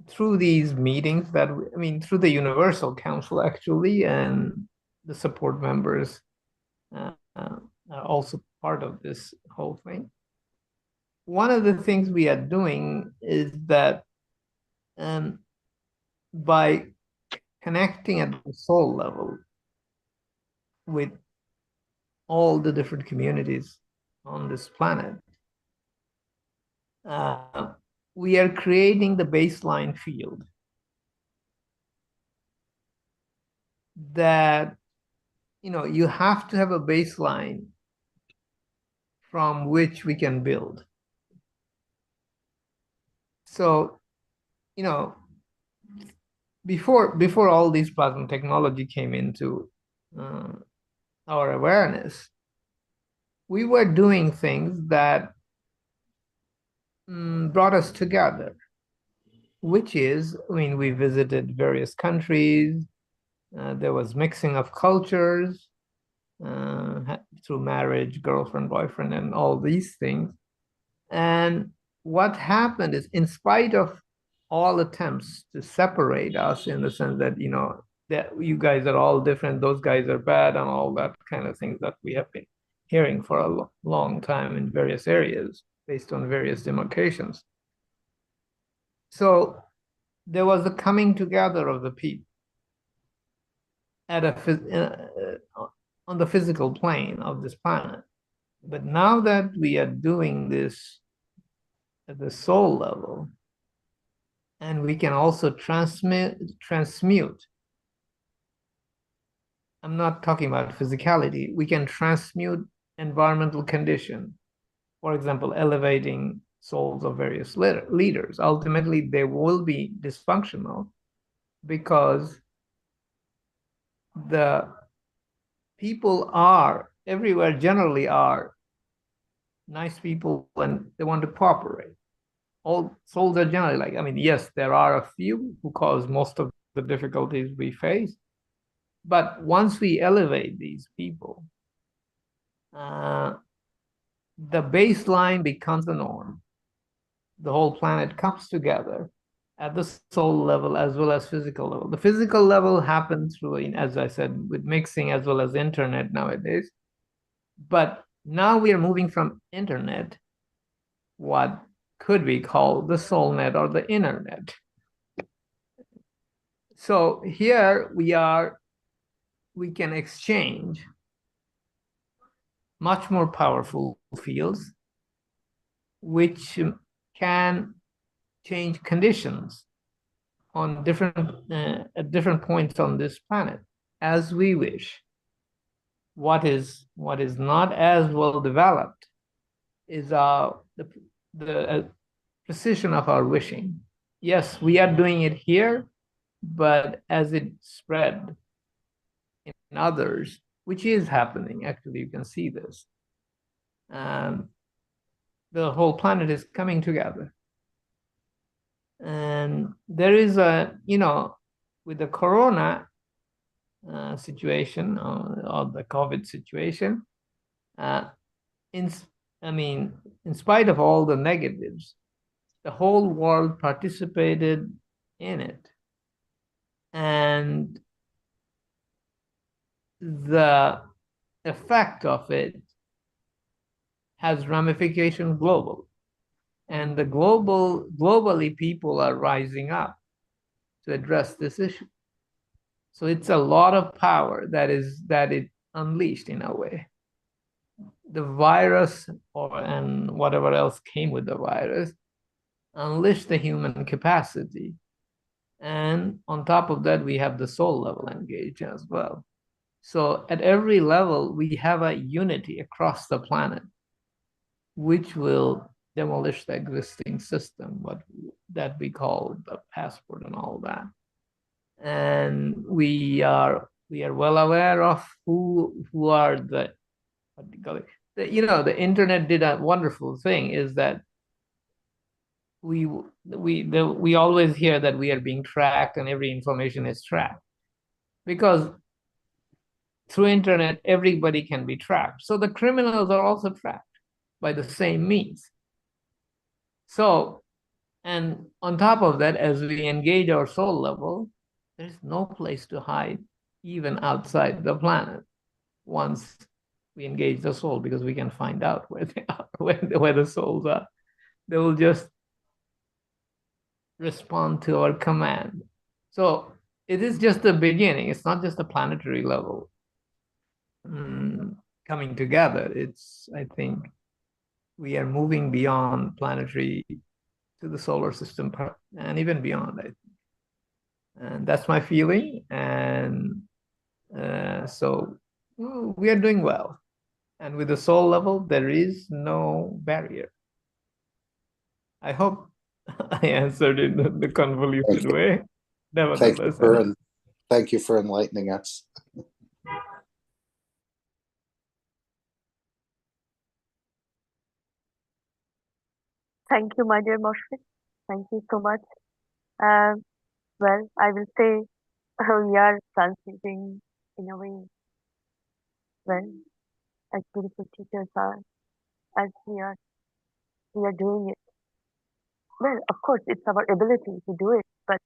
through these meetings through the Universal Council actually, and the support members are also part of this whole thing. One of the things we are doing is that by connecting at the soul level with all the different communities on this planet, we are creating the baseline field that, you have to have a baseline from which we can build. So, before all these plasma technology came into our awareness, we were doing things that brought us together, which is, we visited various countries. There was mixing of cultures through marriage, girlfriend, boyfriend, and all these things. And what happened is, in spite of all attempts to separate us in the sense that, that you guys are all different, those guys are bad, and all that kind of things that we have been hearing for a long time in various areas based on various demarcations. So there was a coming together of the people on the physical plane of this planet. But now that we are doing this at the soul level, and we can also transmute I'm not talking about physicality. We can transmute environmental condition. For example, elevating souls of various leaders. Ultimately, they will be dysfunctional because the people are everywhere generally are nice people and they want to cooperate. All souls are generally like, I mean, yes, there are a few who cause most of the difficulties we face. But once we elevate these people, the baseline becomes the norm. The whole planet comes together at the soul level as well as physical level. The physical level happens through, as I said, with mixing as well as internet nowadays. But now we are moving from internet, what could be called the soul net or the internet. So here we can exchange much more powerful fields which can change conditions on at different points on this planet as we wish. What is not as well developed is the precision of our wishing. Yes, we are doing it here, but as it spread in others, which is happening, actually, you can see this. The whole planet is coming together. And there is with the corona situation or the COVID situation, in spite of all the negatives, the whole world participated in it. And the effect of it has ramification global. And globally people are rising up to address this issue. So it's a lot of power that it unleashed in a way. The virus and whatever else came with the virus unleashed the human capacity. And on top of that, we have the soul level engaged as well. So at every level, we have a unity across the planet, which will demolish the existing system, that we call the passport and all that. And we are well aware of who are the, what do you call it? The internet did a wonderful thing, is that we always hear that we are being tracked and every information is tracked, because through internet everybody can be tracked. So the criminals are also tracked by the same means. So, and on top of that, as we engage our soul level, there's no place to hide, even outside the planet, once we engage the soul, because we can find out where they are, where the souls are. They will just respond to our command. So it is just the beginning. It's not just the planetary level coming together. I think we are moving beyond planetary to the solar system and even beyond, I think. And that's my feeling. And so we are doing well. And with the soul level, there is no barrier. I hope I answered it in the convoluted way. Nevertheless, thank you for enlightening us. Thank you, my dear Moshfik. Thank you so much. Well, I will say we are transmitting in a way, well, as beautiful teachers are, as we are doing it. Well, of course, it's our ability to do it, but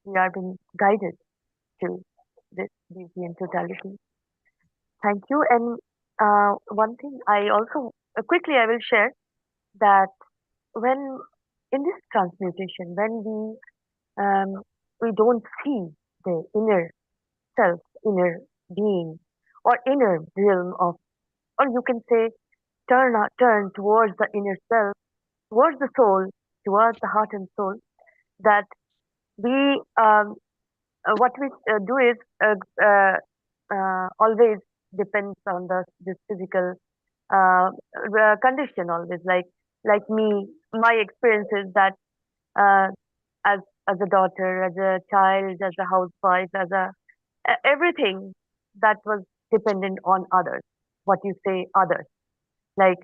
we are being guided to this beauty and totality. Thank you. And one thing I also quickly I will share that when in this transmutation, when we don't see the inner self, inner being, or inner realm of, or you can say, turn towards the inner self, towards the soul, towards the heart and soul, that we what we do is always depends on this physical condition always. Like me, my experience is that uh, as a daughter, as a child, as a housewife, as a everything that was dependent on others. What you say, others. Like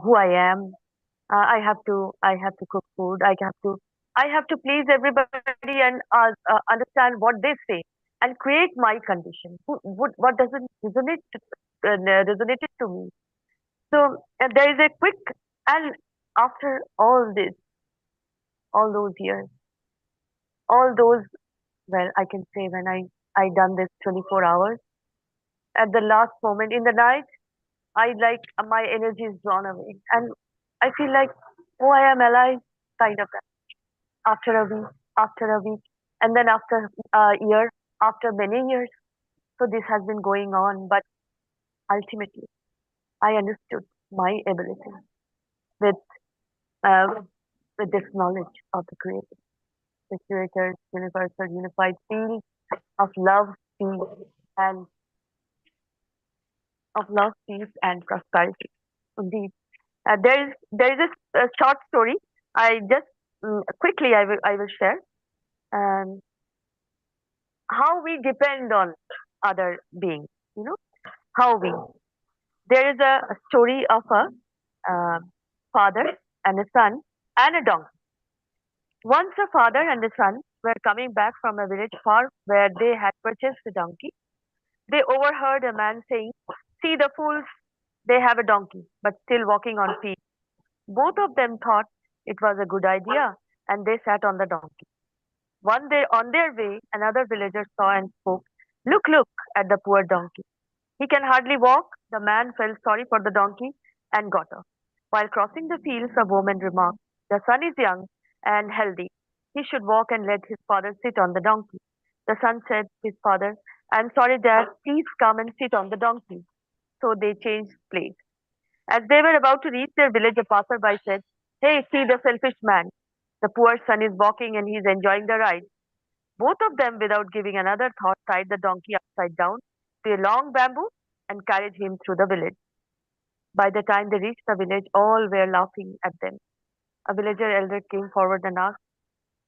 who I am. I have to cook food. I have to please everybody and understand what they say and create my condition. What doesn't resonated to me. So there is a quick, and after all this, all those years, all those, well, I can say when I done this 24 hours, at the last moment in the night, I like my energy is drawn away, and I feel like, oh, I am alive, kind of that. After a week, and then after a year, after many years. So this has been going on, but ultimately, I understood my ability with uh, with this knowledge of the Creator's universal unified field of love, peace, and prosperity. Indeed, there is a short story. I just quickly I will share. Um, how we depend on other beings, you know, how we. There is a story of a father and a son and a donkey. Once a father and a son were coming back from a village far where they had purchased a donkey. They overheard a man saying, "See the fools, they have a donkey, but still walking on feet." Both of them thought it was a good idea and they sat on the donkey. One day on their way, another villager saw and spoke, "Look, look at the poor donkey. He can hardly walk." The man felt sorry for the donkey and got off. While crossing the fields, a woman remarked, "The son is young and healthy. He should walk and let his father sit on the donkey." The son said to his father, "I'm sorry, Dad, please come and sit on the donkey." So they changed place. As they were about to reach their village, a passerby said, "Hey, see the selfish man. The poor son is walking and he's enjoying the ride." Both of them, without giving another thought, tied the donkey upside down to a long bamboo and carried him through the village. By the time they reached the village, all were laughing at them. A villager elder came forward and asked,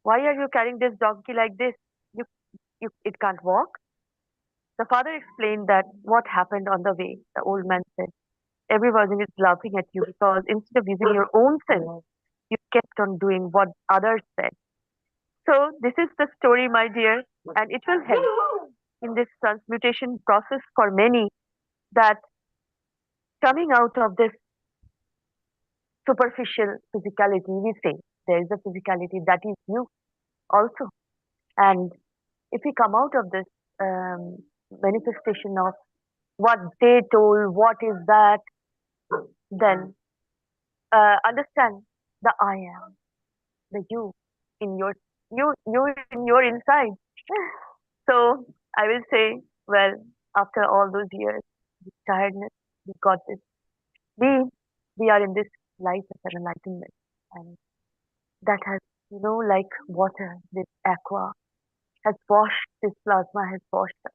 "Why are you carrying this donkey like this? It can't walk." The father explained that what happened on the way. The old man said, "Everyone is laughing at you because instead of using your own sense, you kept on doing what others said." So this is the story, my dear, and it will help in this transmutation process for many, that coming out of this superficial physicality, we say there is a physicality that is you also. And if we come out of this manifestation of what they told, what is that, then understand the I am, the you in your you in your inside. So I will say, well, after all those years, the tiredness, we got this. We are in this light of enlightenment, and that has, like water, this aqua has washed, this plasma has washed us.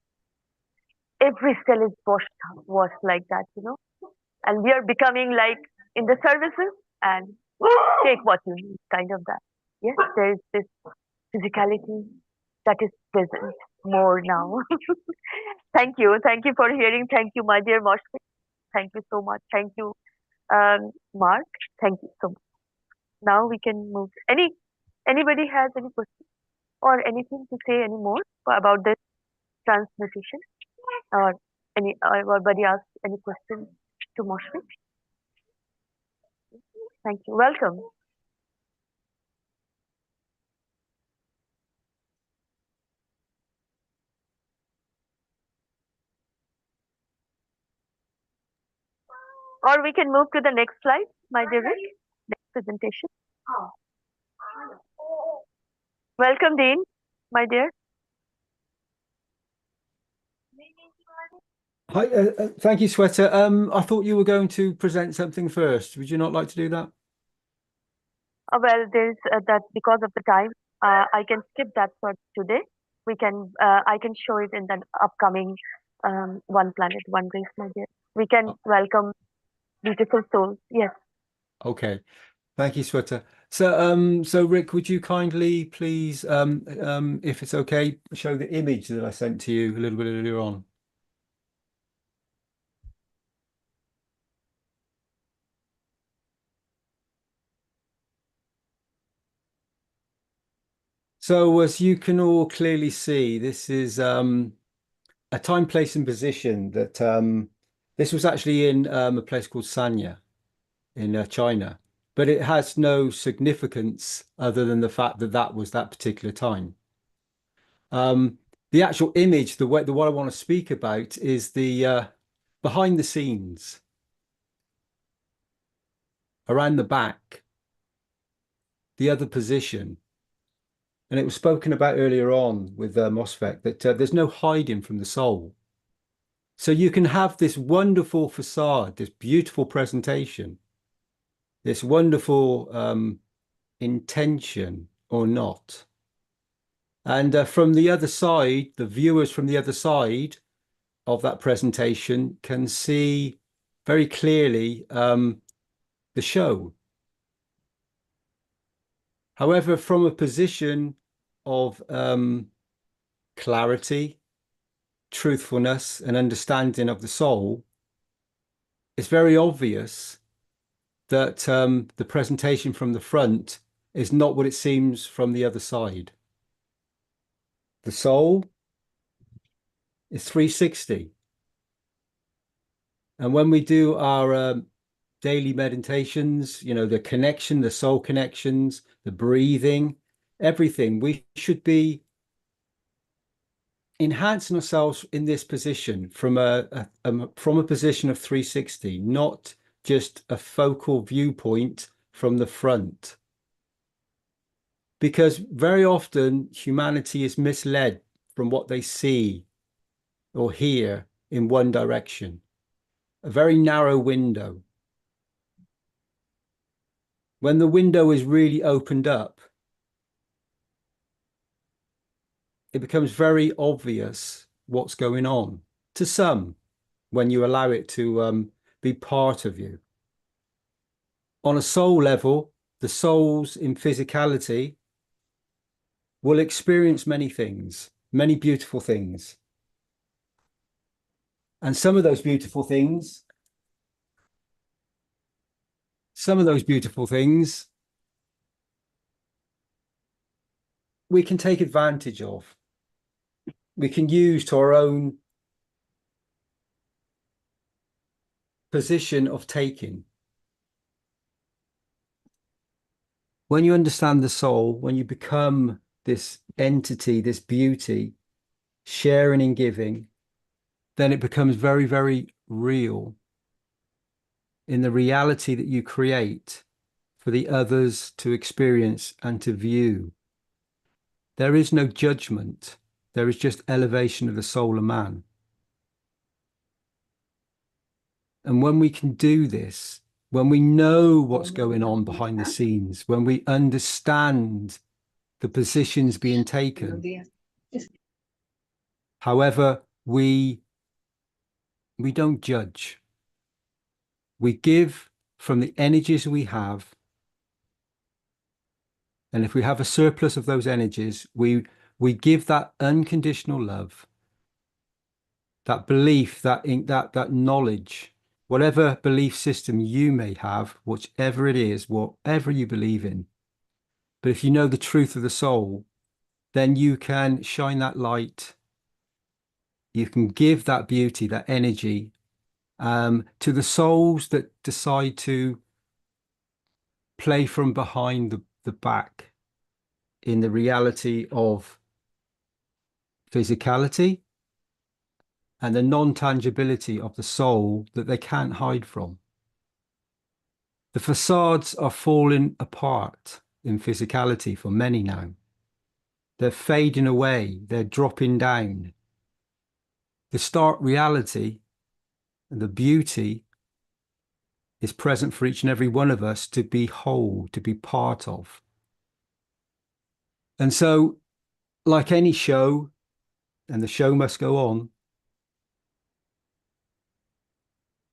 Every cell is washed like that, and we are becoming like in the services and take what you need, kind of that. Yes, there is this physicality that is present more now. Thank you for hearing. Thank you, my dear Moshmi. Thank you so much. Thank you, Mark. Thank you so much. Now we can move. Anybody has any question or anything to say anymore about this transmutation, or anybody ask any question to Moshmi? Thank you. Welcome. Or we can move to the next slide, my dear Rick. Next presentation. Welcome, Dean, my dear. Hi, thank you, Sweta. I thought you were going to present something first. Would you not like to do that? Well, there's that because of the time, I can skip that for today. I can show it in the upcoming one planet, one race, my dear. We can welcome beautiful souls. Yes. Okay. Thank you, Sweta. So Rick, would you kindly please, if it's okay, show the image that I sent to you a little bit earlier on? So as you can all clearly see, this is a time, place, and position that this was actually in a place called Sanya in China, but it has no significance other than the fact that that was that particular time. The actual image, the what I want to speak about is the behind the scenes, around the back, the other position. And it was spoken about earlier on with Mosfeq that there's no hiding from the soul. So you can have this wonderful facade, this beautiful presentation, this wonderful intention or not. And from the other side, the viewers from the other side of that presentation can see very clearly the show. However, from a position of clarity, truthfulness, and understanding of the soul, it's very obvious that the presentation from the front is not what it seems from the other side. The soul is 360. And when we do our daily meditations, you know, the connection, the soul connections, the breathing, everything, we should be enhancing ourselves in this position from a position of 360, not just a focal viewpoint from the front. Because very often humanity is misled from what they see or hear in one direction, a very narrow window. When the window is really opened up, it becomes very obvious what's going on to some when you allow it to be part of you. On a soul level, the souls in physicality will experience many things, many beautiful things. And some of those beautiful things we can take advantage of. We can use to our own position of taking. When you understand the soul, when you become this entity, this beauty, sharing and giving, then it becomes very, very real in the reality that you create for the others to experience and to view. There is no judgment. There is just elevation of the soul of man. And when we can do this, when we know what's going on behind the scenes, when we understand the positions being taken, however, we don't judge. We give from the energies we have. And if we have a surplus of those energies, we give that unconditional love, that belief, that knowledge, whatever belief system you may have, whichever it is, whatever you believe in. But if you know the truth of the soul, then you can shine that light. You can give that beauty, that energy to the souls that decide to play from behind the back in the reality of physicality and the non-tangibility of the soul that they can't hide from. The facades are falling apart in physicality for many now. They're fading away, they're dropping down. The stark reality and the beauty is present for each and every one of us to be whole, to be part of. And so, like any show, and the show must go on,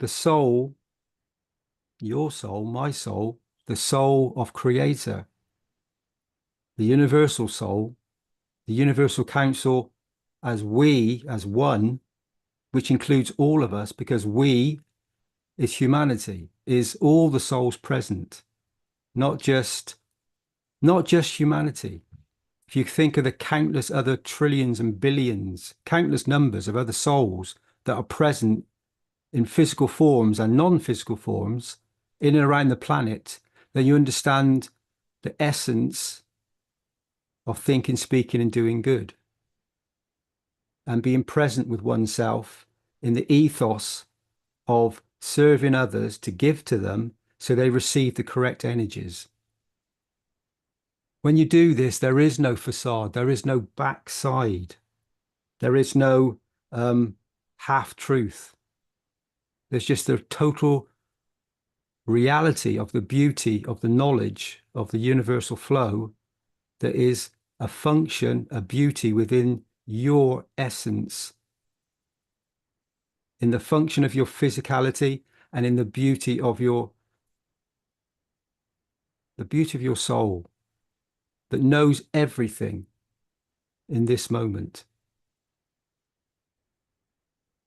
the soul, your soul, my soul, the soul of Creator, the universal soul, the universal council as we, as one, which includes all of us, because we is humanity, is all the souls present, not just humanity. If you think of the countless other trillions and billions, countless numbers of other souls that are present in physical forms and non-physical forms in and around the planet, then you understand the essence of thinking, speaking, and doing good, and being present with oneself in the ethos of serving others to give to them so they receive the correct energies. When you do this, there is no facade, there is no backside, there is no half-truth. There's just the total reality of the beauty of the knowledge of the universal flow that is a function, a beauty within your essence, in the function of your physicality and in the beauty of your soul that knows everything in this moment.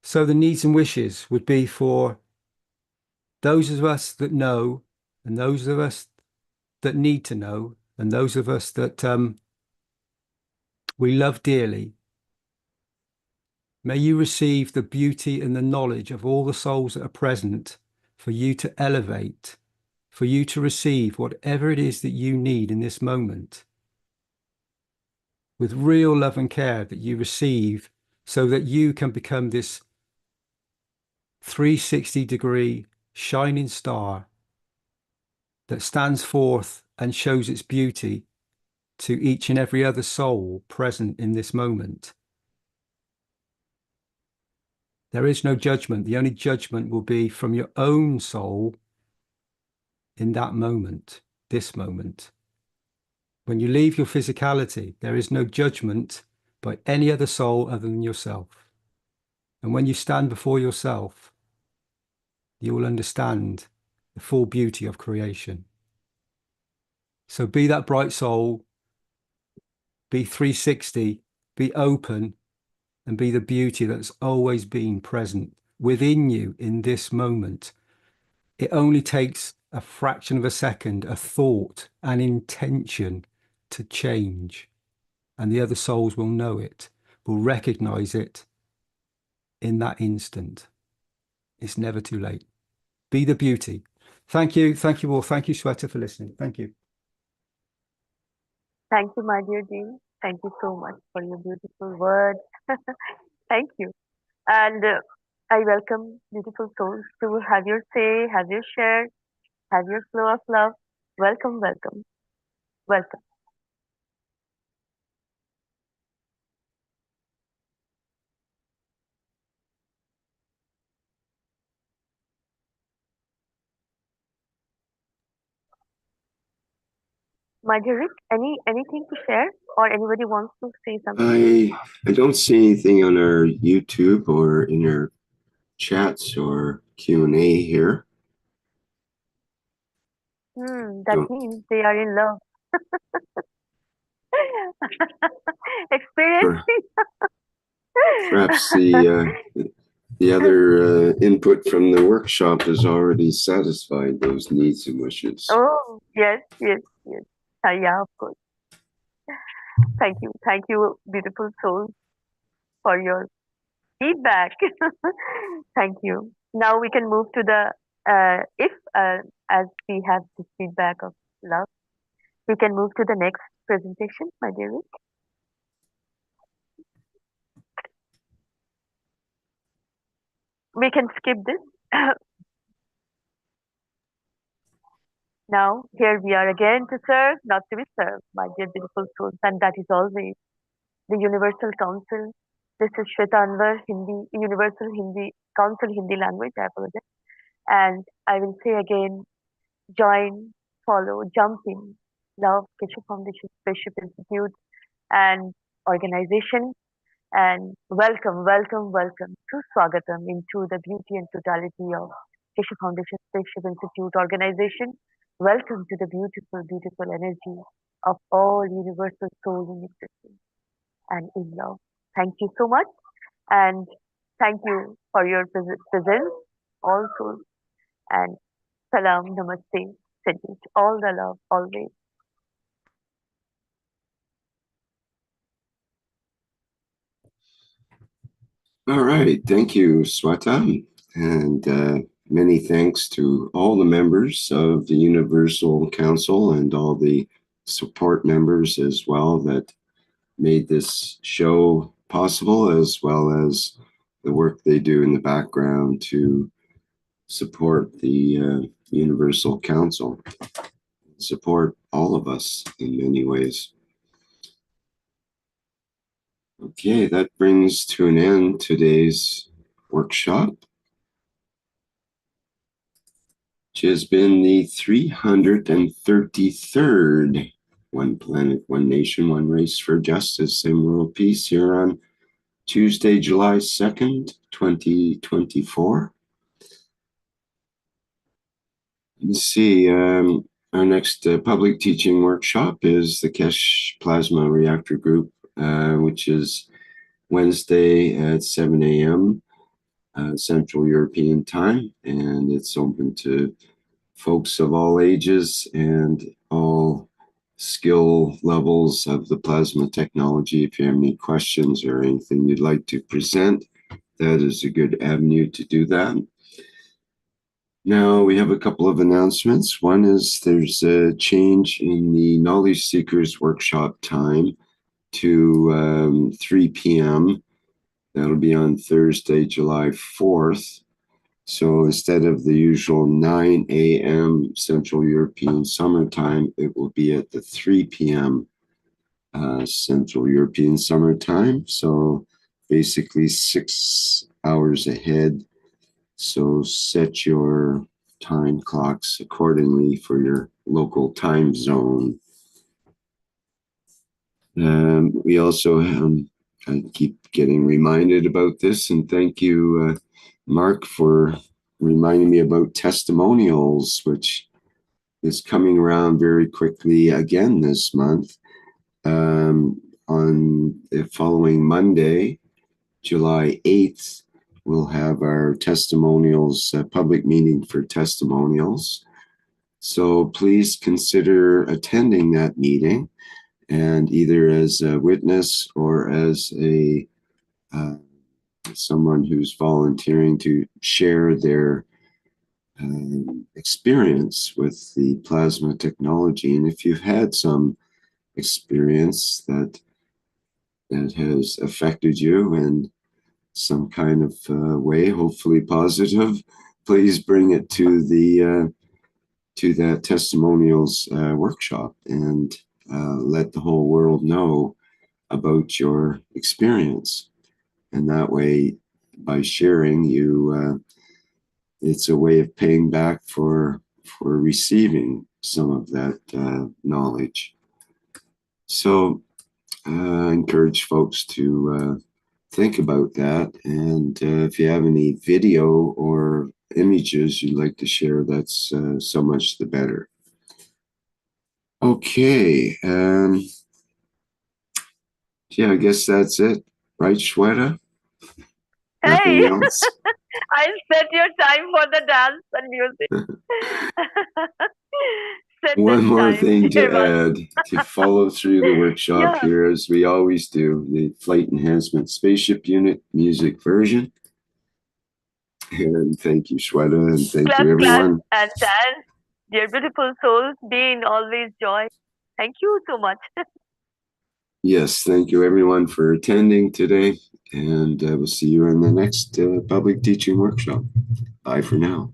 So the needs and wishes would be for those of us that know, and those of us that need to know, and those of us that we love dearly. May you receive the beauty and the knowledge of all the souls that are present for you to elevate, for you to receive whatever it is that you need in this moment, with real love and care that you receive, so that you can become this 360-degree shining star that stands forth and shows its beauty to each and every other soul present in this moment. There is no judgment. The only judgment will be from your own soul in that moment, this moment. When you leave your physicality, there is no judgment by any other soul other than yourself. And when you stand before yourself, you will understand the full beauty of creation. So be that bright soul, be 360, be open, and be the beauty that's always been present within you in this moment. It only takes a fraction of a second, a thought, an intention to change. And the other souls will know it, will recognize it in that instant. It's never too late. Be the beauty. Thank you. Thank you all. Thank you, Shweta, for listening. Thank you. Thank you, my dear Dean. Thank you so much for your beautiful words. Thank you. And I welcome beautiful souls to have your say, have your share, have your flow of love. Welcome, welcome, welcome. My dear Rick, anything to share, or anybody wants to say something? I don't see anything on our YouTube or in our chats or Q&A here. That means they are in love. Experiencing. Perhaps the other input from the workshop has already satisfied those needs and wishes. Oh, yes, yes, yes. Yeah, of course. Thank you, beautiful souls, for your feedback. Thank you. Now we can move to the, as we have this feedback of love, we can move to the next presentation, my dear Rick. We can skip this. Now, here we are again to serve, not to be served, my dear beautiful souls, and that is always the Universal Council. This is Shweta Anwar, Universal Hindi Council Hindi language, I apologize. And I will say again, join, follow, jump in, love, Keshe Foundation, Spaceship Institute, and organization. And welcome, welcome, welcome to Swagatam into the beauty and totality of Keshe Foundation Spaceship Institute organization. Welcome to the beautiful, beautiful energy of all universal souls in existence and in love. Thank you so much, and thank you for your presence also. And salam, namaste, salute, all the love, always. All right, thank you, Sweta, and many thanks to all the members of the Universal Council and all the support members as well that made this show possible, as well as the work they do in the background to support the Universal Council, support all of us in many ways. Okay, that brings to an end today's workshop, which has been the 333rd One Planet, One Nation, One Race for Justice and World Peace here on Tuesday, July 2nd, 2024. You see, our next public teaching workshop is the Keshe Plasma Reactor Group, which is Wednesday at 7 a.m. Central European Time, and it's open to folks of all ages and all skill levels of the plasma technology. If you have any questions or anything you'd like to present, that is a good avenue to do that. Now we have a couple of announcements. One is there's a change in the Knowledge Seekers workshop time to 3 p.m. That'll be on Thursday, July 4th. So instead of the usual 9 a.m. Central European Summer Time, it will be at the 3 p.m. Central European Summer Time. So basically 6 hours ahead. So set your time clocks accordingly for your local time zone. We also I keep getting reminded about this, and thank you, Mark, for reminding me about Testimonials, which is coming around very quickly again this month. On the following Monday, July 8th, we'll have our Testimonials, public meeting for Testimonials. So please consider attending that meeting, and either as a witness or as a someone who's volunteering to share their experience with the plasma technology. And if you've had some experience that has affected you in some kind of way, hopefully positive, please bring it to the to that Testimonials workshop and let the whole world know about your experience. And that way, by sharing, you it's a way of paying back for receiving some of that knowledge. So I encourage folks to think about that. And if you have any video or images you'd like to share, that's so much the better. Okay. Yeah, I guess that's it. Right, Shweta? Nothing Hey, else? I'll set your time for the dance and music. Set One this more time, thing to dear one. add, to follow through the workshop Yeah. here, as we always do, the Flight Enhancement Spaceship Unit music version. And thank you, Shweta, and thank Clap, you, clap, everyone. and dance. Dear beautiful souls, be in always joy. Thank you so much. Yes, thank you, everyone, for attending today. And we'll see you in the next public teaching workshop. Bye for now.